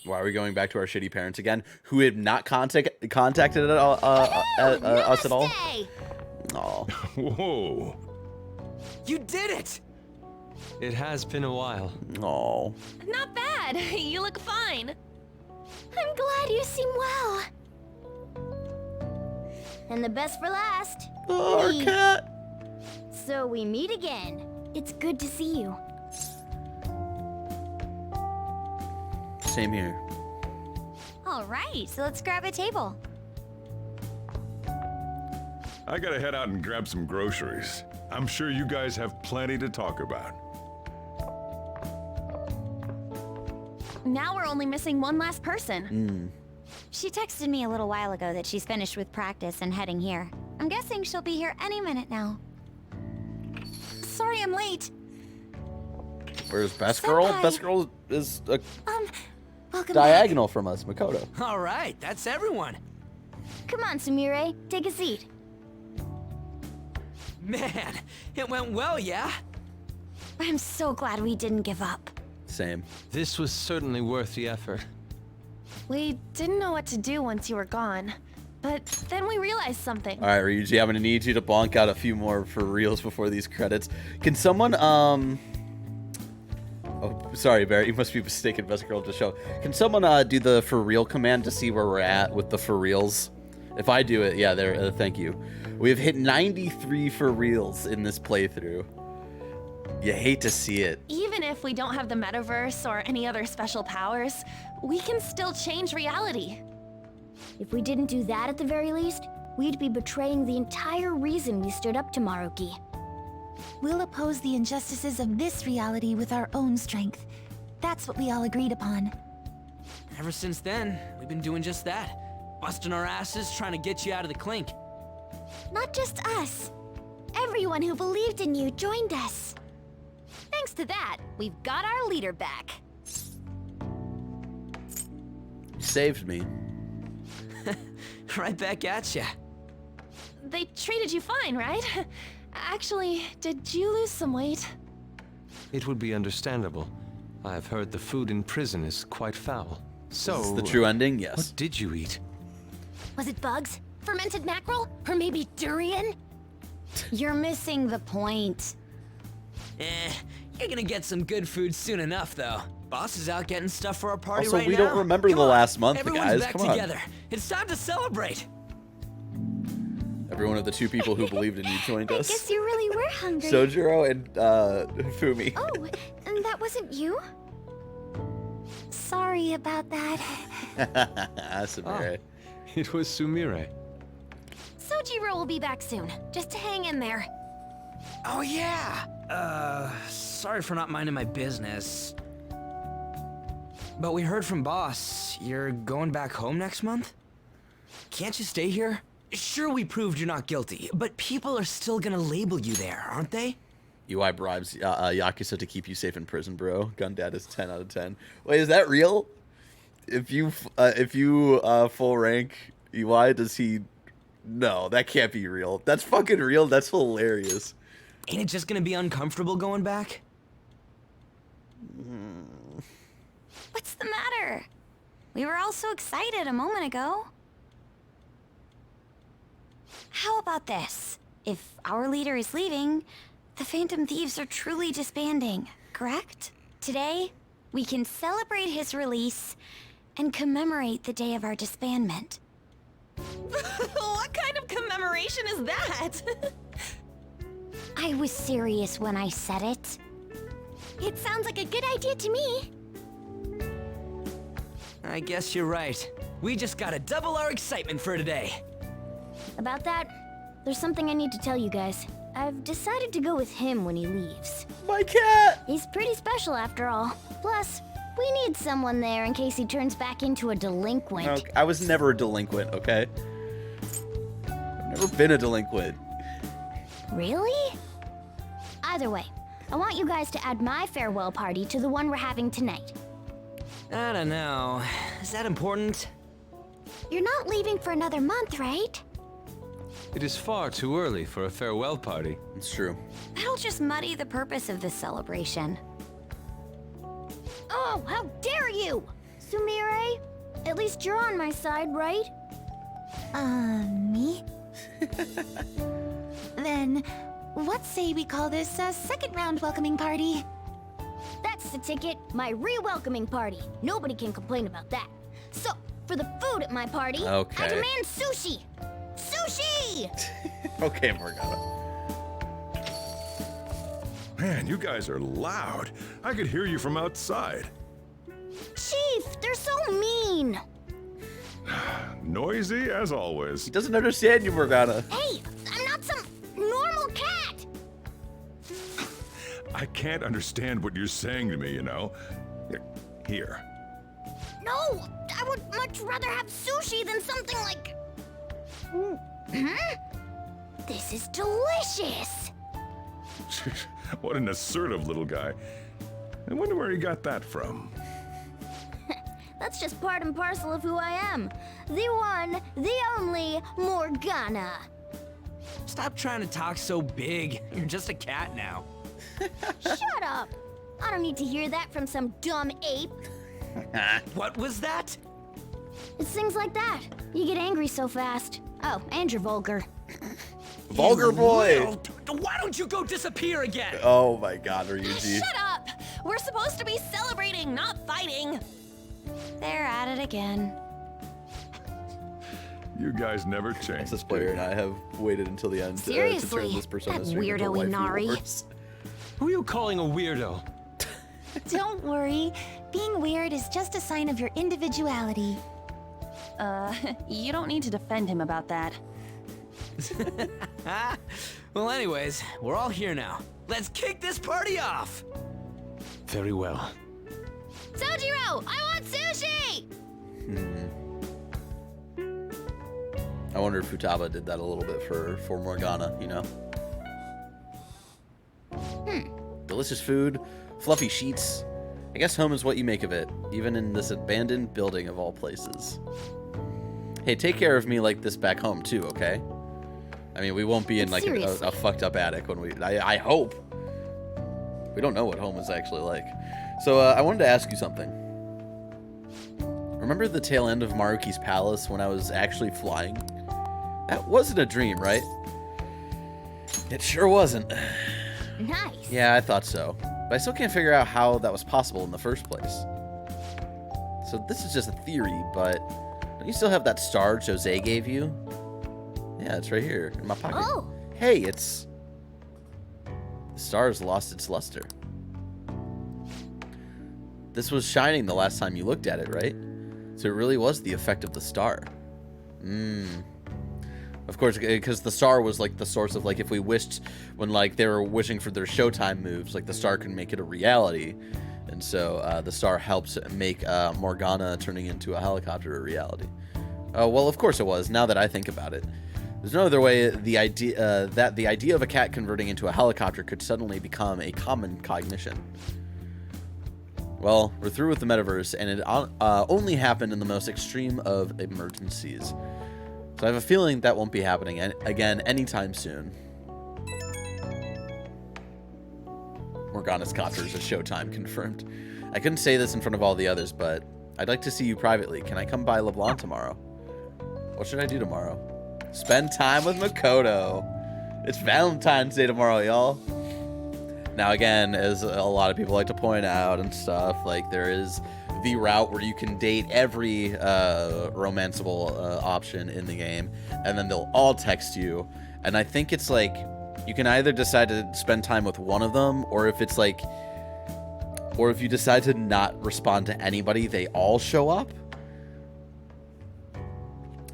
Why are we going back to our shitty parents again, who had not contacted us at all? Oh. Whoa. You did it! It has been a while. Oh. Not bad. You look fine. I'm glad you seem well. And the best for last. Oh, our me. cat. So we meet again. It's good to see you. Same here. All right, so let's grab a table. I gotta head out and grab some groceries. I'm sure you guys have plenty to talk about. Now we're only missing one last person. She texted me a little while ago that she's finished with practice and heading here. I'm guessing she'll be here any minute now. Sorry I'm late. Where's Best Girl? Senpai. Best Girl is a Welcome diagonal from us, Makoto. All right, that's everyone. Come on, Sumire, take a seat. Man, it went well, yeah? I'm so glad we didn't give up. Same. This was certainly worth the effort. We didn't know what to do once you were gone, but then we realized something. All right, Ryuji, I'm gonna need you to bonk out a few more for reals before these credits. Can someone, Oh, sorry, Barrett. You must be mistaken. Best Girl to show. Can someone do the for real command to see where we're at with the for reals? If I do it, yeah, there. Thank you. We have hit 93 for reals in this playthrough. You hate to see it. Even if we don't have the metaverse or any other special powers, we can still change reality. If we didn't do that at the very least, we'd be betraying the entire reason we stood up to Maruki. We'll oppose the injustices of this reality with our own strength. That's what we all agreed upon. Ever since then, we've been doing just that. Busting our asses trying to get you out of the clink. Not just us. Everyone who believed in you joined us. Thanks to that, we've got our leader back. You saved me. Right back at ya. They treated you fine, right? Actually, did you lose some weight? It would be understandable. I've heard the food in prison is quite foul. So, Is this the true ending? Yes. What did you eat? Was it bugs? Fermented mackerel? Or maybe durian? You're missing the point. You're gonna get some good food soon enough, though. Boss is out getting stuff for our party Also, right now. we don't remember Come the on, last month, everyone's guys. back Come on. together. It's time to celebrate. Every one of the two people who believed in you joined I us. guess you really were hungry. Sojiro and Fumi. Oh, and that wasn't you? Sorry about that. Sumire. It was Sumire. Sojiro will be back soon. Just hang in there. Oh, yeah. Sorry for not minding my business. But we heard from boss. You're going back home next month? Can't you stay here? Sure, we proved you're not guilty, but people are still gonna label you there, aren't they? UI bribes Yakuza to keep you safe in prison, bro. Gundad is 10 out of 10. Wait, is that real? If you full rank UI, does he? No, that can't be real. That's fucking real. That's hilarious. Ain't it just gonna be uncomfortable going back? What's the matter? We were all so excited a moment ago. How about this? If our leader is leaving, the Phantom Thieves are truly disbanding, correct? Today, we can celebrate his release and commemorate the day of our disbandment. What kind of commemoration is that? I was serious when I said it. It sounds like a good idea to me. I guess you're right. We just gotta double our excitement for today. About that, there's something I need to tell you guys. I've decided to go with him when he leaves. My cat! He's pretty special after all. Plus, we need someone there in case he turns back into a delinquent. No, I was never a delinquent, okay? I've never been a delinquent. Really? Either way, I want you guys to add my farewell party to the one we're having tonight. I don't know. Is that important? You're not leaving for another month, right? It is far too early for a farewell party. It's true. That'll just muddy the purpose of this celebration. Oh, how dare you! Sumire, at least you're on my side, right? Me? Then, what say we call this a second round welcoming party? That's the ticket, my re-welcoming party. Nobody can complain about that. So, for the food at my party, Okay. I demand sushi! Sushi! Okay, Morgana. Man, you guys are loud. I could hear you from outside. Chief, they're so mean! Noisy as always. He doesn't understand you, Morgana. Hey, I'm not some normal cat! I can't understand what you're saying to me, you know. Here. No, I would much rather have sushi than something like... This is delicious! What an assertive little guy. I wonder where he got that from. That's just part and parcel of who I am. The one, the only Morgana. Stop trying to talk so big. You're just a cat now. Shut up! I don't need to hear that from some dumb ape. What was that? It's things like that. You get angry so fast. Oh, and you're vulgar. Vulgar boy! Why don't you go disappear again? Oh my god, are you G? Shut up! We're supposed to be celebrating, not fighting. They're at it again. You guys never change. This player and I have waited until the end to turn Seriously, this persona that stream into weirdo waifu Inari. wars. Who are you calling a weirdo? Don't worry. Being weird is just a sign of your individuality. You don't need to defend him about that. Well, anyways, we're all here now. Let's kick this party off! Very well. Sojiro, I want sushi! I wonder if Futaba did that a little bit for Morgana, you know? Delicious food, fluffy sheets. I guess home is what you make of it, even in this abandoned building of all places. Hey, take care of me like this back home too, okay? I mean, we won't be in like a fucked up attic when I hope. We don't know what home is actually like. So I wanted to ask you something. Remember the tail end of Maruki's palace when I was actually flying? That wasn't a dream, right? It sure wasn't. Nice. Yeah, I thought so. But I still can't figure out how that was possible in the first place. So this is just a theory, but don't you still have that star Jose gave you? Yeah, it's right here in my pocket. Oh. Hey, it's... The star's lost its luster. This was shining the last time you looked at it, right? So it really was the effect of the star. Of course, because the star was like the source of like if we wished when like they were wishing for their Showtime moves, like the star can make it a reality. And so the star helps make Morgana turning into a helicopter a reality. Well, of course it was, now that I think about it. There's no other way the idea of a cat converting into a helicopter could suddenly become a common cognition. Well, we're through with the metaverse, and it only happened in the most extreme of emergencies. So I have a feeling that won't be happening again anytime soon. Morgana's copter is a Showtime confirmed. I couldn't say this in front of all the others, but I'd like to see you privately. Can I come by LeBlanc tomorrow? What should I do tomorrow? Spend time with Makoto. It's Valentine's Day tomorrow, y'all. Now again, as a lot of people like to point out and stuff, like there is the route where you can date every romanceable option in the game, and then they'll all text you. And I think it's like you can either decide to spend time with one of them, or if it's like, or if you decide to not respond to anybody, they all show up.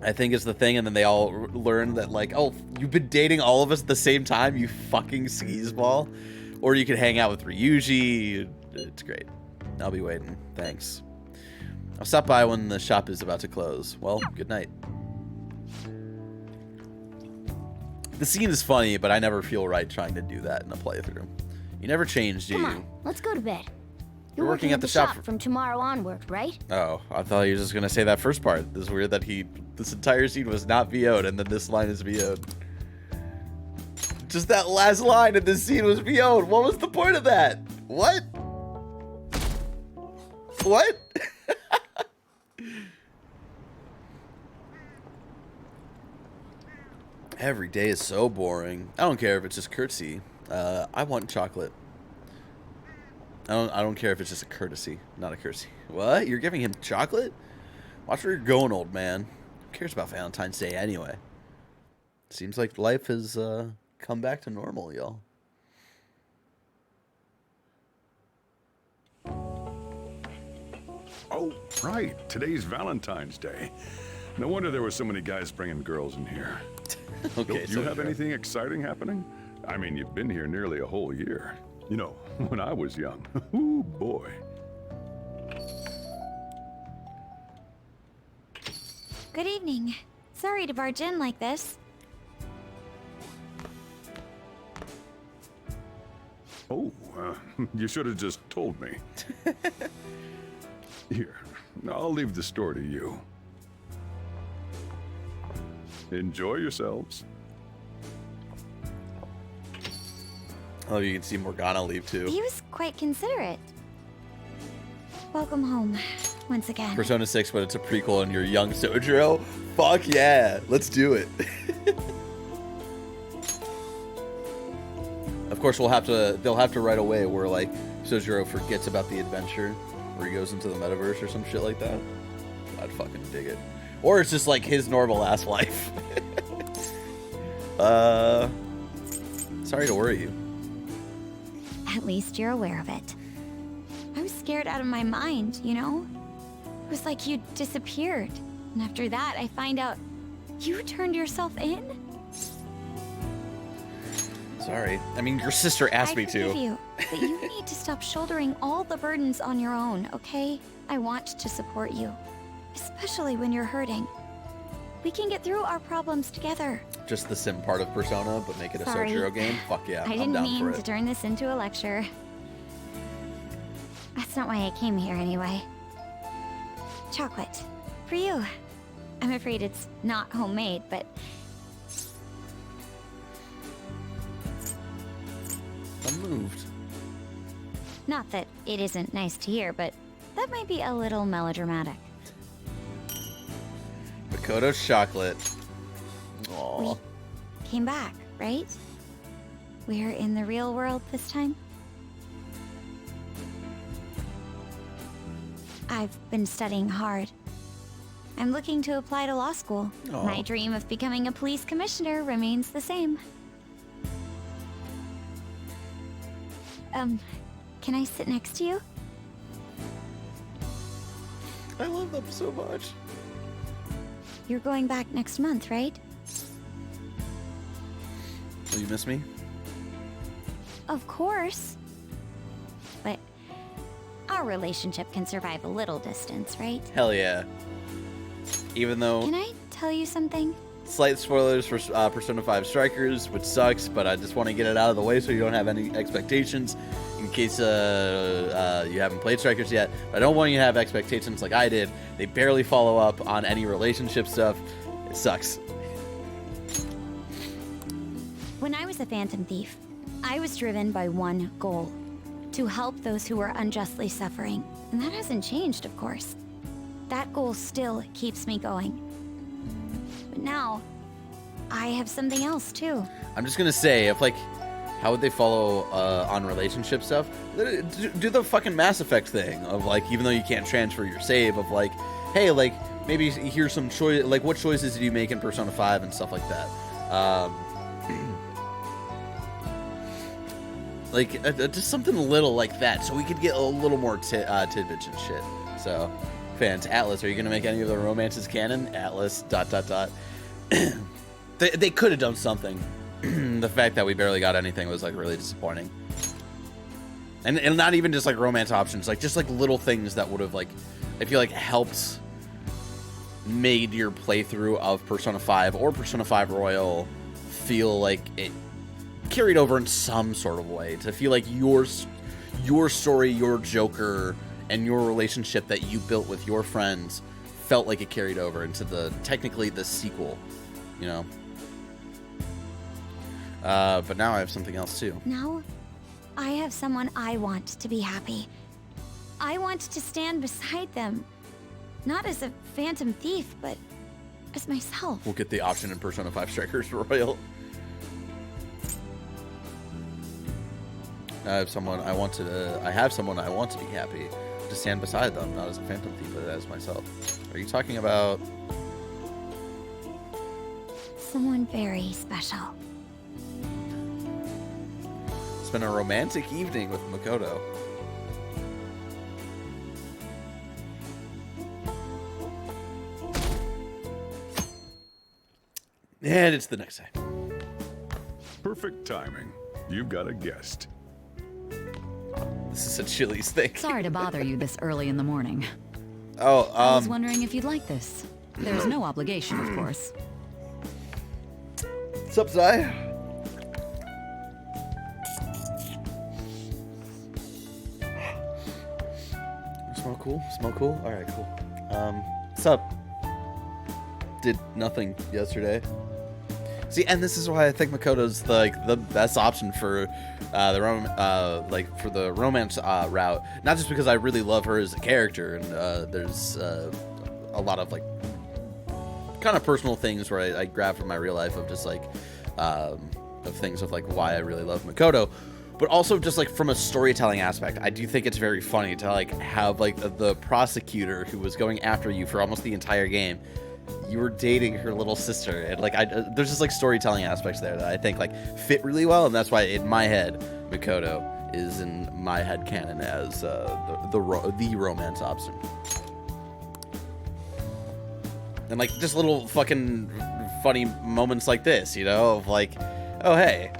I think is the thing, and then they all learn that like, oh, you've been dating all of us at the same time, you fucking skis-ball. Or you could hang out with Ryuji. It's great. I'll be waiting. Thanks. I'll stop by when the shop is about to close. Well, good night. The scene is funny, but I never feel right trying to do that in a playthrough. You never change, do you? Come on, let's go to bed. You're working at the shop from tomorrow onward, right? Oh, I thought you were just going to say that first part. This is weird that this entire scene was not VO'd, and then this line is VO'd. Just that last line in this scene was VO'd. What was the point of that? What? What? Every day is so boring. I don't care if it's just courtesy. I want chocolate. I don't care if it's just a courtesy, not a courtesy. What? You're giving him chocolate? Watch where you're going, old man. Who cares about Valentine's Day anyway? Seems like life has come back to normal, y'all. Oh, right. Today's Valentine's Day. No wonder there were so many guys bringing girls in here. Okay, Do you have anything exciting happening? I mean, you've been here nearly a whole year. You know, when I was young. Ooh, boy. Good evening. Sorry to barge in like this. Oh, you should have just told me. Here, I'll leave the store to you. Enjoy yourselves. Oh, you can see Morgana leave too. He was quite considerate. Welcome home, once again. Persona 6, but it's a prequel and you're young Sojiro? Fuck yeah, let's do it. Of course, they'll have to write away where like Sojiro forgets about the adventure, where he goes into the metaverse or some shit like that. I'd fucking dig it. Or it's just like his normal ass life. Sorry to worry you. At least you're aware of it. I was scared out of my mind, you know? It was like you disappeared. And after that, I find out you turned yourself in? Sorry. I mean, your sister asked me I forgive to. you, but you need to stop shouldering all the burdens on your own, okay? I want to support you, especially when you're hurting. We can get through our problems together. Just the sim part of Persona, but make it a Sorry. Sojiro game? Fuck yeah, I I'm didn't down for mean to it. turn this into a lecture. That's not why I came here anyway. Chocolate. For you. I'm afraid it's not homemade, but I'm moved. not that it isn't nice to hear, but that might be a little melodramatic. Makoto's chocolate. Aww. Came back, right? We're in the real world this time? I've been studying hard. I'm looking to apply to law school. Aw. My dream of becoming a police commissioner remains the same. Can I sit next to you? I love them so much. You're going back next month, right? Will you miss me? Of course. But our relationship can survive a little distance, right? Hell yeah. Even though Can I tell you something? slight spoilers for Persona 5 Strikers, which sucks, but I just want to get it out of the way so you don't have any expectations in case you haven't played Strikers yet. But I don't want you to have expectations like I did. They barely follow up on any relationship stuff. It sucks. When I was a Phantom Thief, I was driven by one goal: to help those who were unjustly suffering. And that hasn't changed, of course. That goal still keeps me going. But now, I have something else too. I'm just gonna say, if like, how would they follow on relationship stuff? Do the fucking Mass Effect thing of like, even though you can't transfer your save, of like, hey, like maybe here's some choice, like what choices did you make in Persona 5 and stuff like that. Like just something little like that, so we could get a little more tidbits and shit. So, fans, Atlas, are you gonna make any of the romances canon? Atlas ... They could have done something. The fact that we barely got anything was like really disappointing. And not even just like romance options, like just like little things that would have like, I feel like helped made your playthrough of Persona 5 or Persona 5 Royal feel like it carried over in some sort of way, to feel like your story, your Joker, and your relationship that you built with your friends felt like it carried over into technically the sequel, you know. But now I have something else too. Now, I have someone I want to be happy. I want to stand beside them. Not as a Phantom Thief, but as myself. We'll get the option in Persona 5 Strikers Royal. I have someone I want to be happy, to stand beside them, not as a Phantom Thief, but as myself. Are you talking about Someone very special. It's been a romantic evening with Makoto. And it's the next day. Perfect timing. You've got a guest. This is a Chili's thing. Sorry to bother you this early in the morning. Oh, I was wondering if you'd like this. There's no obligation, of course. What's up, Zai? Smell cool? Smell cool? Alright, cool. What's up? Did nothing yesterday. See, and this is why I think Makoto's the best option for the romance route. Not just because I really love her as a character, and there's a lot of like kind of personal things where I grab from my real life of just like of things of like why I really love Makoto, but also just like from a storytelling aspect, I do think it's very funny to like have like the prosecutor who was going after you for almost the entire game. You were dating her little sister, and like there's just like storytelling aspects there that I think like fit really well, and that's why in my head Makoto is in my head canon as the romance option. And like just little fucking funny moments like this, you know, of like, oh hey,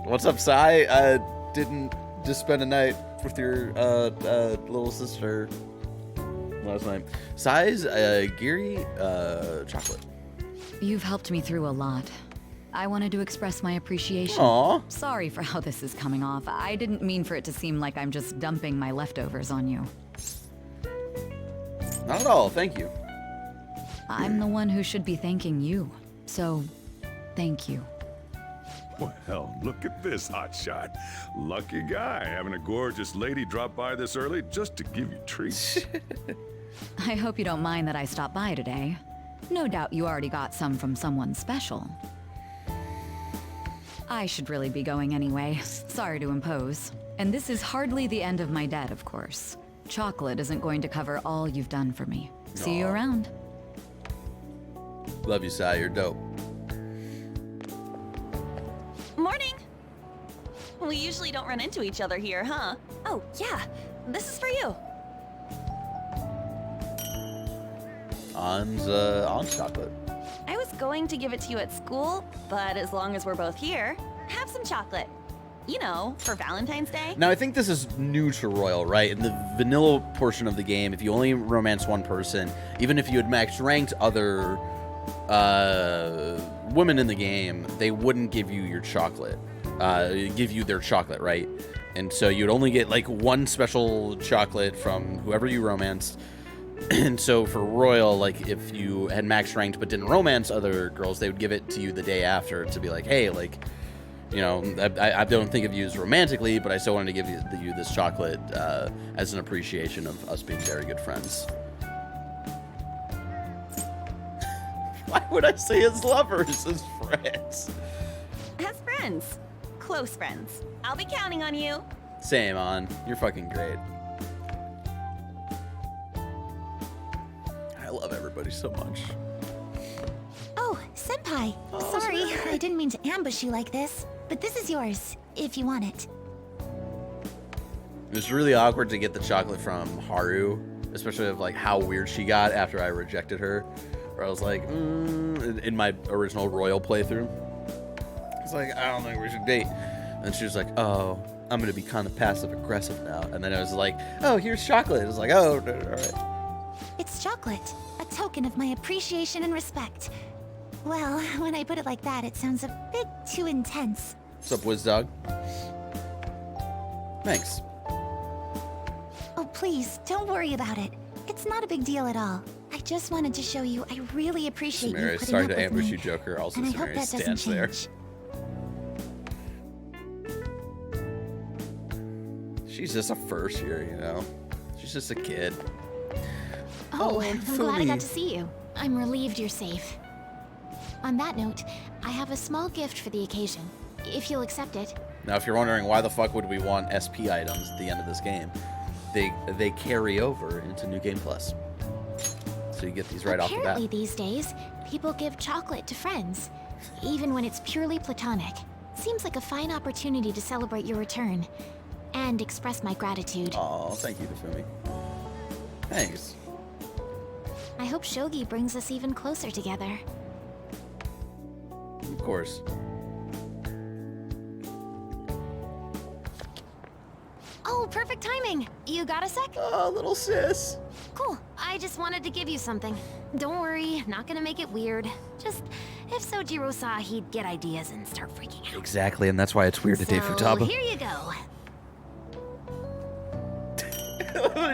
What's up, Sai? Didn't just spend a night with your little sister last night. Sai's Geary chocolate. You've helped me through a lot. I wanted to express my appreciation. Aw. Sorry for how this is coming off. I didn't mean for it to seem like I'm just dumping my leftovers on you. Not at all, thank you. I'm the one who should be thanking you. So, thank you. Well, look at this hotshot. Lucky guy having a gorgeous lady drop by this early just to give you treats. I hope you don't mind that I stopped by today. No doubt you already got some from someone special. I should really be going anyway. Sorry to impose. And this is hardly the end of my debt, of course. Chocolate isn't going to cover all you've done for me. See you around. Love you, Sai. You're dope. Morning! We usually don't run into each other here, huh? Oh, yeah. This is for you. On chocolate. I was going to give it to you at school, but as long as we're both here, have some chocolate. You know, for Valentine's Day. Now, I think this is new to Royal, right? In the vanilla portion of the game, if you only romance one person, even if you had max ranked other women in the game, they wouldn't give you your chocolate. Give you their chocolate, right? And so you'd only get like one special chocolate from whoever you romanced. And so for Royal, like if you had max ranked but didn't romance other girls, they would give it to you the day after to be like, hey, like, you know, I don't think of you as romantically, but I still wanted to give you this chocolate as an appreciation of us being very good friends. Why would I say as lovers, as friends? As friends. Close friends. I'll be counting on you. Same on. You're fucking great. I love everybody so much. Oh, Senpai. Sorry, I didn't mean to ambush you like this. But this is yours, if you want it. It was really awkward to get the chocolate from Haru, especially of like how weird she got after I rejected her. Where I was like, in my original Royal playthrough. I was like, I don't think we should date. And she was like, oh, I'm gonna be kind of passive aggressive now. And then I was like, oh, here's chocolate. I was like, oh, all right. It's chocolate, a token of my appreciation and respect. Well, when I put it like that, it sounds a bit too intense. What's up, WizDog? Thanks. Oh, please, don't worry about it. It's not a big deal at all. I just wanted to show you I really appreciate you Samaria, putting sorry up to with ambush me. you, Joker. Also, And I hope Samaria that doesn't stands there. change. She's just a first year, you know? She's just a kid. Oh, I'm glad I Fumi. got to see you. I'm relieved you're safe. On that note, I have a small gift for the occasion, if you'll accept it. Now, if you're wondering why the fuck would we want SP items at the end of this game, they carry over into New Game Plus. So you get these right off the bat. Apparently these days, people give chocolate to friends, even when it's purely platonic. Seems like a fine opportunity to celebrate your return, and express my gratitude. Aw, thank you, Fumi. Thanks. I hope Shogi brings us even closer together. Of course. Oh, perfect timing! You got a sec? Oh, little sis. Cool. I just wanted to give you something. Don't worry, not gonna make it weird. Just, if Sojiro saw, he'd get ideas and start freaking out. Exactly, and that's why it's weird to date So, Futaba. here you go.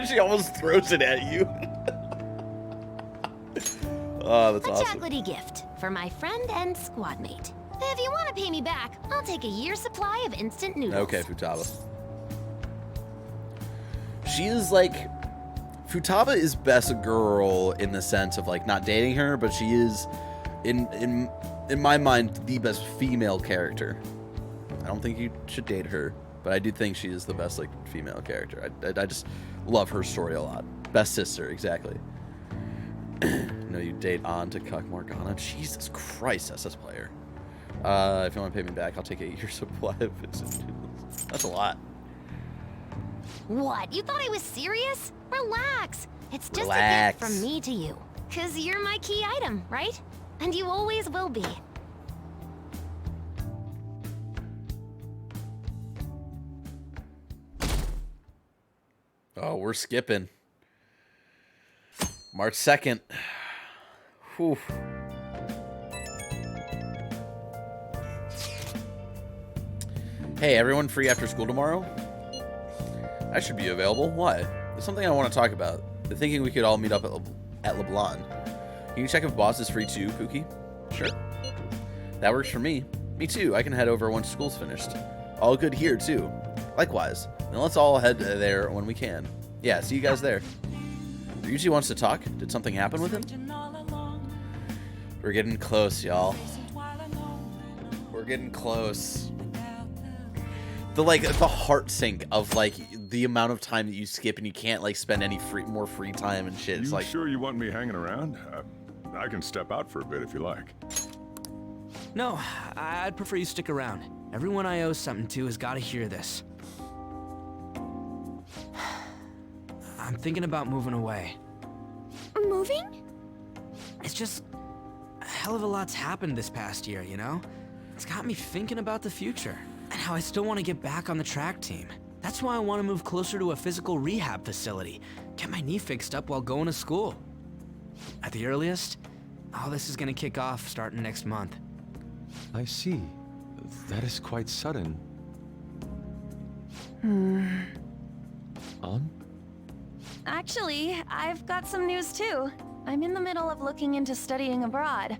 She almost throws it at you. Oh, that's A awesome. chocolatey gift for my friend and squad mate. If you want to pay me back, I'll take a year's supply of instant noodles. Okay, Futaba. She is like... Futaba is best girl in the sense of like not dating her, but she is, in my mind, the best female character. I don't think you should date her, but I do think she is the best like female character. I just love her story a lot. Best sister, exactly. No, you date on to cuck Morgana. Jesus Christ, SS player. If you want to pay me back, I'll take a year's supply of instant noodles. That's a lot. What? You thought I was serious? Relax. It's just Relax. a gift from me to you. 'Cause you're my key item, right? And you always will be. Oh, we're skipping. March 2nd. Whew. Hey, everyone free after school tomorrow? I should be available. Why? There's something I want to talk about. I'm thinking we could all meet up at LeBlanc. Can you check if Boss is free too, Pookie? Sure. That works for me. Me too. I can head over once school's finished. All good here, too. Likewise. Then let's all head there when we can. Yeah, see you guys there. Ryuji wants to talk. Did something happen with him? We're getting close, y'all. We're getting close. The heart sink of like the amount of time that you skip and you can't like spend any more free time and shit. It's You like, sure you want me hanging around? I can step out for a bit if you like. No, I'd prefer you stick around. Everyone I owe something to has got to hear this. I'm thinking about moving away. Moving? It's just a hell of a lot's happened this past year, you know? It's got me thinking about the future and how I still want to get back on the track team. That's why I want to move closer to a physical rehab facility, get my knee fixed up while going to school. At the earliest, all this is going to kick off starting next month. I see. That is quite sudden. On? Actually, I've got some news too. I'm in the middle of looking into studying abroad.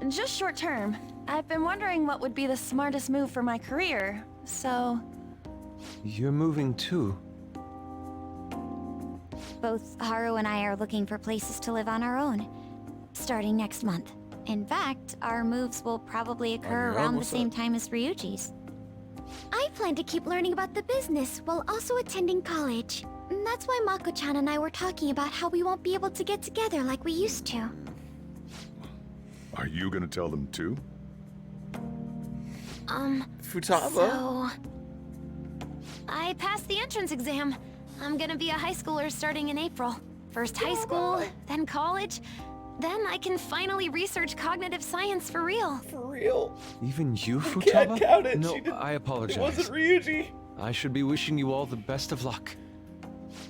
Just short term. I've been wondering what would be the smartest move for my career, so... You're moving too. Both Haru and I are looking for places to live on our own, starting next month. In fact, our moves will probably occur around the same time as Ryuji's. I plan to keep learning about the business while also attending college. That's why Mako-chan and I were talking about how we won't be able to get together like we used to. Are you gonna tell them too? Futaba? So... I passed the entrance exam. I'm gonna be a high schooler starting in April. First high school, then college, then I can finally research cognitive science for real. For real? Even you, I Futaba? can't count it. No, I apologize. It wasn't Ryuji. I should be wishing you all the best of luck.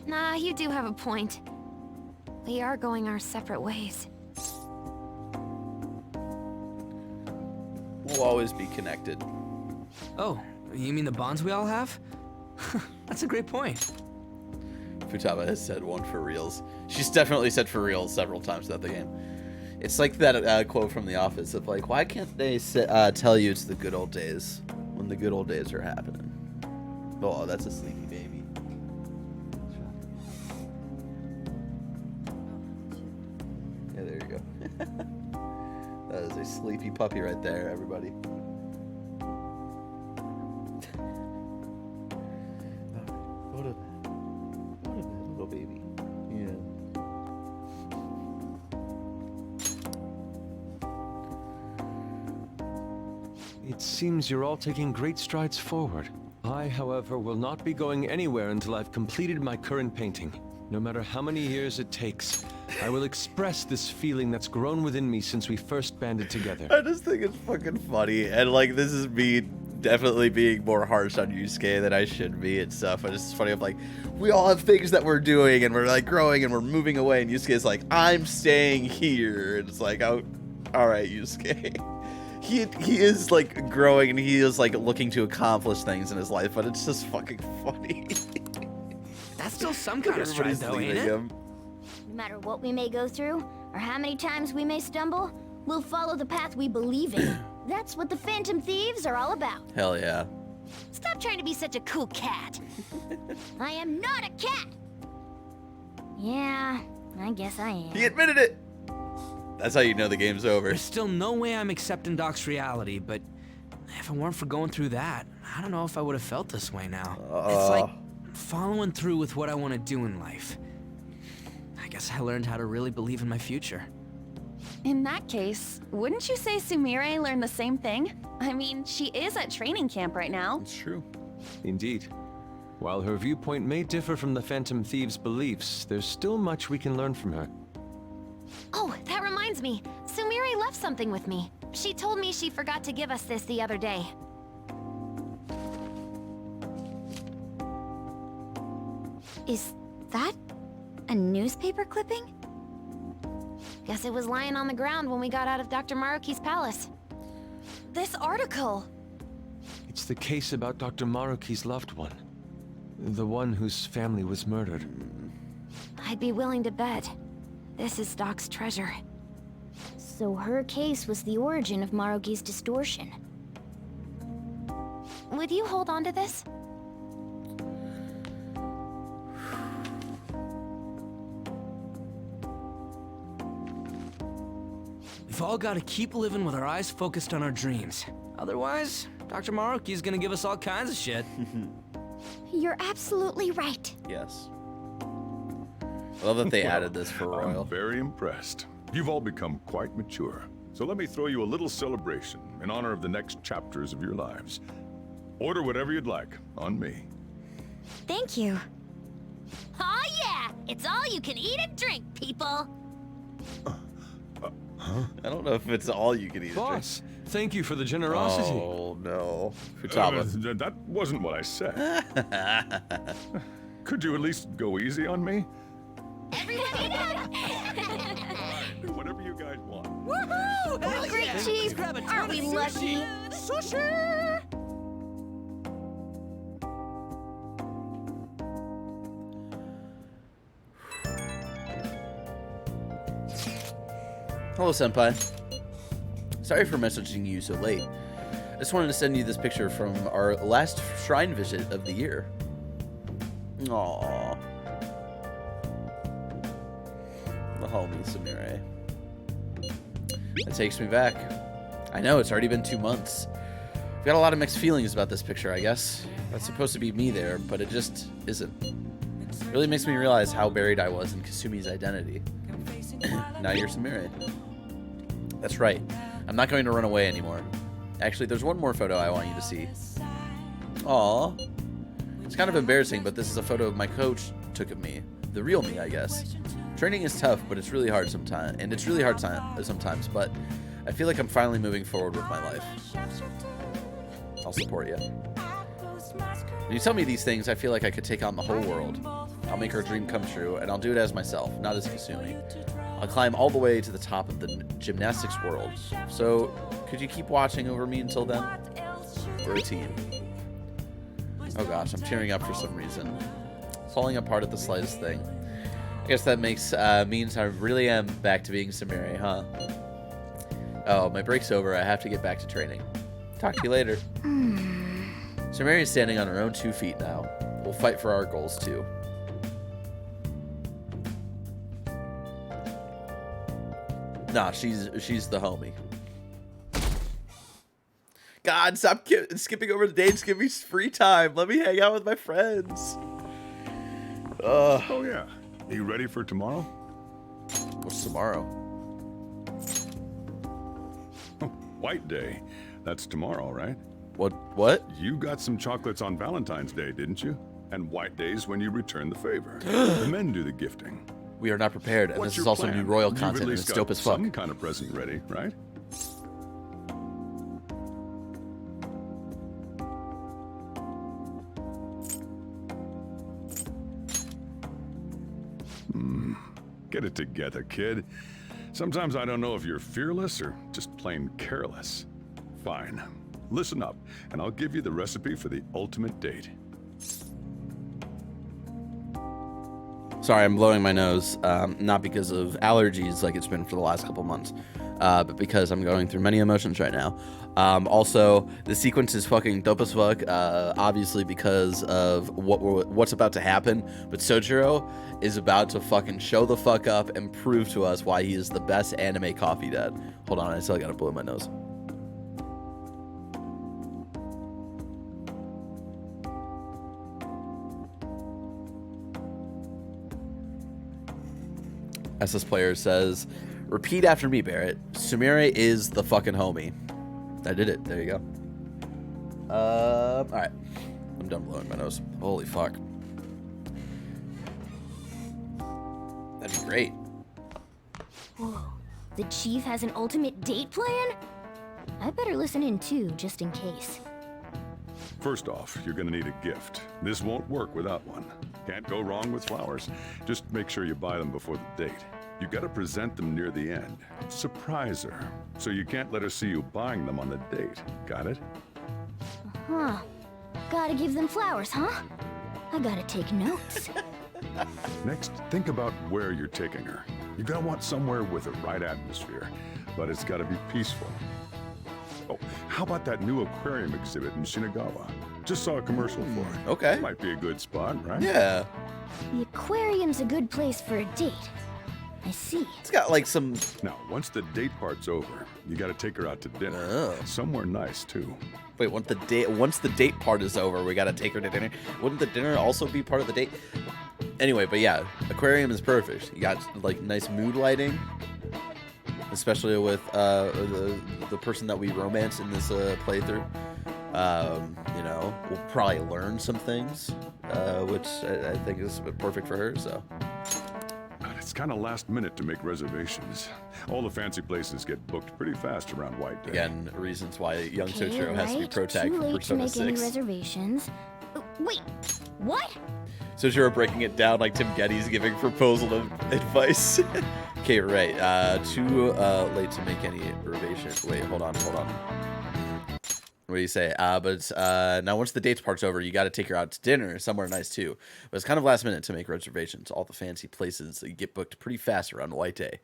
Nah, you do have a point. We are going our separate ways. We'll always be connected. Oh, you mean the bonds we all have? That's a great point. Futaba has said one for reals. She's definitely said for reals several times throughout the game. It's like that quote from The Office of like, why can't they tell you it's the good old days when the good old days are happening? Oh, that's a sleepy baby. Yeah, there you go. That is a sleepy puppy right there, everybody. Go to bed, little baby. Yeah. It seems you're all taking great strides forward. I, however, will not be going anywhere until I've completed my current painting. No matter how many years it takes, I will express this feeling that's grown within me since we first banded together. I just think it's fucking funny, and like this is me definitely being more harsh on Yusuke than I should be and stuff. But it's just funny. I'm like, we all have things that we're doing, and we're like growing, and we're moving away, and Yusuke's like, I'm staying here. And it's like, oh, all right, Yusuke. He is like growing, and he is like looking to accomplish things in his life, but it's just fucking funny. That's still some kind of stride, though, ain't it? No matter what we may go through, or how many times we may stumble, we'll follow the path we believe in. That's what the Phantom Thieves are all about. Hell yeah. Stop trying to be such a cool cat. I am not a cat. Yeah, I guess I am. He admitted it. That's how you know the game's over. There's still no way I'm accepting Doc's reality, but if it weren't for going through that, I don't know if I would have felt this way now. It's like following through with what I want to do in life. I guess I learned how to really believe in my future. In that case, wouldn't you say Sumire learned the same thing? I mean, she is at training camp right now. It's true. Indeed. While her viewpoint may differ from the Phantom Thieves' beliefs, there's still much we can learn from her. Oh, that reminds me. Sumire left something with me. She told me she forgot to give us this the other day. Is That? A newspaper clipping? Guess it was lying on the ground when we got out of Dr. Maruki's palace. This article! It's the case about Dr. Maruki's loved one. The one whose family was murdered. I'd be willing to bet. This is Doc's treasure. So her case was the origin of Maruki's distortion. Would you hold on to this? We've all got to keep living with our eyes focused on our dreams. Otherwise, Dr. Maruki's gonna give us all kinds of shit. You're absolutely right. Yes. I love that they added this for Royal. I'm very impressed. You've all become quite mature. So let me throw you a little celebration in honor of the next chapters of your lives. Order whatever you'd like, on me. Thank you. Oh yeah! It's all you can eat and drink, people! I don't know if it's all you can eat. Boss, thank you for the generosity. Oh no. Futaba. That wasn't what I said. Could you at least go easy on me? Everybody Whatever you guys want. Woohoo! Great, Yeah. Chief! Grab a ton Aren't of we sushi. lucky? Sushi! Hello, Senpai. Sorry for messaging you so late. I just wanted to send you this picture from our last shrine visit of the year. Aww. The homie Samire. That takes me back. I know, it's already been 2 months. I've got a lot of mixed feelings about this picture, I guess. That's supposed to be me there, but it just isn't. It really makes me realize how buried I was in Kasumi's identity. Now you're Samire. That's right. I'm not going to run away anymore. Actually, there's one more photo I want you to see. Aw. It's kind of embarrassing, but this is a photo my coach took of me. The real me, I guess. Training is tough, but it's really hard sometimes. And it's really hard sometimes, but I feel like I'm finally moving forward with my life. I'll support you. When you tell me these things, I feel like I could take on the whole world. I'll make her dream come true, and I'll do it as myself, not as Kasumi. I'll climb all the way to the top of the gymnastics world. So, could you keep watching over me until then? We're a team. Oh gosh, I'm tearing up for some reason. Falling apart at the slightest thing. I guess that means I really am back to being Samire, huh? Oh, my break's over. I have to get back to training. Talk to you later. Samire is standing on her own 2 feet now. We'll fight for our goals too. Nah, she's the homie. God, stop skipping over the dates. Give me free time. Let me hang out with my friends. Oh yeah. Are you ready for tomorrow? What's tomorrow? White Day. That's tomorrow, right? What? You got some chocolates on Valentine's Day, didn't you? And White Day's when you return the favor. The men do the gifting. We are not prepared, and What's this is your also plan? new royal You've content, at and least it's dope got as fuck. some kind of present ready, right? Get it together, kid. Sometimes I don't know if you're fearless or just plain careless. Fine. Listen up, and I'll give you the recipe for the ultimate date. Sorry, I'm blowing my nose, not because of allergies like it's been for the last couple months, but because I'm going through many emotions right now. Also, the sequence is fucking dope as fuck, obviously because of what's about to happen, but Sojiro is about to fucking show the fuck up and prove to us why he is the best anime coffee dad. Hold on, I still gotta blow my nose. SS Player says, repeat after me, Barrett. Samire is the fucking homie. I did it. There you go. Alright. I'm done blowing my nose. Holy fuck. That'd be great. Whoa. The chief has an ultimate date plan? I better listen in too, just in case. First off, you're gonna need a gift. This won't work without one. Can't go wrong with flowers. Just make sure you buy them before the date. You gotta present them near the end. Surprise her. So you can't let her see you buying them on the date. Got it? Huh. Gotta give them flowers, huh? I gotta take notes. Next, think about where you're taking her. You're gonna want somewhere with the right atmosphere, but it's gotta be peaceful. Oh, how about that new aquarium exhibit in Shinagawa? Just saw a commercial for it. Okay. Might be a good spot, right? Yeah. The aquarium's a good place for a date. I see. It's got like some... Now, once the date part's over, you gotta take her out to dinner. Oh. Somewhere nice, too. Wait, once the date part is over, we gotta take her to dinner. Wouldn't the dinner also be part of the date? Anyway, but yeah, aquarium is perfect. You got like nice mood lighting, especially with the person that we romance in this playthrough. You know, we'll probably learn some things, which I think is perfect for her. So. It's kind of last minute to make reservations. All the fancy places get booked pretty fast around White Day. Again, reasons why young Okay, Sojiro has to be pro tag Too for late to Persona make 6. any reservations. Wait, what? Sojiro breaking it down like Tim Geddes giving proposal of advice. Okay, right. Too late to make any reservations. Wait, hold on. What do you say? But now once the dates part's over, you got to take her out to dinner somewhere nice too. But it's kind of last minute to make reservations. All the fancy places that get booked pretty fast around White Day.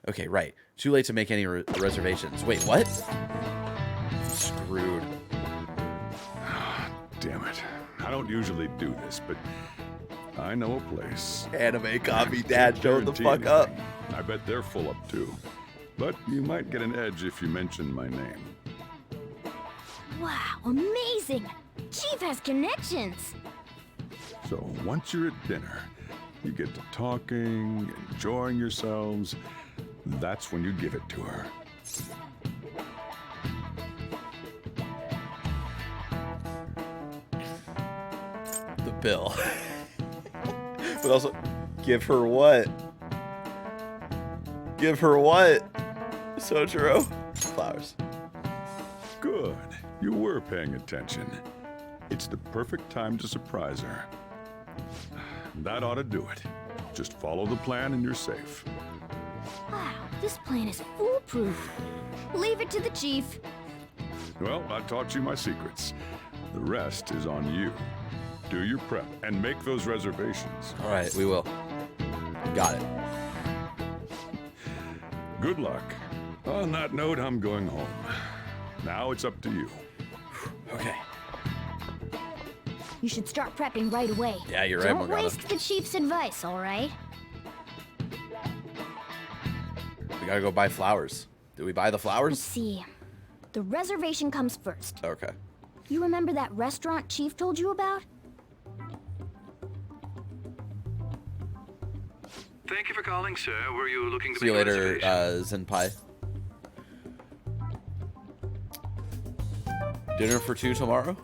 Okay, right. Too late to make any reservations. Wait, what? I'm screwed. Damn it. I don't usually do this, but I know a place. Anime Coffee Dad, showed the Guarantee fuck up. anything. I bet they're full up too. But you might get an edge if you mention my name. Wow, amazing! Chief has connections! So once you're at dinner, you get to talking, enjoying yourselves. That's when you give it to her. The bill. But also, give her what? Give her what? Sojiro? Flowers. Good. You were paying attention. It's the perfect time to surprise her. That ought to do it. Just follow the plan and you're safe. Wow, this plan is foolproof. Leave it to the chief. Well, I taught you my secrets. The rest is on you. Do your prep and make those reservations. All right, we will. Got it. Good luck. On that note, I'm going home. Now it's up to you. Okay. You should start prepping right away. Yeah, you're right, Don't Morgana. waste the chief's advice, all right? We gotta go buy flowers. Did we buy the Let's flowers? see. The reservation comes first. Okay. You remember that restaurant Chief told you about? Thank you for calling, sir. Were you looking to See you make a later, reservation? Zenpai. Dinner for 2 tomorrow?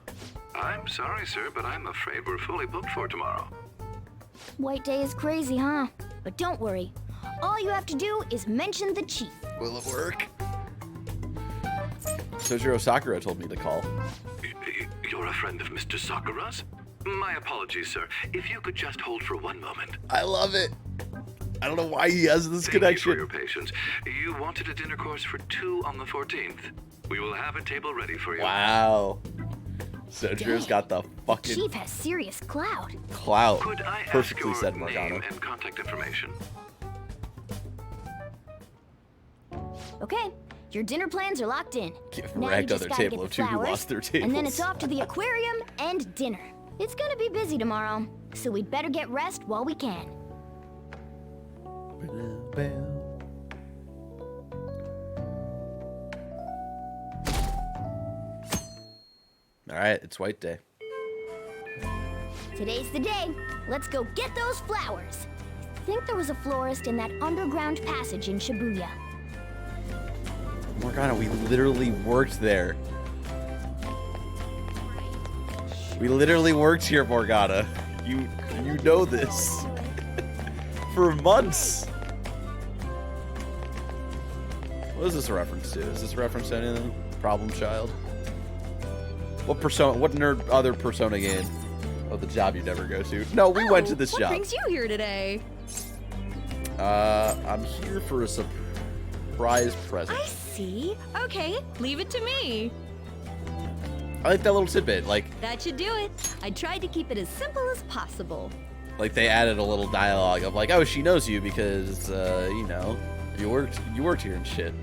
I'm sorry, sir, but I'm afraid we're fully booked for tomorrow. White Day is crazy, huh? But don't worry. All you have to do is mention the chief. Will it work? Sojiro Sakura told me to call. You're a friend of Mr. Sakura's? My apologies, sir. If you could just hold for one moment. I love it. I don't know why he has this Thank connection. you for your patience. You wanted a dinner course for 2 on the 14th. We will have a table ready for you. Wow. Sojiro's got the fucking Chief has serious clout. clout. Could I ask Perfectly your said, Morgana. name and contact information? Okay, your dinner plans are locked in. Now you Ragged just other gotta table get of the 2 who flowers, lost their tables. and then it's off to the aquarium and dinner. It's gonna be busy tomorrow, so we'd better get rest while we can. All right, it's White Day. Today's the day. Let's go get those flowers. I think there was a florist in that underground passage in Shibuya. Morgana, we literally worked there. We literally worked here, Morgana. You know this. For months. What is this a reference to? Is this a reference to anything? Problem Child? What Persona? What other Persona game Oh, the job you never go to. No, we went to this what job. brings you here today? I'm here for a surprise present. I see. Okay, leave it to me. I like that little tidbit. That should do it. I tried to keep it as simple as possible. Like they added a little dialogue of like, oh, she knows you because you know, you worked here and shit.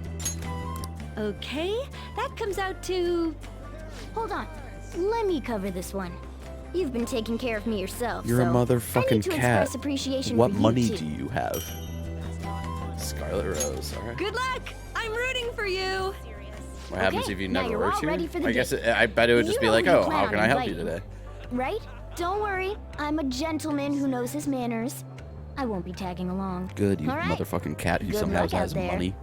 Okay, that comes out to... Hold on. Let me cover this one. You've been taking care of me yourself. You're a so I motherfucking need to cat. express appreciation What for money you do you have? Scarlet Rose. All right. Good luck! I'm rooting for you! What happens Okay, if you now never you're worked all here? ready for the I guess date. I bet it would just You be know like, who you oh, plan how on can I help you inviting, today? Right? Don't worry. I'm a gentleman who knows his manners. I won't be tagging along. Good, you All right? motherfucking cat who Good somehow luck out has there. money.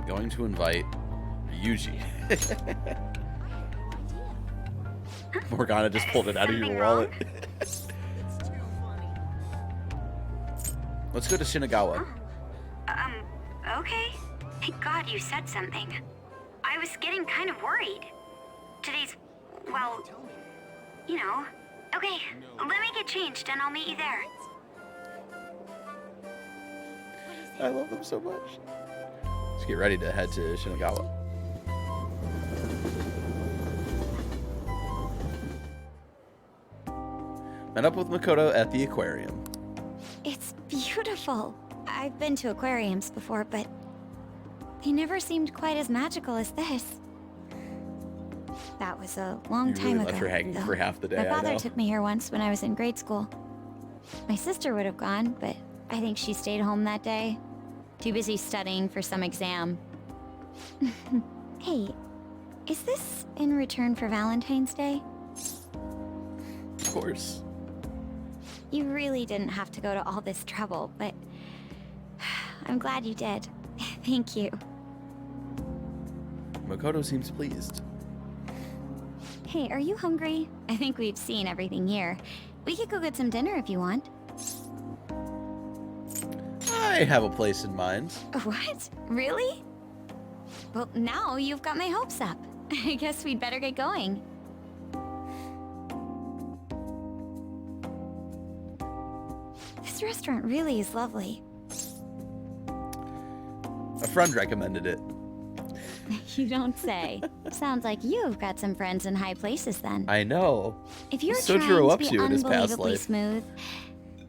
Going to invite Yuji. Morgana just pulled it out of your wallet. Let's go to Shinagawa. Okay. Thank God you said something. I was getting kind of worried. Today's, well, you know. Okay, let me get changed and I'll meet you there. I love them so much. Let's get ready to head to Shinagawa. Met up with Makoto at the aquarium. It's beautiful. I've been to aquariums before, but they never seemed quite as magical as this. That was a long You time really ago. left her hanging though. for half the day, My I father know. took me here once when I was in grade school. My sister would have gone, but I think she stayed home that day. Too busy studying for some exam. Hey, is this in return for Valentine's Day? Of course. You really didn't have to go to all this trouble, but I'm glad you did. Thank you. Makoto seems pleased. Hey, are you hungry? I think we've seen everything here. We could go get some dinner if you want. I have a place in mind. What? Really? Well, now you've got my hopes up. I guess we'd better get going. This restaurant really is lovely. A friend recommended it. You don't say. Sounds like you've got some friends in high places then. I know. If you're What's Sojiro trying up to be to in his past unbelievably life? smooth,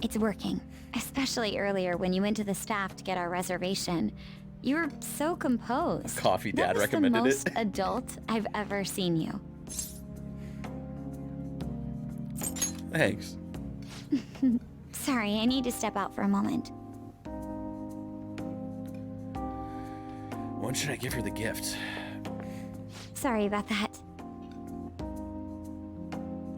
it's working. Especially earlier when you went to the staff to get our reservation. You were so composed. Coffee Dad that was recommended the it. most adult I've ever seen you. Thanks. Sorry, I need to step out for a moment. When should I give her the gift? Sorry about that.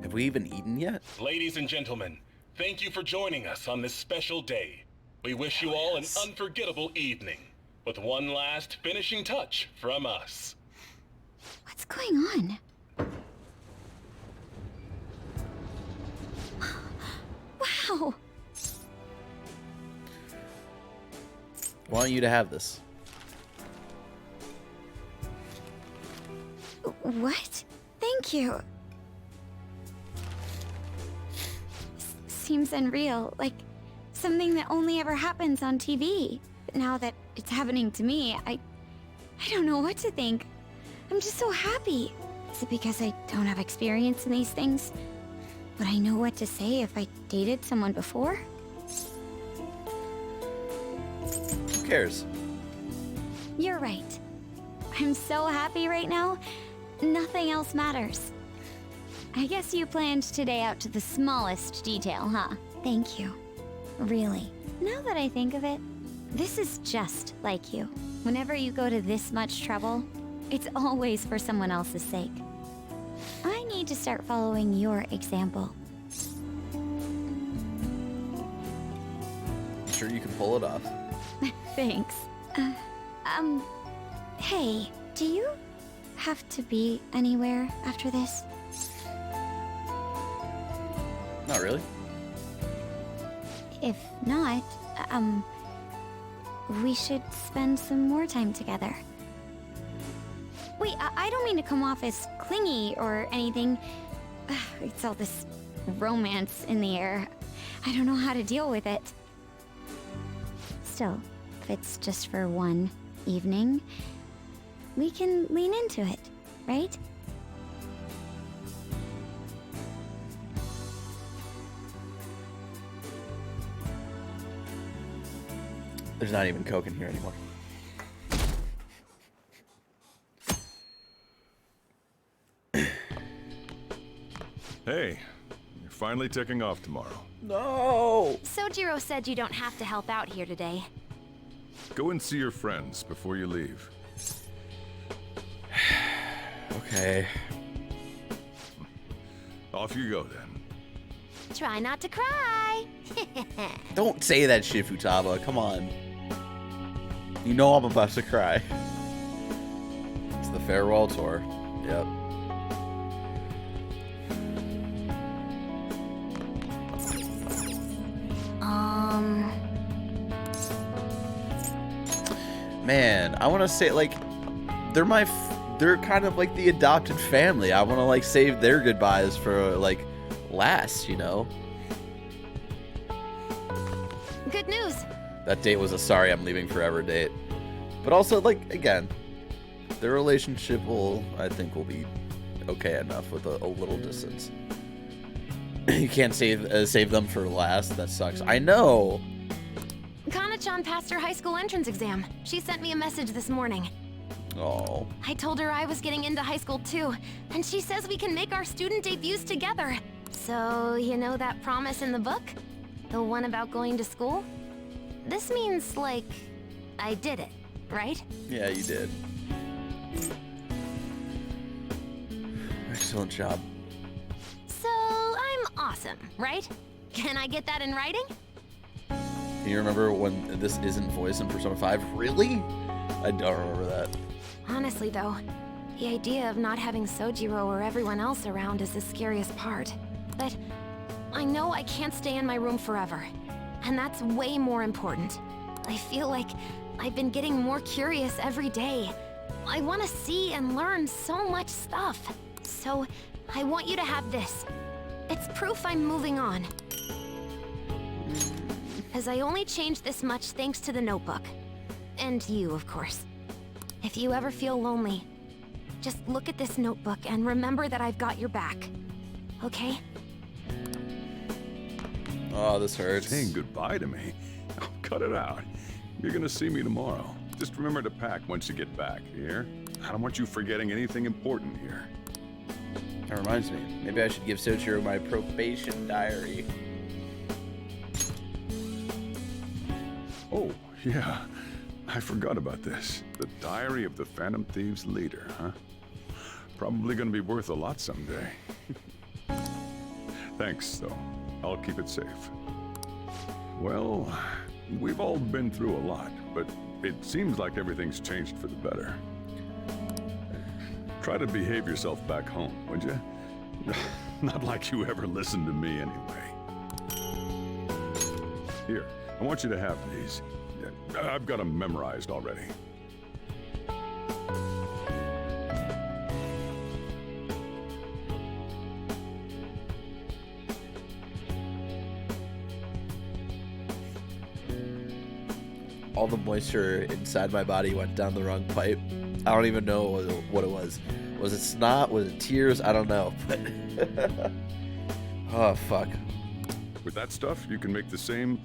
Have we even eaten yet? Ladies and gentlemen, thank you for joining us on this special day. We wish you all an unforgettable evening, with one last finishing touch from us. What's going on? Wow! I want you to have this. What? Thank you. Seems unreal, like something that only ever happens on TV. But now that it's happening to me, I don't know what to think. I'm just so happy. Is it because I don't have experience in these things? Would I know what to say if I dated someone before? Who cares? You're right. I'm so happy right now. Nothing else matters. I guess you planned today out to the smallest detail, huh? Thank you. Really. Now that I think of it, this is just like you. Whenever you go to this much trouble, it's always for someone else's sake. I need to start following your example. I'm sure you can pull it off. Thanks. Hey, do you have to be anywhere after this? Not really. If not, we should spend some more time together. Wait, I don't mean to come off as clingy or anything. It's all this romance in the air. I don't know how to deal with it. Still, if it's just for one evening, we can lean into it, right? There's not even Coke in here anymore. Hey, you're finally taking off tomorrow. No! Sojiro said you don't have to help out here today. Go and see your friends before you leave. Okay. Off you go then. Try not to cry. Don't say that shit, Futaba. Come on. You know I'm about to cry. It's the farewell tour. Yep. Man, I want to say, like, they're kind of like the adopted family. I want to, like, save their goodbyes for, like, last, you know? Good news. That date was a sorry I'm leaving forever date. But also, like, again, their relationship I think will be okay enough with a little distance. You can't save them for last. That sucks. I know. Kana-chan passed her high school entrance exam. She sent me a message this morning. Oh. I told her I was getting into high school too, and she says we can make our student debuts together. So, you know that promise in the book? The one about going to school? This means, like, I did it, right? Yeah, you did. Excellent job. So, I'm awesome, right? Can I get that in writing? Can you remember when this isn't voiced in Persona 5? Really? I don't remember that. Honestly, though, the idea of not having Sojiro or everyone else around is the scariest part. But I know I can't stay in my room forever, and that's way more important. I feel like I've been getting more curious every day. I want to see and learn so much stuff. So I want you to have this. It's proof I'm moving on. As I only changed this much thanks to the notebook. And you, of course. If you ever feel lonely, just look at this notebook and remember that I've got your back. Okay? Oh, this hurts. Saying goodbye to me? Oh, cut it out. You're gonna see me tomorrow. Just remember to pack once you get back, you hear? I don't want you forgetting anything important here. That reminds me. Maybe I should give Sojiro my probation diary. Oh, yeah. I forgot about this. The Diary of the Phantom Thieves leader, huh? Probably gonna be worth a lot someday. Thanks, though. I'll keep it safe. Well, we've all been through a lot, but it seems like everything's changed for the better. Try to behave yourself back home, would you? Not like you ever listened to me anyway. Here, I want you to have these. I've got them memorized already. All the moisture inside my body went down the wrong pipe. I don't even know what it was. Was it snot? Was it tears? I don't know. Oh, fuck. With that stuff, you can make the same...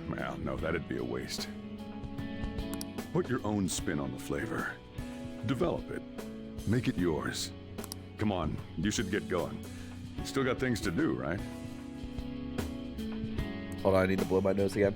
Well, no, that'd be a waste. Put your own spin on the flavor. Develop it. Make it yours. Come on, you should get going. You still got things to do, right? Hold on, I need to blow my nose again.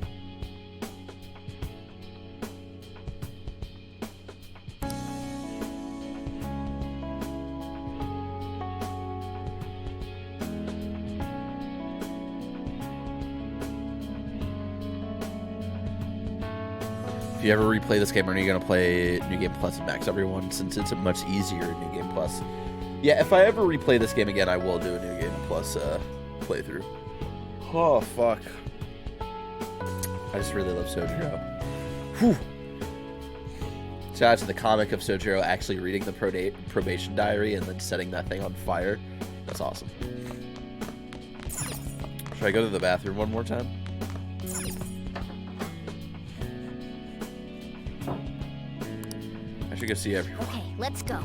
If you ever replay this game, are you going to play New Game Plus and Max Everyone, since it's a much easier New Game Plus? Yeah, if I ever replay this game again, I will do a New Game Plus playthrough. Oh, fuck. I just really love Sojiro. Whew. Shout out to the comic of Sojiro actually reading the probation diary and then setting that thing on fire. That's awesome. Should I go to the bathroom one more time? I should go see everyone. Okay, let's go.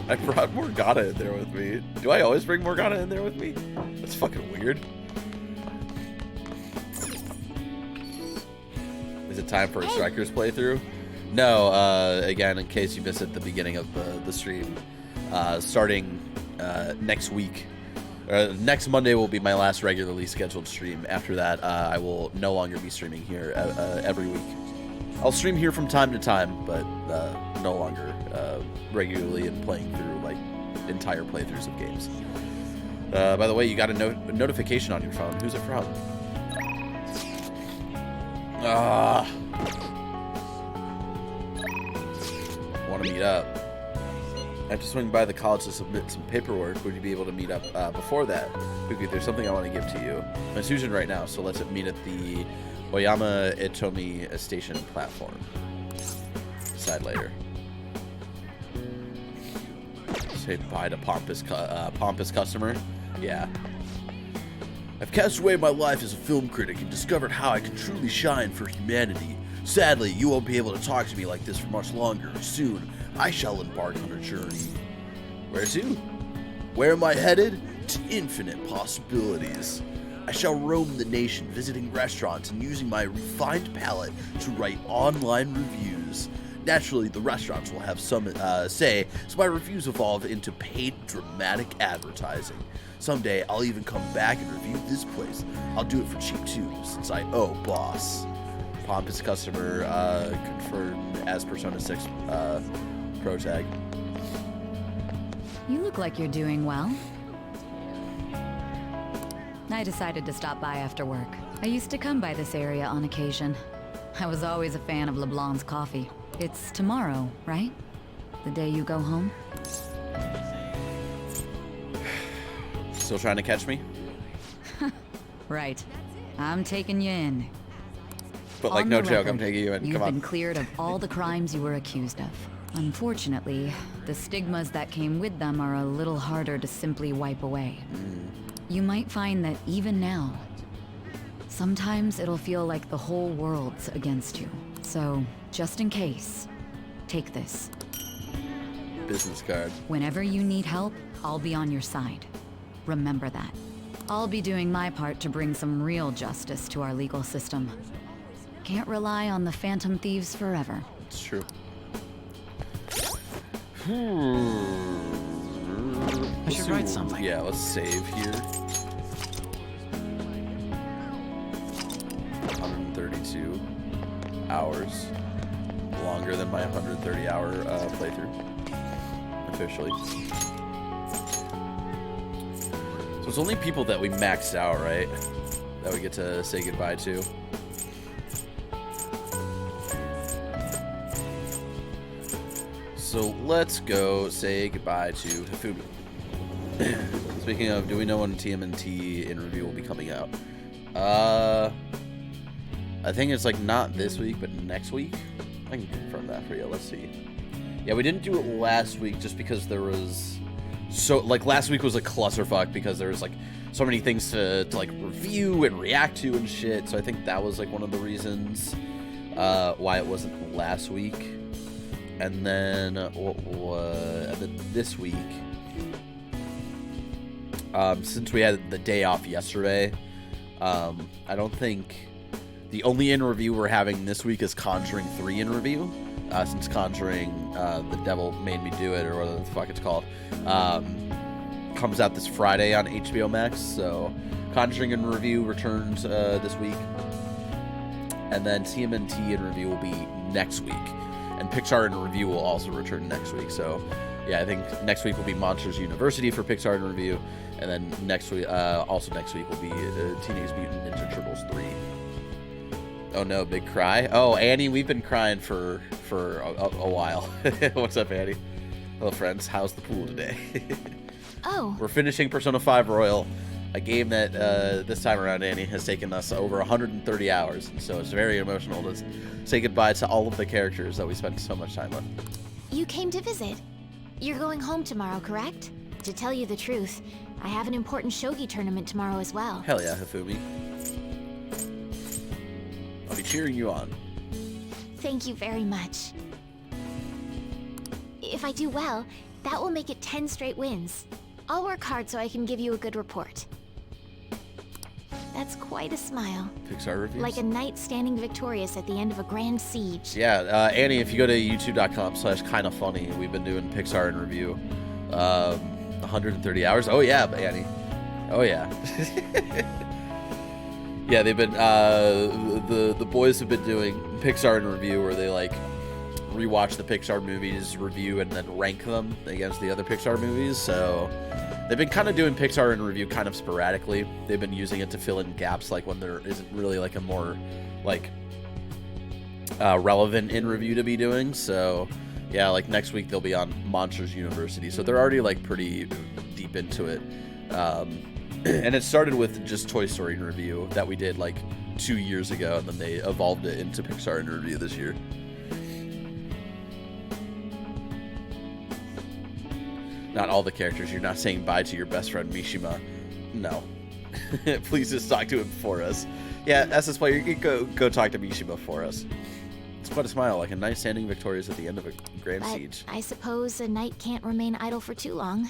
I brought Morgana in there with me. Do I always bring Morgana in there with me? That's fucking weird. Is it time for a Strikers playthrough? No, again, in case you missed it at the beginning of the stream, starting next week, next Monday will be my last regularly scheduled stream. After that, I will no longer be streaming here every week. I'll stream here from time to time, but no longer regularly and playing through like entire playthroughs of games. By the way, you got a notification on your phone. Who's it from? Want to meet up? I have to swing by the college to submit some paperwork. Would you be able to meet up before that? Fuki, there's something I want to give to you. I'm Susan right now, so let's meet at the Oyama Itomi Station platform. Decide later. Say bye to pompous customer. Yeah. I've cast away my life as a film critic and discovered how I can truly shine for humanity. Sadly, you won't be able to talk to me like this for much longer. Soon, I shall embark on a journey. Where to? Where am I headed? To infinite possibilities. I shall roam the nation, visiting restaurants and using my refined palate to write online reviews. Naturally, the restaurants will have some say, so my reviews evolve into paid dramatic advertising. Someday, I'll even come back and review this place. I'll do it for cheap too, since I owe boss. Pompous customer confirmed as Persona 6 pro tag. You look like you're doing well. I decided to stop by after work. I used to come by this area on occasion. I was always a fan of LeBlanc's coffee. It's tomorrow, right? The day you go home? Still trying to catch me? Right. I'm taking you in. But like, no joke, I'm taking you in. You've Come on. been cleared of all the crimes you were accused of. Unfortunately, the stigmas that came with them are a little harder to simply wipe away. You might find that even now, sometimes it'll feel like the whole world's against you. So, just in case, take this. Business card. Whenever you need help, I'll be on your side. Remember that. I'll be doing my part to bring some real justice to our legal system. Can't rely on the phantom thieves forever. It's true. I should write something. Yeah, let's save here. 132 hours. Longer than my 130-hour playthrough. Officially. So it's only people that we maxed out, right? That we get to say goodbye to. So let's go say goodbye to Hifumi. Speaking of, do we know when TMNT interview will be coming out? I think it's like not this week, but next week. I can confirm that for you. Let's see. Yeah, we didn't do it last week just because there was last week was a clusterfuck because there was like so many things to like review and react to and shit. So I think that was like one of the reasons why it wasn't last week. And then this week, since we had the day off yesterday, I don't think the only in review we're having this week is Conjuring 3 in review. Since Conjuring, The Devil Made Me Do It, or whatever the fuck it's called, comes out this Friday on HBO Max. So Conjuring in review returns this week, and then TMNT in review will be next week. And Pixar in Review will also return next week. So, yeah, I think next week will be Monsters University for Pixar in Review. And then next week, also next week will be Teenage Mutant Ninja Turtles 3. Oh no, big cry. Oh, Annie, we've been crying for a while. What's up, Annie? Hello, friends. How's the pool today? Oh. We're finishing Persona 5 Royal, a game that this time around, Annie, has taken us over 130 hours. And so it's very emotional to say goodbye to all of the characters that we spent so much time on. You came to visit. You're going home tomorrow, correct? To tell you the truth, I have an important shogi tournament tomorrow as well. Hell yeah, Hifumi. I'll be cheering you on. Thank you very much. If I do well, that will make it 10 straight wins. I'll work hard so I can give you a good report. That's quite a smile. Pixar reviews? Like a knight standing victorious at the end of a grand siege. Yeah, Annie, if you go to youtube.com/kindafunny, we've been doing Pixar in review. 130 hours. Oh yeah, Annie. Oh yeah. Yeah, they've been the boys have been doing Pixar in review, where they like rewatch the Pixar movies, review, and then rank them against the other Pixar movies. So they've been kind of doing Pixar in review kind of sporadically. They've been using it to fill in gaps, like when there isn't really like a more like relevant in review to be doing. So yeah, like next week they'll be on Monsters University, so they're already like pretty deep into it. And it started with just Toy Story in review that we did like 2 years ago, and then they evolved it into Pixar in review this year. Not all the characters. You're not saying bye to your best friend Mishima. No. Please just talk to him for us. Yeah, SS player, you can go talk to Mishima for us. It's quite a smile, like a knight standing victorious at the end of a grand siege. I suppose a knight can't remain idle for too long.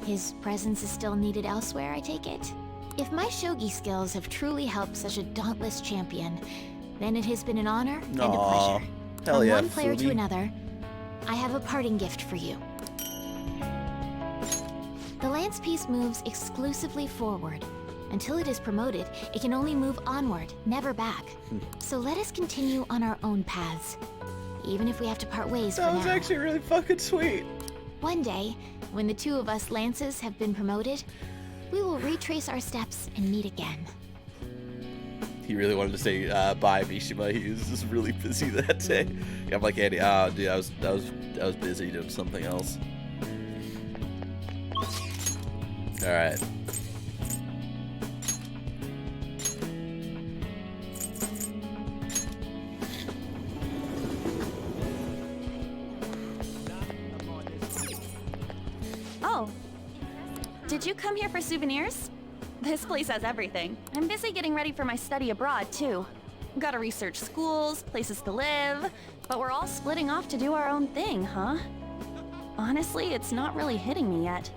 His presence is still needed elsewhere, I take it? If my shogi skills have truly helped such a dauntless champion, then it has been an honor and a pleasure. Hell From yeah, one player to Fumi. another, I have a parting gift for you. The lance piece moves exclusively forward. Until it is promoted, it can only move onward, never back. So let us continue on our own paths, even if we have to part ways for now. That was actually really fucking sweet. One day, when the two of us lances have been promoted, we will retrace our steps and meet again. He really wanted to say bye, Mishima. He was just really busy that day. Yeah, I'm like, Andy, dude, I was busy doing something else. All right. Oh, did you come here for souvenirs? This place has everything. I'm busy getting ready for my study abroad, too. Gotta research schools, places to live, but we're all splitting off to do our own thing, huh? Honestly, it's not really hitting me yet.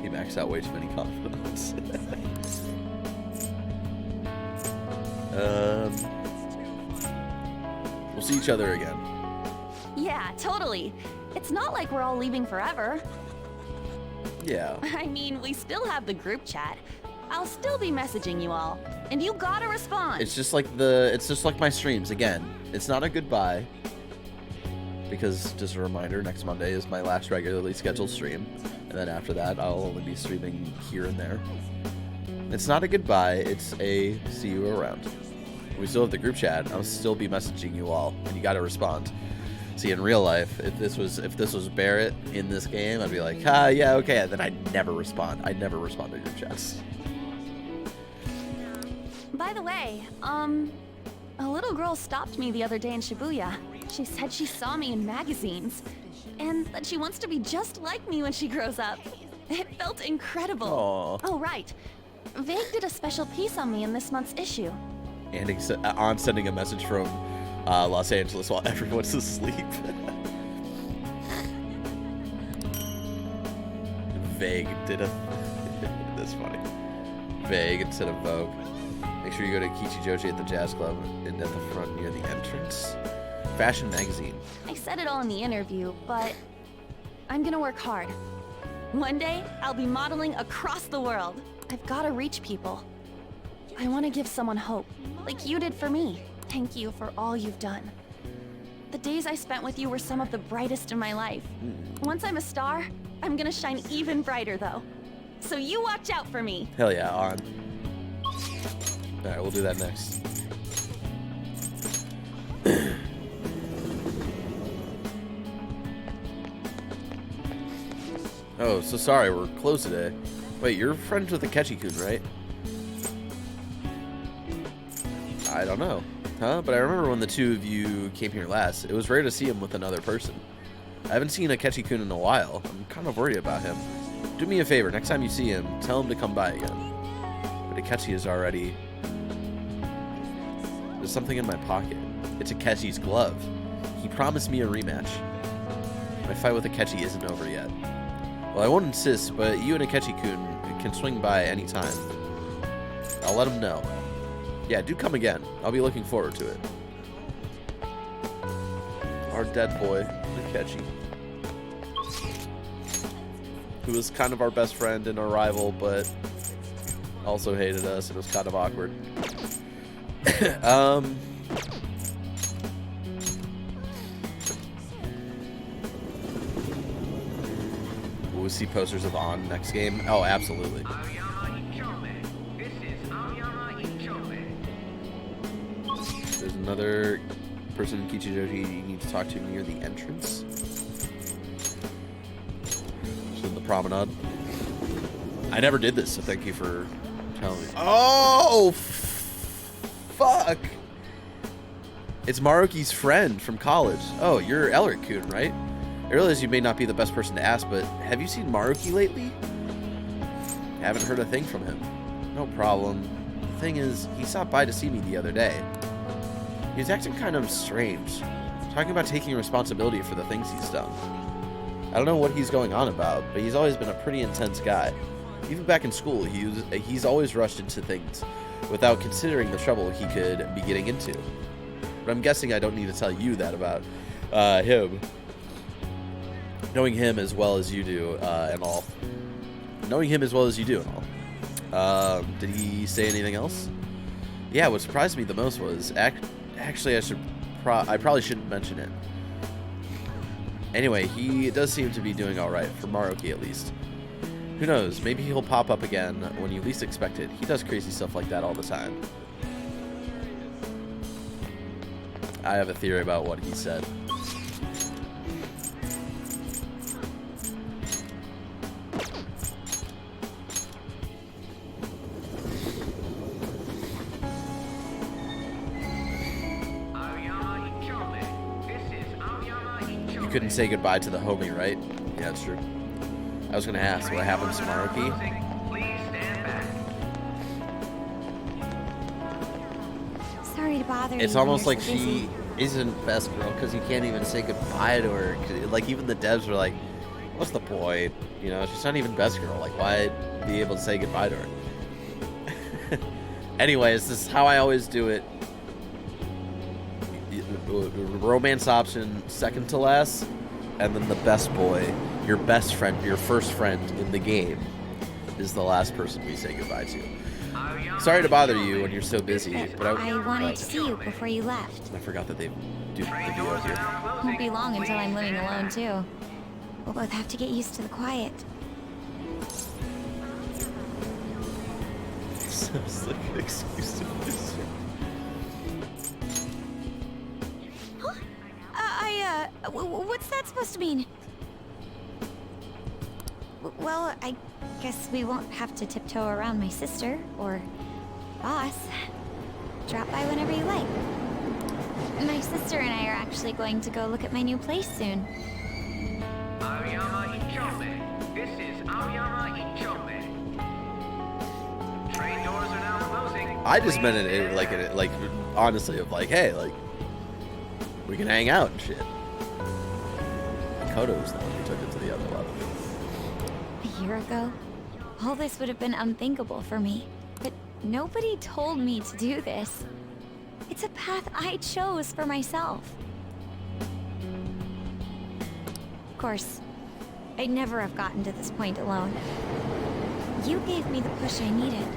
He maxed out way too many confidence. We'll see each other again. Yeah, totally. It's not like we're all leaving forever. Yeah. I mean, we still have the group chat. I'll still be messaging you all, and you gotta respond. It's just like my streams again. It's not a goodbye, because just a reminder, next Monday is my last regularly scheduled stream, and then after that I'll only be streaming here and there. It's not a goodbye, it's a see you around. We still have the group chat. I'll still be messaging you all, and you got to respond. See, in real life, if this was Barrett in this game, I'd be like, yeah, okay, and then I'd never respond. I'd never respond to group chats. By the way, a little girl stopped me the other day in Shibuya. She said she saw me in magazines, and that she wants to be just like me when she grows up. It felt incredible. Aww. Oh, right. Vague did a special piece on me in this month's issue. And on sending a message from Los Angeles while everyone's asleep. Vague did a... That's funny. Vague instead of Vogue. Make sure you go to Kichijoji at the Jazz Club and at the front near the entrance. Fashion magazine. I said it all in the interview, but I'm gonna work hard. One day, I'll be modeling across the world. I've gotta reach people. I want to give someone hope, like you did for me. Thank you for all you've done. The days I spent with you were some of the brightest in my life. Once I'm a star, I'm gonna shine even brighter, though. So you watch out for me. Hell yeah, on. Alright, we'll do that next. Oh, so sorry, we're closed today. Wait, you're friends with Akechi-kun, right? I don't know. Huh? But I remember when the two of you came here last, it was rare to see him with another person. I haven't seen Akechi-kun in a while. I'm kind of worried about him. Do me a favor, next time you see him, tell him to come by again. But Akechi is already... There's something in my pocket. It's Akechi's glove. He promised me a rematch. My fight with Akechi isn't over yet. Well, I won't insist, but you and Akechi-kun can swing by any time. I'll let him know. Yeah, do come again. I'll be looking forward to it. Our dead boy, Akechi. Who was kind of our best friend and our rival, but also hated us. It was kind of awkward. Will we see posters of On next game? Oh, absolutely. There's another person in Kichijoji you need to talk to near the entrance. Just in the promenade. I never did this, so thank you for telling me. Oh, fuck! It's Maruki's friend from college. Oh, you're Elric-kun, right? I realize you may not be the best person to ask, but have you seen Maruki lately? Haven't heard a thing from him. No problem. The thing is, he stopped by to see me the other day. He was acting kind of strange, talking about taking responsibility for the things he's done. I don't know what he's going on about, but he's always been a pretty intense guy. Even back in school, he's always rushed into things without considering the trouble he could be getting into. But I'm guessing I don't need to tell you that about him. Knowing him as well as you do and all. Knowing him as well as you do and all. Did he say anything else? Yeah, what surprised me the most was... Actually, I probably shouldn't mention it. Anyway, he does seem to be doing alright, for Maruki at least. Who knows, maybe he'll pop up again when you least expect it. He does crazy stuff like that all the time. I have a theory about what he said. Couldn't say goodbye to the homie, right? Yeah, that's true. I was gonna ask what happened to Maruki. Sorry to bother you. It's when almost you're like so busy. she isn't best girl because you can't even say goodbye to her. Like even the devs were like, "What's the point? You know, she's not even best girl. Like, why be able to say goodbye to her?" Anyways, this is how I always do it. Romance option second to last, and then the best boy, your best friend, your first friend in the game, is the last person we say goodbye to. Sorry to bother you when you're so busy, but I wanted to see you before you left. I forgot that they do the video here. Won't be long until I'm living alone too. We'll both have to get used to the quiet. Sounds like an excuse to miss you. What's that supposed to mean? Well, I guess we won't have to tiptoe around my sister, or boss. Drop by whenever you like. My sister and I are actually going to go look at my new place soon. Aoyama Ichome. This is Aoyama Ichome. Train doors are now closing. I just meant it like honestly of like, hey, like we can hang out and shit. Kodo was the one who took it to the other level. A year ago, all this would have been unthinkable for me. But nobody told me to do this. It's a path I chose for myself. Of course, I'd never have gotten to this point alone. You gave me the push I needed.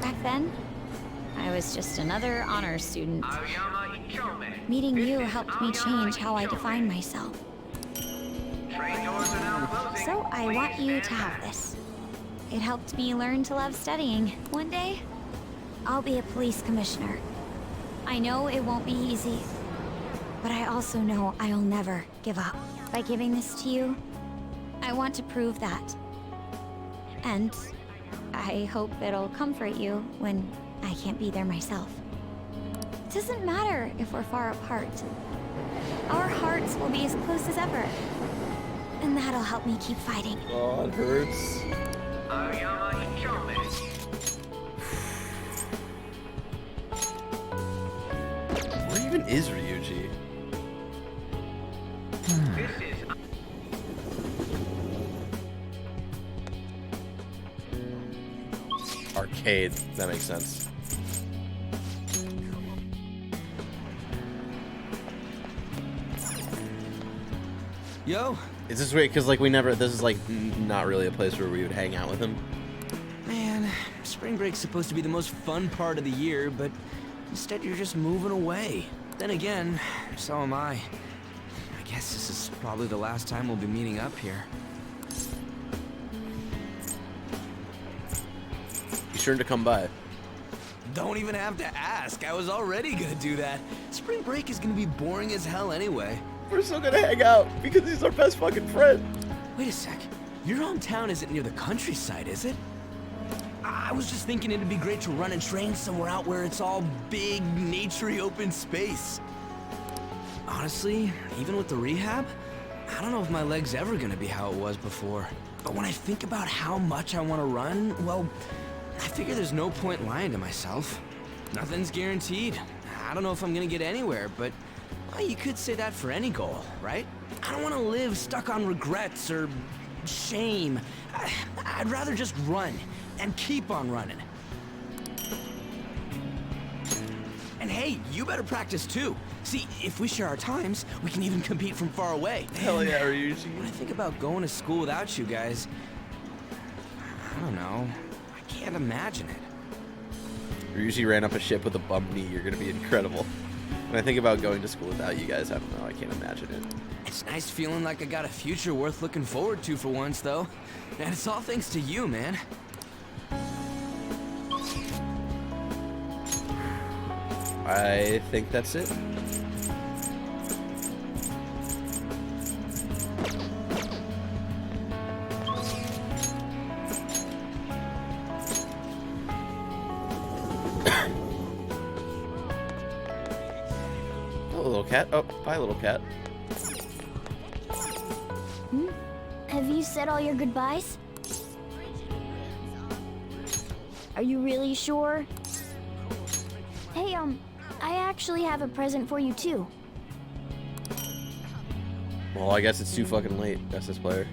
Back then, I was just another honors student. Meeting you helped me change how I define myself. So I want you to have this. It helped me learn to love studying. One day, I'll be a police commissioner. I know it won't be easy, but I also know I'll never give up. By giving this to you, I want to prove that. And I hope it'll comfort you when I can't be there myself. It doesn't matter if we're far apart. Our hearts will be as close as ever. That'll help me keep fighting. Oh, it hurts. Where even is Ryuji? This is Arcade. That makes sense. Yo. Is this weird? Because, like, we never... This is, like, not really a place where we would hang out with him. Man, spring break's supposed to be the most fun part of the year, but instead you're just moving away. Then again, so am I. I guess this is probably the last time we'll be meeting up here. Be sure to come by. Don't even have to ask. I was already gonna do that. Spring break is gonna be boring as hell anyway. We're still gonna hang out because he's our best fucking friend. Wait a sec. Your hometown isn't near the countryside, is it? I was just thinking it'd be great to run and train somewhere out where it's all big, naturey open space. Honestly, even with the rehab, I don't know if my leg's ever gonna be how it was before. But when I think about how much I want to run, well, I figure there's no point lying to myself. Nothing's guaranteed. I don't know if I'm gonna get anywhere, but well, you could say that for any goal, right? I don't want to live stuck on regrets or shame. I'd rather just run and keep on running. And hey, you better practice too. See, if we share our times, we can even compete from far away. Hell yeah, Ryuji. When I think about going to school without you guys, I don't know. I can't imagine it. Ryuji ran up a ship with a bum knee. You're gonna be incredible. When I think about going to school without you guys, I don't know. I can't imagine it. It's nice feeling like I got a future worth looking forward to for once, though. And it's all thanks to you, man. I think that's it. Little cat. Oh, bye, little cat. Have you said all your goodbyes? Are you really sure? Hey, I actually have a present for you too. Well, I guess it's too fucking late, SS player.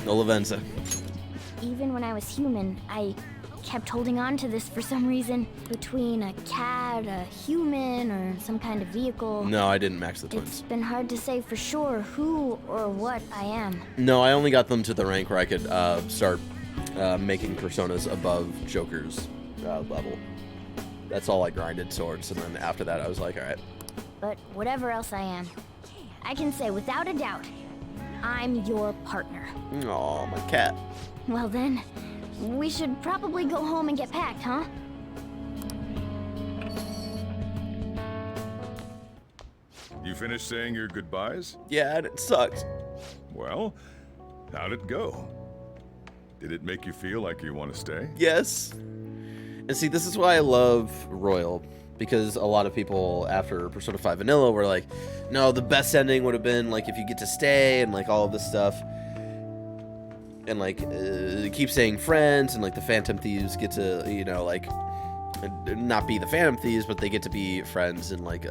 No Lavenza. Even when I was human, I kept holding on to this for some reason. Between a cat, a human, or some kind of vehicle. No, I didn't max the twins. It's been hard to say for sure who or what I am. No, I only got them to the rank where I could start making personas above Joker's level. That's all I grinded towards, and then after that I was like, alright. But whatever else I am, I can say without a doubt, I'm your partner. Aw, my cat. Well then, we should probably go home and get packed, huh? You finished saying your goodbyes? Yeah, and it sucked. Well, how'd it go? Did it make you feel like you want to stay? Yes. And see, this is why I love Royal, because a lot of people after Persona 5 Vanilla were like, no, the best ending would have been like if you get to stay and like all of this stuff. And like keep saying friends, and like the Phantom Thieves get to, you know, like not be the Phantom Thieves, but they get to be friends and like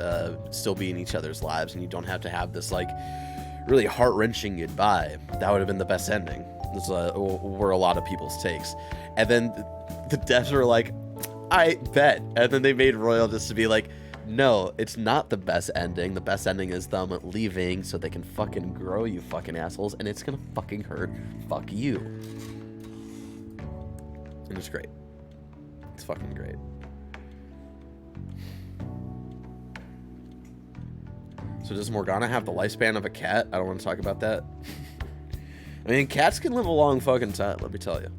still be in each other's lives, and you don't have to have this like really heart-wrenching goodbye. That would have been the best ending. This were a lot of people's takes. And then the devs were like, I bet. And then they made Royal just to be like, no, it's not the best ending. The best ending is them leaving so they can fucking grow, you fucking assholes, and it's gonna fucking hurt. Fuck you. And it's great. It's fucking great. So does Morgana have the lifespan of a cat? I don't want to talk about that. I mean, cats can live a long fucking time, let me tell you.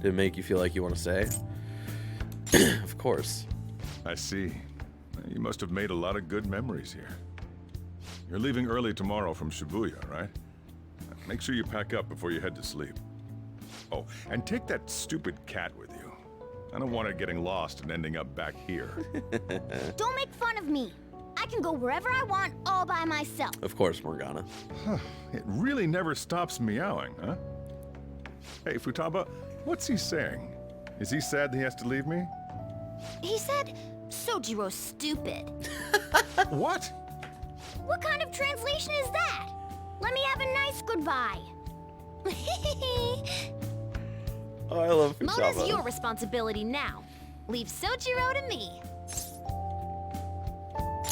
Did it make you feel like you want to say? Of course. I see. You must have made a lot of good memories here. You're leaving early tomorrow from Shibuya, right? Make sure you pack up before you head to sleep. Oh, and take that stupid cat with you. I don't want her getting lost and ending up back here. Don't make fun of me. I can go wherever I want all by myself. Of course, Morgana. It really never stops meowing, huh? Hey, Futaba, what's he saying? Is he sad that he has to leave me? He said, Sojiro's stupid. What? What kind of translation is that? Let me have a nice goodbye. Oh, I love Mona's Futaba. your responsibility now. Leave Sojiro to me.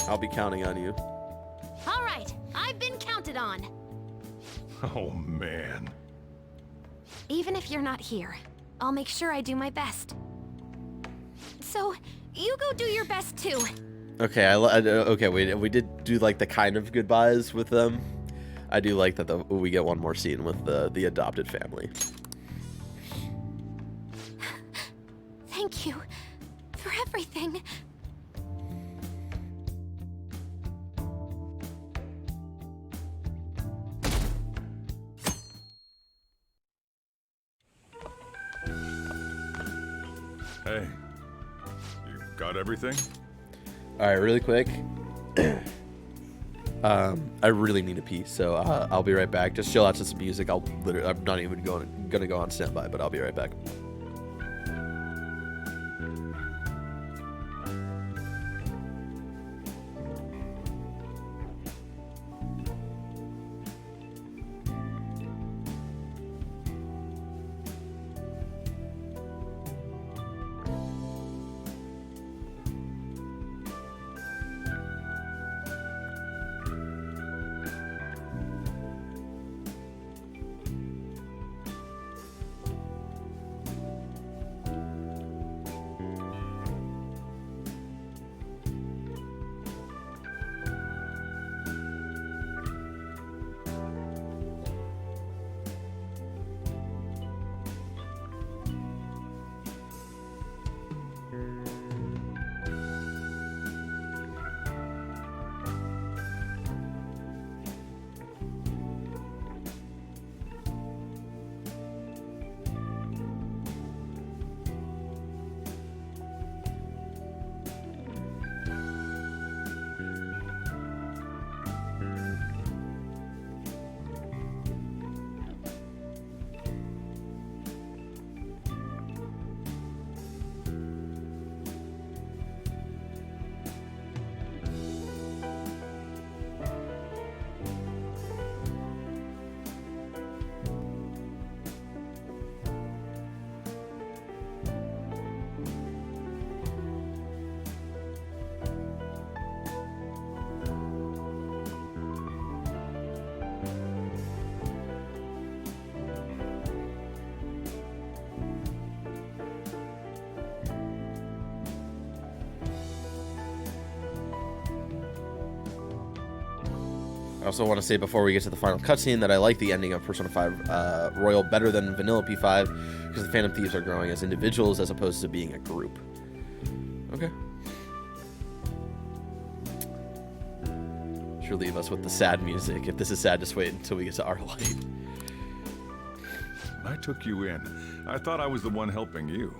I'll be counting on you. All right, I've been counted on. Oh, man. Even if you're not here, I'll make sure I do my best. So, you go do your best too. Okay, okay. We did do like the kind of goodbyes with them. I do like that we get one more scene with the adopted family. Thank you for everything. Hey, you got everything? All right, really quick. I really need a pee, so I'll be right back. Just chill out to some music. I'm not even gonna go on standby, but I'll be right back. I also want to say before we get to the final cutscene that I like the ending of Persona 5 Royal better than Vanilla P5 because the Phantom Thieves are growing as individuals as opposed to being a group. Okay. Sure, leave us with the sad music. If this is sad, just wait until we get to our light. I took you in. I thought I was the one helping you.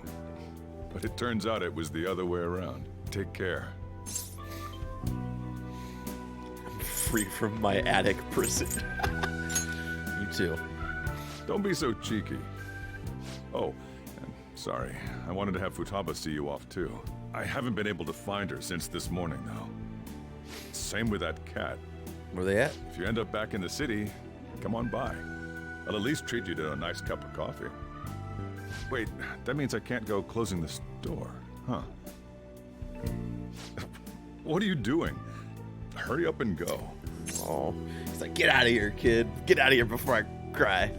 But it turns out it was the other way around. Take care. Free from my attic prison. You too. Don't be so cheeky. Oh, sorry. I wanted to have Futaba see you off too. I haven't been able to find her since this morning, though. Same with that cat. Where they at? If you end up back in the city, come on by. I'll at least treat you to a nice cup of coffee. Wait, that means I can't go closing the store, huh? What are you doing? Hurry up and go. Oh, he's like, get out of here, kid. Get out of here before I cry.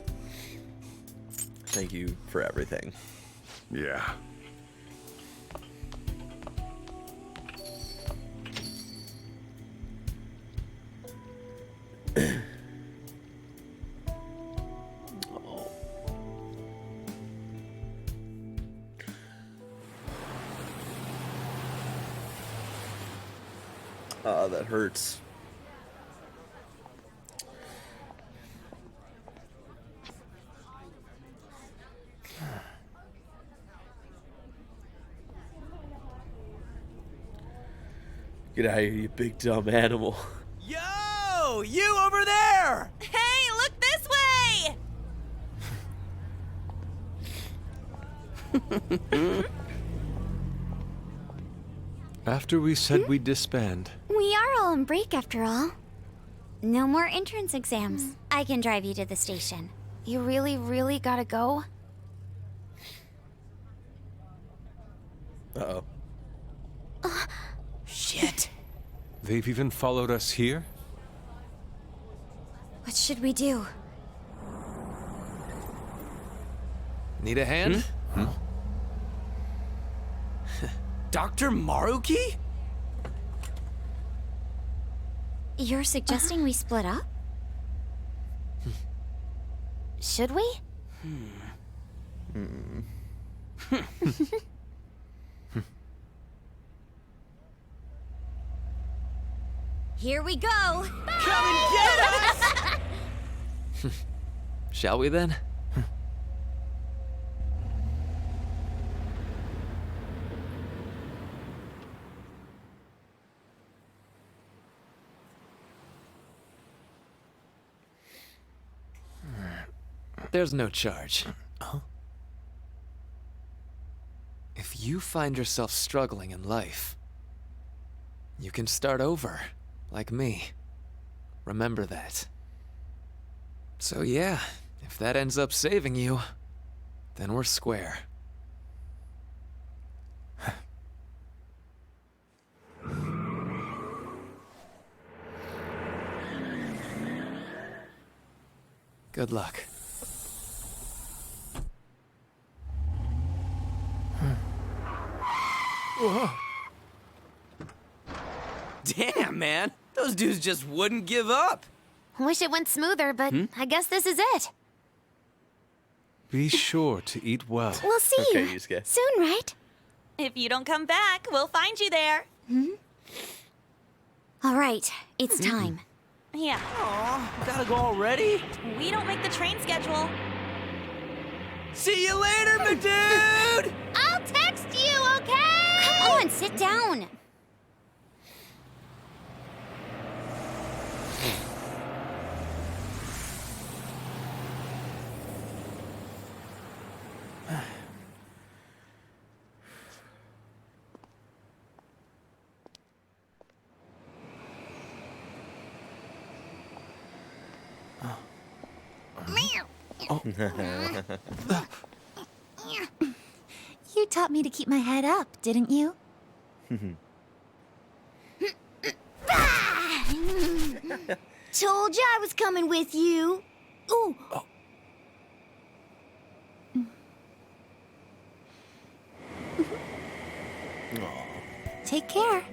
Thank you for everything. Yeah. That hurts. Get out of here, you big dumb animal. Yo! You over there! Hey, look this way! After we said we'd disband. We are all on break after all. No more entrance exams. I can drive you to the station. You really gotta go? Uh-oh. Shit. They've even followed us here? What should we do? Need a hand? Dr. Maruki? You're suggesting we split up? Should we? Here we go! Come and get us! Shall we then? There's no charge. If you find yourself struggling in life, you can start over, like me. Remember that. So yeah, if that ends up saving you, then we're square. Good luck. Whoa. Damn, man. Those dudes just wouldn't give up. Wish it went smoother, but I guess this is it. Be sure to eat well. We'll see you soon, right? If you don't come back, we'll find you there. All right, it's time. Yeah. Aw, gotta go already? We don't make the train schedule. See you later, my dude! I'll text you, okay? Come on, sit down. You taught me to keep my head up, didn't you? Told you I was coming with you. Ooh. Take care.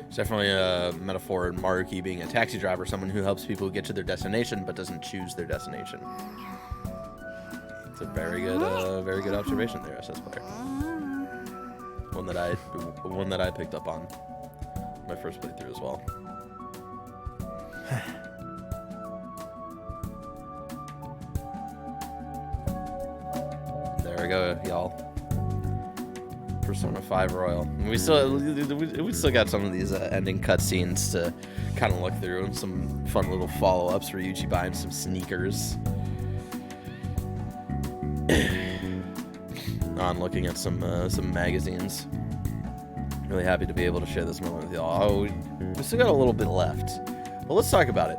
It's definitely a metaphor in Maruki being a taxi driver, someone who helps people get to their destination but doesn't choose their destination. It's a very good observation there, SS player. One that I picked up on my first playthrough as well. There we go, y'all. Persona 5 Royal. We still got some of these ending cutscenes to kind of look through, and some fun little follow-ups for Yuji buying some sneakers. On looking at some magazines. Really happy to be able to share this moment with y'all. Oh, we still got a little bit left. Well, let's talk about it.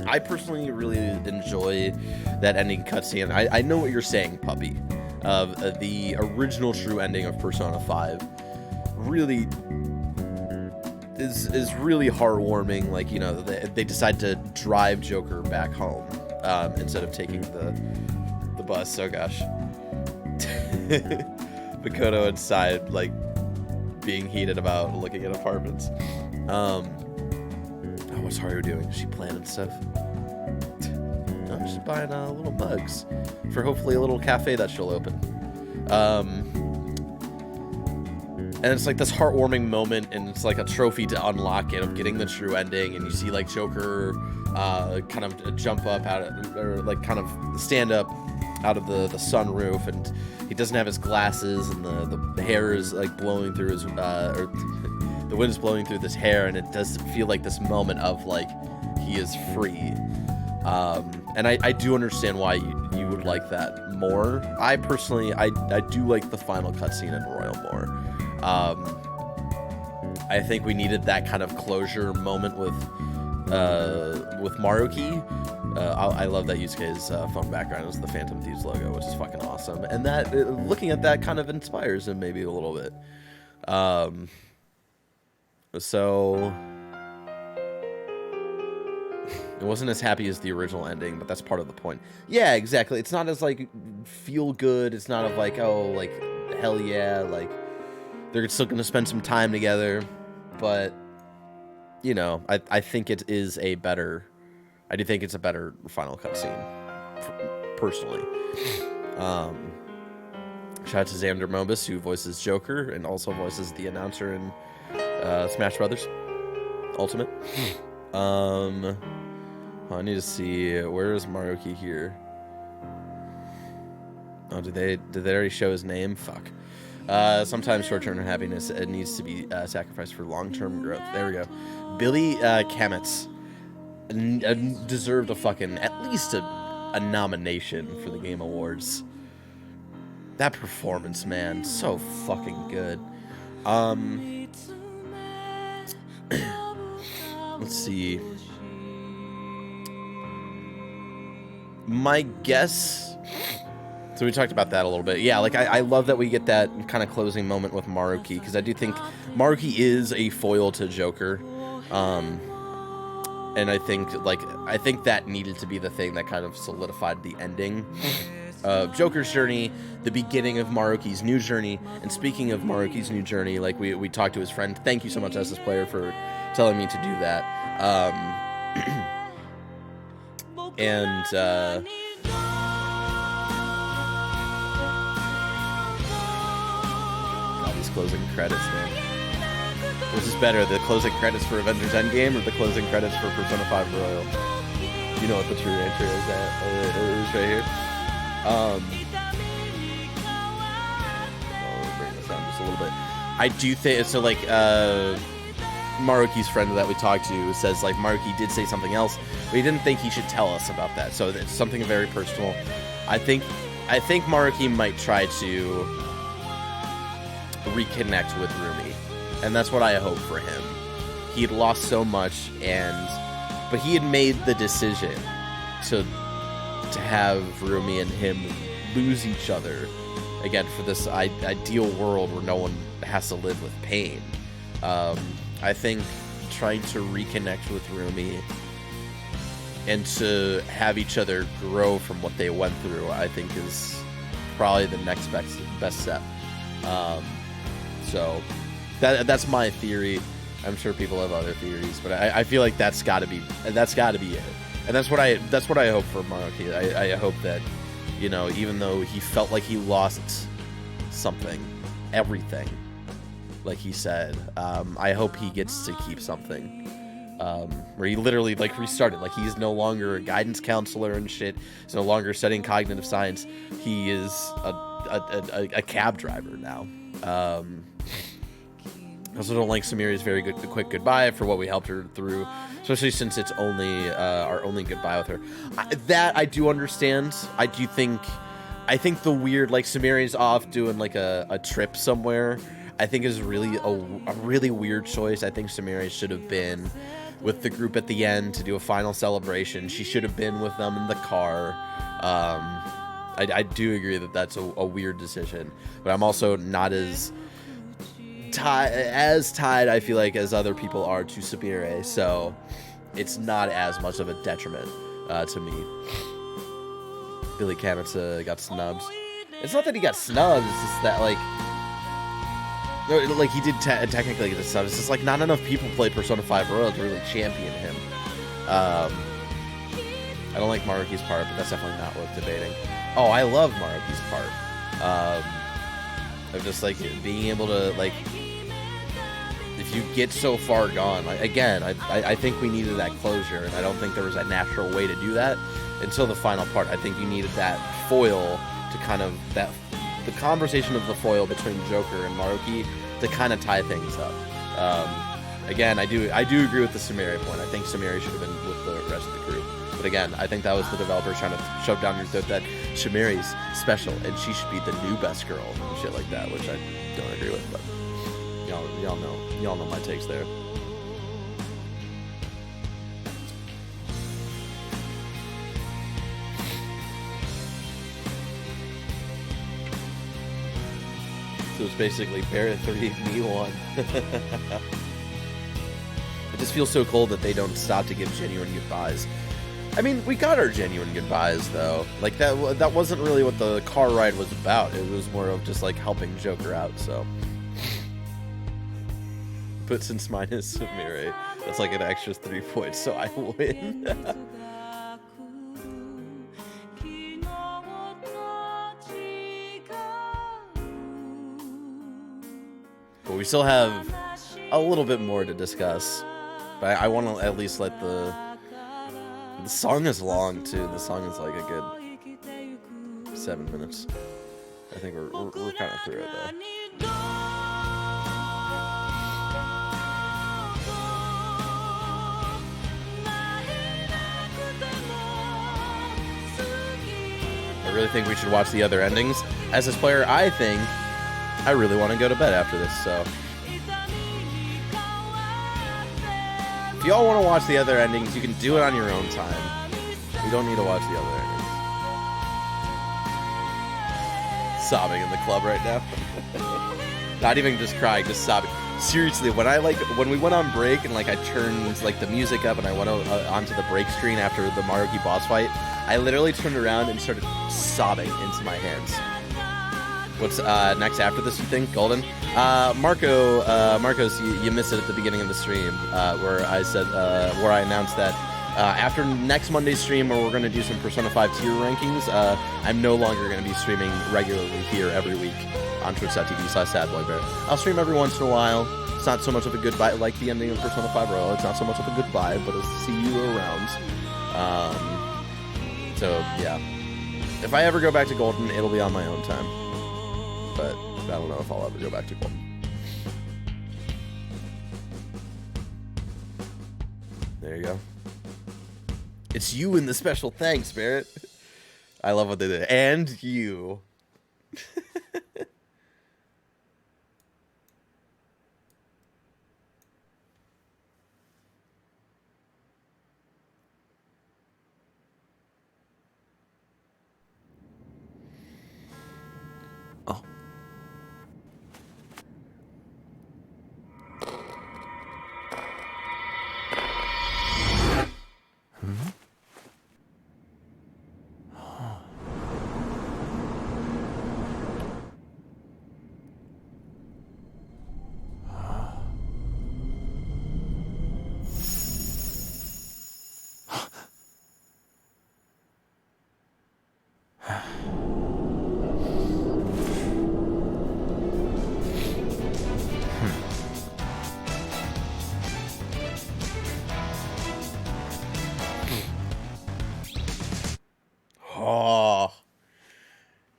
I personally really enjoy that ending cutscene. I know what you're saying, puppy. The original true ending of Persona 5 really is really heartwarming. Like, you know, they decide to drive Joker back home instead of taking the bus. Oh gosh. Makoto inside, like, being heated about looking at apartments. What's Haru doing? Is she planning stuff? I'm just buying little mugs for hopefully a little cafe that she'll open. And it's like this heartwarming moment, and it's like a trophy to unlock it of getting the true ending. And you see like Joker kind of jump up out of, or like kind of stand up out of the sunroof, and he doesn't have his glasses, and the hair is like blowing through his or the wind is blowing through this hair, and it does feel like this moment of like he is free. And I do understand why you would like that more. I personally, I do like the final cutscene in Royal more. I think we needed that kind of closure moment with Maruki. I love that Yusuke's phone background is the Phantom Thieves logo, which is fucking awesome. And that looking at that kind of inspires him maybe a little bit. So it wasn't as happy as the original ending, but that's part of the point. Yeah, exactly. It's not as like feel good. It's not of like, oh, like hell yeah, like they're still gonna spend some time together. But you know, I think it is a better. I do think it's a better final cutscene, personally. Shout out to Xander Mobus, who voices Joker and also voices the announcer in Smash Brothers Ultimate. I need to see, where is Maruki here? Oh, did they already show his name? Fuck. Sometimes short-term happiness needs to be sacrificed for long-term growth. There we go. Billy Kametz deserved a fucking, at least a nomination for the Game Awards. That performance, man, so fucking good. Let's see. My guess, so we talked about that a little bit. Yeah, like I love that we get that kind of closing moment with Maruki, because I do think Maruki is a foil to Joker. And I think that needed to be the thing that kind of solidified the ending of Joker's journey, the beginning of Maruki's new journey. And speaking of Maruki's new journey, like we talked to his friend. Thank you so much, Estes Player, for telling me to do that. God, these closing credits, man. Which is better, the closing credits for Avengers Endgame or the closing credits for Persona 5 Royal? You know what the true answer is, right here. I'll bring this down just a little bit. I do think, so like, Maruki's friend that we talked to says like Maruki did say something else, but he didn't think he should tell us about that. So it's something very personal. I think Maruki might try to reconnect with Rumi, and that's what I hope for him. He had lost so much, but he had made the decision to have Rumi and him lose each other again for this ideal world where no one has to live with pain. I think trying to reconnect with Rumi and to have each other grow from what they went through, I think is probably the next best step. So that's my theory. I'm sure people have other theories, but I feel like that's got to be it. And that's what I hope for Maruki. I hope that, you know, even though he felt like he lost something, everything, like he said, I hope he gets to keep something, where he literally like restarted. Like he's no longer a guidance counselor and shit. He's no longer studying cognitive science. He is a cab driver now. I also don't like Samiri's very quick goodbye for what we helped her through, especially since it's only our only goodbye with her. That I do understand. I think the weird, like Samiri's off doing like a trip somewhere, I think is really a really weird choice. I think Samiri should have been with the group at the end to do a final celebration. She should have been with them in the car. I do agree that that's a weird decision, but I'm also not as tied, I feel like, as other people are to Samiri, so it's not as much of a detriment to me. Billy Kametz got snubs. It's not that he got snubs, it's just that, like he did technically get the snubs. It's just like not enough people play Persona 5 Royal to really champion him. I don't like Maruki's part, but that's definitely not worth debating. Oh, I love Maruki's part. Of just like being able to like you get so far gone. Like, again, I think we needed that closure, and I don't think there was a natural way to do that until the final part. I think you needed that foil to kind of the conversation of the foil between Joker and Maruki to kind of tie things up. Again, I do agree with the Sumire point. I think Sumire should have been with the rest of the crew. But again, I think that was the developers trying to shove down your throat that Sumiri's special and she should be the new best girl and shit like that, which I don't agree with. But y'all know my takes there. So it's basically Barrett 3, me 1. It just feels so cold that they don't stop to give genuine goodbyes. I mean, we got our genuine goodbyes, though. Like, that wasn't really what the car ride was about. It was more of just, like, helping Joker out, so. But since mine is Sumire, that's like an extra 3 points, so I win. But we still have a little bit more to discuss. But I want to at least let the song is long too. The song is like a good 7 minutes. I think we're kind of through it though. I really think we should watch the other endings. As this player, I think I really want to go to bed after this, so. If y'all want to watch the other endings, you can do it on your own time. You don't need to watch the other endings. Sobbing in the club right now. Not even just crying, just sobbing. Seriously, when we went on break and like I turned like the music up and I went onto the break screen after the Maruki boss fight, I literally turned around and started sobbing into my hands. What's next after this, you think? Golden? Marcos, you missed it at the beginning of the stream, where I said, where I announced that after next Monday's stream, where we're going to do some Persona 5 tier rankings, I'm no longer going to be streaming regularly here every week on twitch.tv/sadboybear. I'll stream every once in a while. It's not so much of a goodbye, like the ending of Persona 5 Royal, it's not so much of a goodbye, but I'll see you around. So, yeah. If I ever go back to Golden, it'll be on my own time. But I don't know if I'll ever go back to Golden. There you go. It's you in the special thanks, Barrett. I love what they did. And you.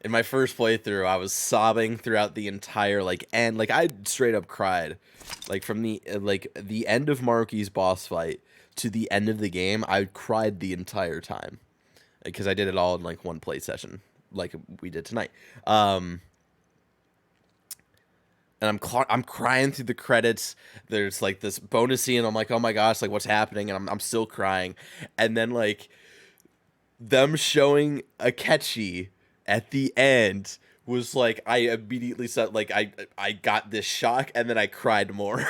In my first playthrough, I was sobbing throughout the entire end. Like I straight up cried, like from the end of Maruki's boss fight to the end of the game. I cried the entire time because I did it all in like one play session, like we did tonight. And I'm crying through the credits. There's like this bonus scene. I'm like, oh my gosh, like what's happening? And I'm still crying. And then like them showing Akechi at the end was like, I immediately said, like, I got this shock, and then I cried more.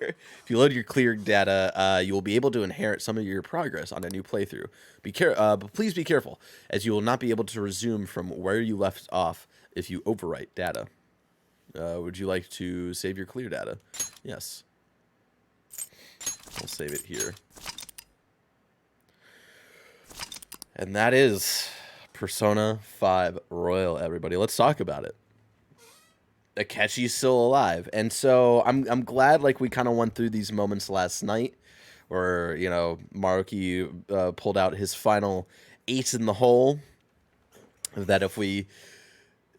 If you load your cleared data, you will be able to inherit some of your progress on a new playthrough. But please be careful, as you will not be able to resume from where you left off if you overwrite data. Would you like to save your clear data? Yes. I'll save it here. And that is Persona 5 Royal, everybody. Let's talk about it. Akechi's still alive. And so I'm glad like we kind of went through these moments last night where, you know, Maruki pulled out his final ace in the hole, that if we,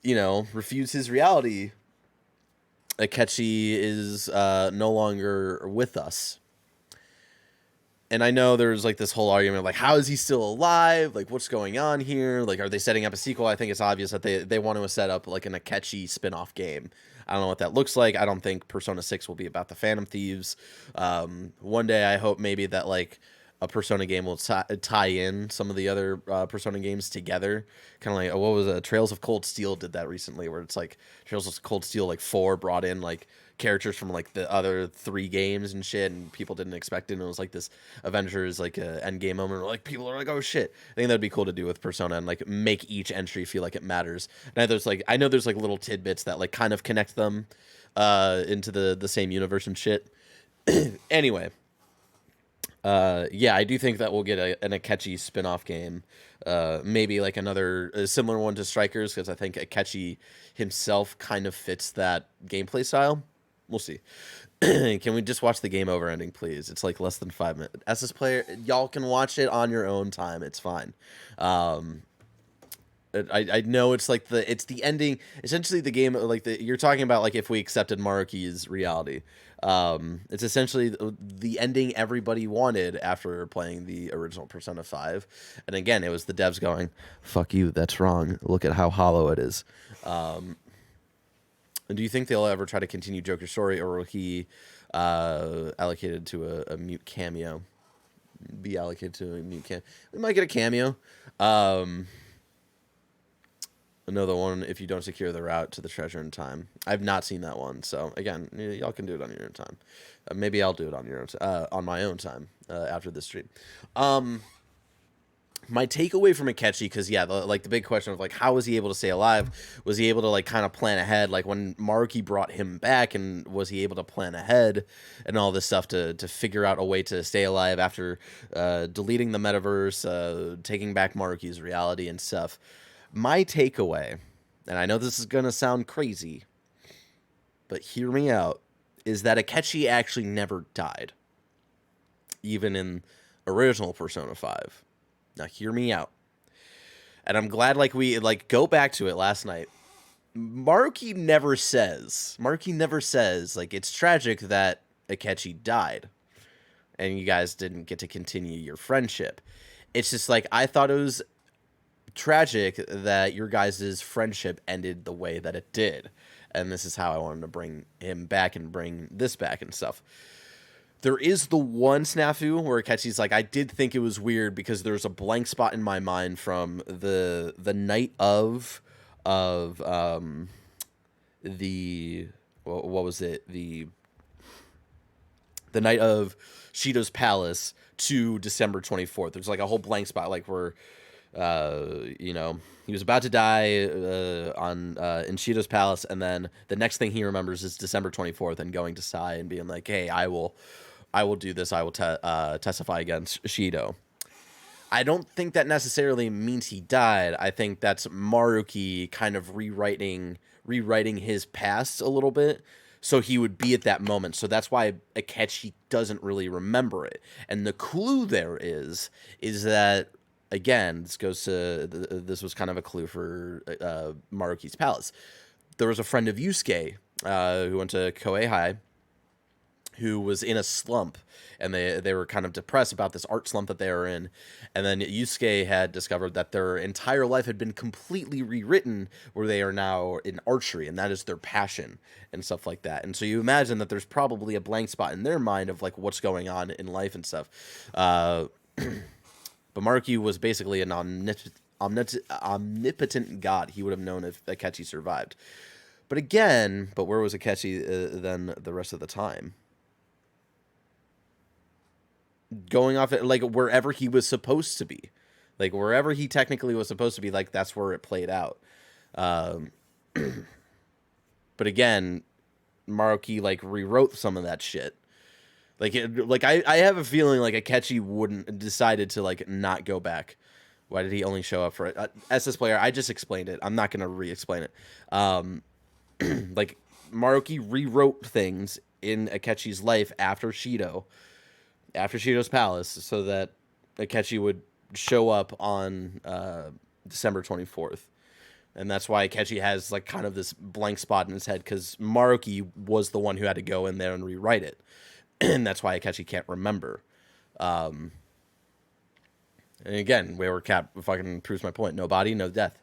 you know, refuse his reality, Akechi is no longer with us. And I know there's like this whole argument of like, how is he still alive? Like, what's going on here? Like, are they setting up a sequel? I think it's obvious that they want to set up like an Akechi spin-off game. I don't know what that looks like. I don't think Persona 6 will be about the Phantom Thieves. One day I hope maybe that like a Persona game will tie in some of the other Persona games together. Kind of like, what was it? Trails of Cold Steel did that recently, where it's like Trails of Cold Steel like 4 brought in like characters from like the other 3 games and shit, and people didn't expect it, and it was like this Avengers like end game moment where like people are like, oh shit. I think that'd be cool to do with Persona and like make each entry feel like it matters. And I know there's like little tidbits that like kind of connect them into the same universe and shit. Anyway, yeah, I do think that we'll get an Akechi spin-off game. Maybe like a similar one to Strikers, because I think Akechi himself kind of fits that gameplay style. We'll see. Can we just watch the game over ending, please? It's like less than 5 minutes. SS player, y'all can watch it on your own time. It's fine. I know it's like it's the ending. Essentially, the game like you're talking about like if we accepted Maruki's reality. It's essentially the ending everybody wanted after playing the original Persona 5. And again, it was the devs going, "Fuck you, that's wrong. Look at how hollow it is." And do you think they'll ever try to continue Joker's story, or will he allocated to a mute cameo? Be allocated to a mute cameo. We might get a cameo. Another one, if you don't secure the route to the treasure in time. I've not seen that one, so again, y'all can do it on your own time. Maybe I'll do it on your own, on my own time after this stream. My takeaway from Akechi, because yeah, the big question of like how was he able to stay alive? Was he able to like kind of plan ahead? Like when Maruki brought him back, and was he able to plan ahead and all this stuff to figure out a way to stay alive after deleting the metaverse, taking back Maruki's reality and stuff? My takeaway, and I know this is going to sound crazy, but hear me out, is that Akechi actually never died. Even in original Persona 5. Now hear me out. And I'm glad we go back to it last night. Maruki never says like it's tragic that Akechi died and you guys didn't get to continue your friendship. It's just like I thought it was tragic that your guys' friendship ended the way that it did, and this is how I wanted to bring him back and bring this back and stuff. There is the one snafu where Akechi's like, I did think it was weird because there's a blank spot in my mind from the night of the what was it, the night of Shido's palace to December 24th. There's like a whole blank spot, like where you know, he was about to die in Shido's palace, and then the next thing he remembers is December 24th and going to Sai and being like, hey, I will do this. I will testify against Shido. I don't think that necessarily means he died. I think that's Maruki kind of rewriting his past a little bit, so he would be at that moment. So that's why Akechi doesn't really remember it. And the clue there is that, again, this was kind of a clue for Maruki's palace. There was a friend of Yusuke who went to Koei High, who was in a slump, and they were kind of depressed about this art slump that they were in. And then Yusuke had discovered that their entire life had been completely rewritten, where they are now in archery, and that is their passion and stuff like that. And so you imagine that there's probably a blank spot in their mind of like what's going on in life and stuff. But Maruki was basically an omnipotent god. He would have known if Akechi survived. But where was Akechi then the rest of the time? Going off at like wherever he was supposed to be, like wherever he technically was supposed to be, like that's where it played out. But again, Maruki like rewrote some of that shit. I have a feeling like Akechi wouldn't decided to like not go back. Why did he only show up for it? SS player, I just explained it. I'm not gonna re-explain it. Like Maruki rewrote things in Akechi's life after Shido's palace, so that Akechi would show up on December 24th. And that's why Akechi has like kind of this blank spot in his head, because Maruki was the one who had to go in there and rewrite it. And that's why Akechi can't remember. And again, Wayward Cat fucking proves my point. No body, no death.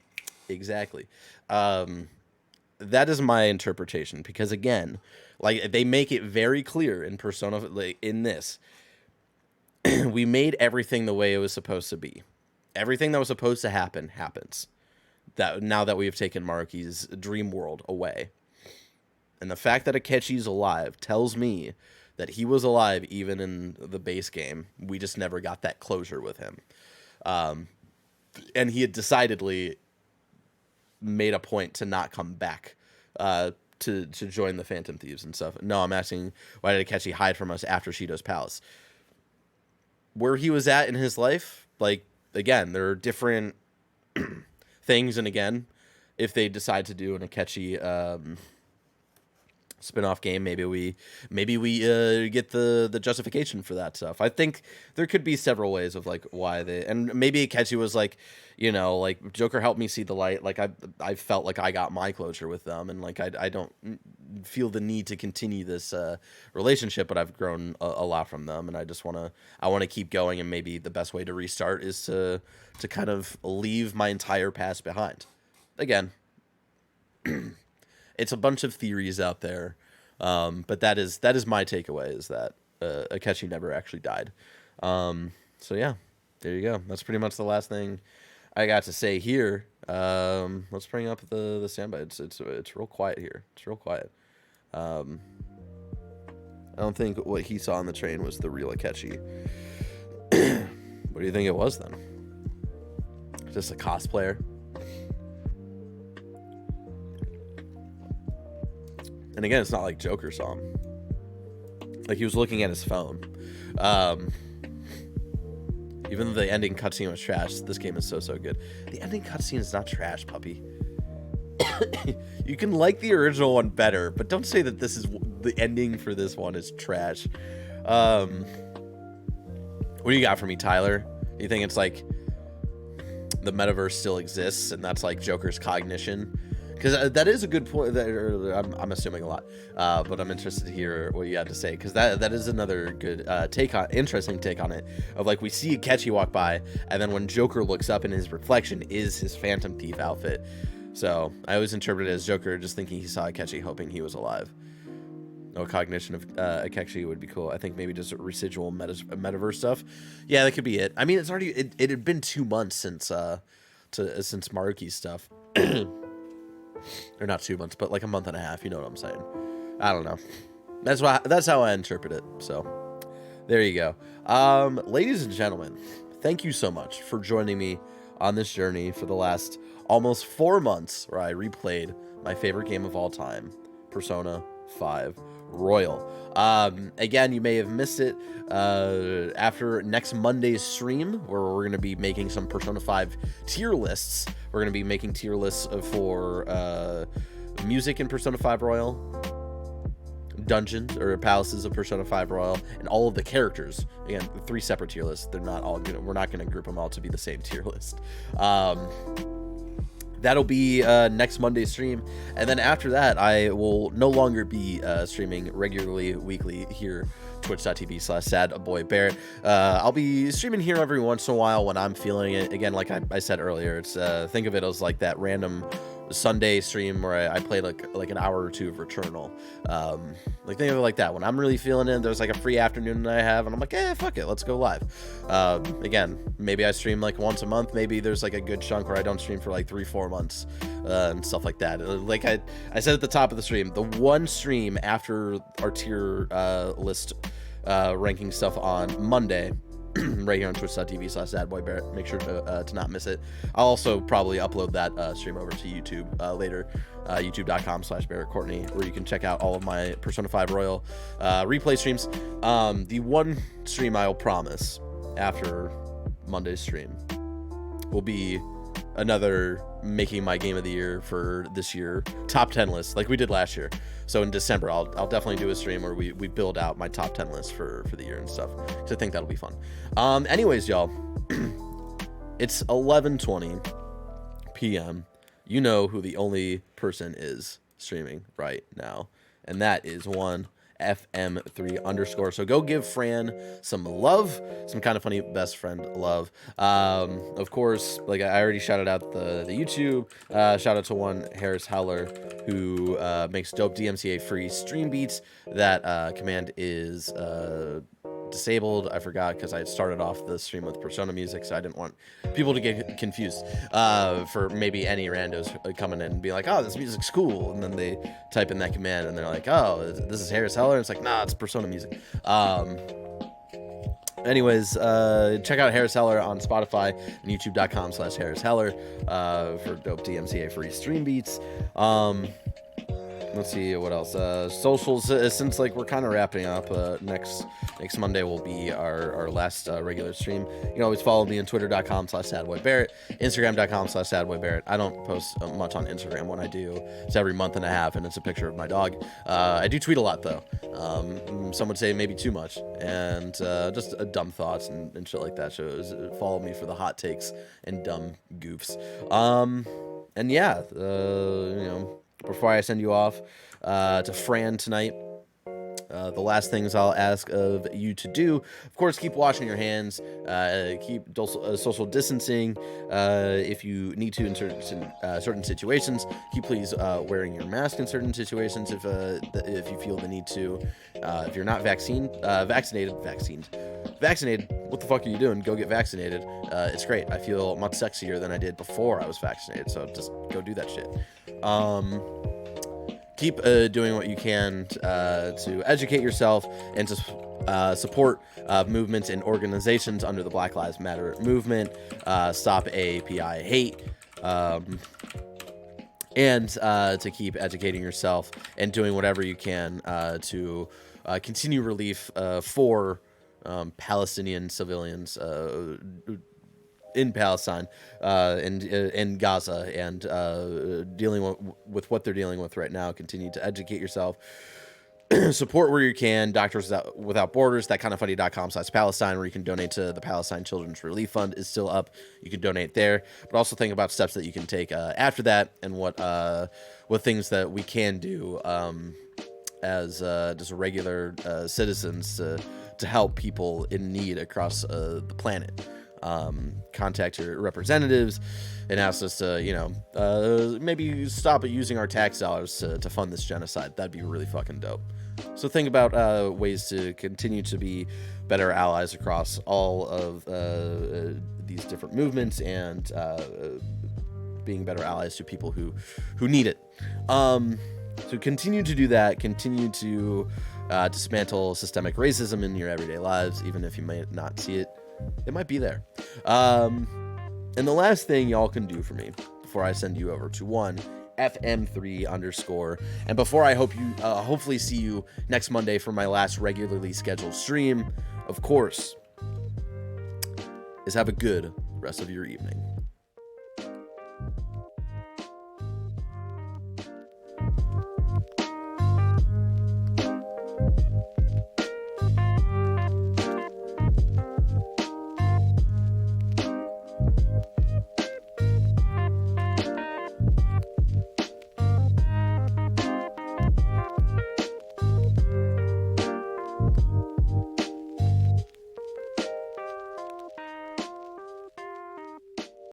Exactly. That is my interpretation, because again, like they make it very clear in Persona, like in this, we made everything the way it was supposed to be. Everything that was supposed to happen happens. That now that we have taken Maruki's dream world away, and the fact that Akechi's alive tells me that he was alive even in the base game. We just never got that closure with him, and he had decidedly made a point to not come back to join the Phantom Thieves and stuff. No, I'm asking, why did Akechi hide from us after Shido's palace? Where he was at in his life, like, again, there are different things, and again, if they decide to do an Akechi spin-off game, maybe we get the justification for that stuff. I think there could be several ways of like why they, and maybe Akechi was like, you know, like Joker helped me see the light, like I felt like I got my closure with them, and like I don't feel the need to continue this relationship, but I've grown a lot from them, and I want to keep going, and maybe the best way to restart is to kind of leave my entire past behind. Again, it's a bunch of theories out there, but that is my takeaway, is that Akechi never actually died. So yeah, there you go. That's pretty much the last thing I got to say here. Let's bring up the standby. It's real quiet here. It's real quiet. I don't think what he saw on the train was the real Akechi. What do you think it was then? Just a cosplayer? And again, it's not like Joker saw him. Like, he was looking at his phone. Even though the ending cutscene was trash, this game is so good. The ending cutscene is not trash, puppy. You can like the original one better, but don't say that this is the ending for this one is trash. What do you got for me, Tyler? Do you think it's like the metaverse still exists, and that's like Joker's cognition? Because that is a good point. I'm assuming a lot, but I'm interested to hear what you have to say, because that is another good interesting take on it. Of like, we see Akechi walk by, and then when Joker looks up, in his reflection is his Phantom Thief outfit. So I always interpret it as Joker just thinking he saw Akechi, hoping he was alive. No cognition of Akechi would be cool. I think maybe just residual metaverse stuff. Yeah, that could be it. I mean, it's already it had been 2 months since Maruki's stuff. Or not 2 months, but like a month and a half. You know what I'm saying? I don't know. That's how I interpret it. So there you go. Ladies and gentlemen, thank you so much for joining me on this journey for the last almost 4 months, where I replayed my favorite game of all time, Persona 5 Royal. Again, you may have missed it after next Monday's stream, where we're going to be making some Persona 5 tier lists. We're going to be making tier lists for music in Persona 5 Royal, dungeons or palaces of Persona 5 Royal, and all of the characters. Again, 3 separate tier lists. They're not all we're not going to group them all to be the same tier list. That'll be next Monday's stream, and then after that, I will no longer be streaming regularly weekly here, twitch.tv/sadboybarrett. I'll be streaming here every once in a while when I'm feeling it. Again, like I said earlier, it's think of it as like that random Sunday stream where I played like an hour or two of Returnal. Like, think of it like that. When I'm really feeling it, there's like a free afternoon that I have, and I'm like, fuck it, let's go live. Again, maybe I stream like once a month. Maybe there's like a good chunk where I don't stream for like 3-4 months and stuff like that. Like I said at the top of the stream, the one stream after our tier list ranking stuff on Monday, right here on twitch.tv/sadboybarrett. Make sure to not miss it. I'll also probably upload that stream over to YouTube later, youtube.com/Barrett Courtney, where you can check out all of my Persona 5 Royal replay streams. The one stream I'll promise after Monday's stream will be another making my game of the year for this year top 10 list like we did last year. So in December, I'll definitely do a stream where we build out my top 10 list for the year and stuff. So I think that'll be fun. Anyways, y'all, it's 11:20 p.m. You know who the only person is streaming right now, and that is one FM3_. So go give Fran some love, some kind of funny best friend love. Of course, like I already shouted out the YouTube. Shout out to one Harris Heller who makes dope DMCA free stream beats. That command is disabled. I forgot because I started off the stream with Persona music, so I didn't want people to get confused for maybe any randos coming in and be like, oh, this music's cool, and then they type in that command and they're like, oh, this is Harris Heller, and it's like, nah, it's Persona music. Anyways, check out Harris Heller on Spotify and youtube.com/Harris Heller for dope DMCA free stream beats. Let's see what else. Socials, since like we're kind of wrapping up. Next Monday will be our last regular stream. You can always follow me on twitter.com/sadboybarrett, instagram.com/sadboybarrett. I don't post much on Instagram. When I do, it's every month and a half, and it's a picture of my dog. I do tweet a lot though. Some would say maybe too much, and just dumb thoughts and shit like that. So follow me for the hot takes and dumb goofs. And yeah, you know. Before I send you off to Fran tonight, the last things I'll ask of you to do, of course, keep washing your hands, keep social distancing. If you need to in certain situations, keep please wearing your mask in certain situations if you feel the need to. If you're not vaccinated, what the fuck are you doing? Go get vaccinated. It's great. I feel much sexier than I did before I was vaccinated, so just go do that shit. Keep doing what you can to educate yourself and to support movements and organizations under the Black Lives Matter movement. Stop AAPI hate. And to keep educating yourself and doing whatever you can to continue relief for Palestinian civilians in Palestine and in Gaza, and dealing with what they're dealing with right now. Continue to educate yourself. Support where you can. Doctors Without Borders, thatkindoffunny.com/Palestine, where you can donate to the Palestine Children's Relief Fund, is still up. You can donate there, but also think about steps that you can take after that, and what things that we can do as just regular citizens to help people in need across the planet. Contact your representatives and ask us to, maybe stop using our tax dollars to fund this genocide. That'd be really fucking dope. So think about ways to continue to be better allies across all of these different movements, and being better allies to people who need it. So continue to do that. Continue to dismantle systemic racism in your everyday lives, even if you might not see it. It might be there. And the last thing y'all can do for me before I send you over to one FM3_, and before I hopefully see you next Monday for my last regularly scheduled stream, of course, is have a good rest of your evening.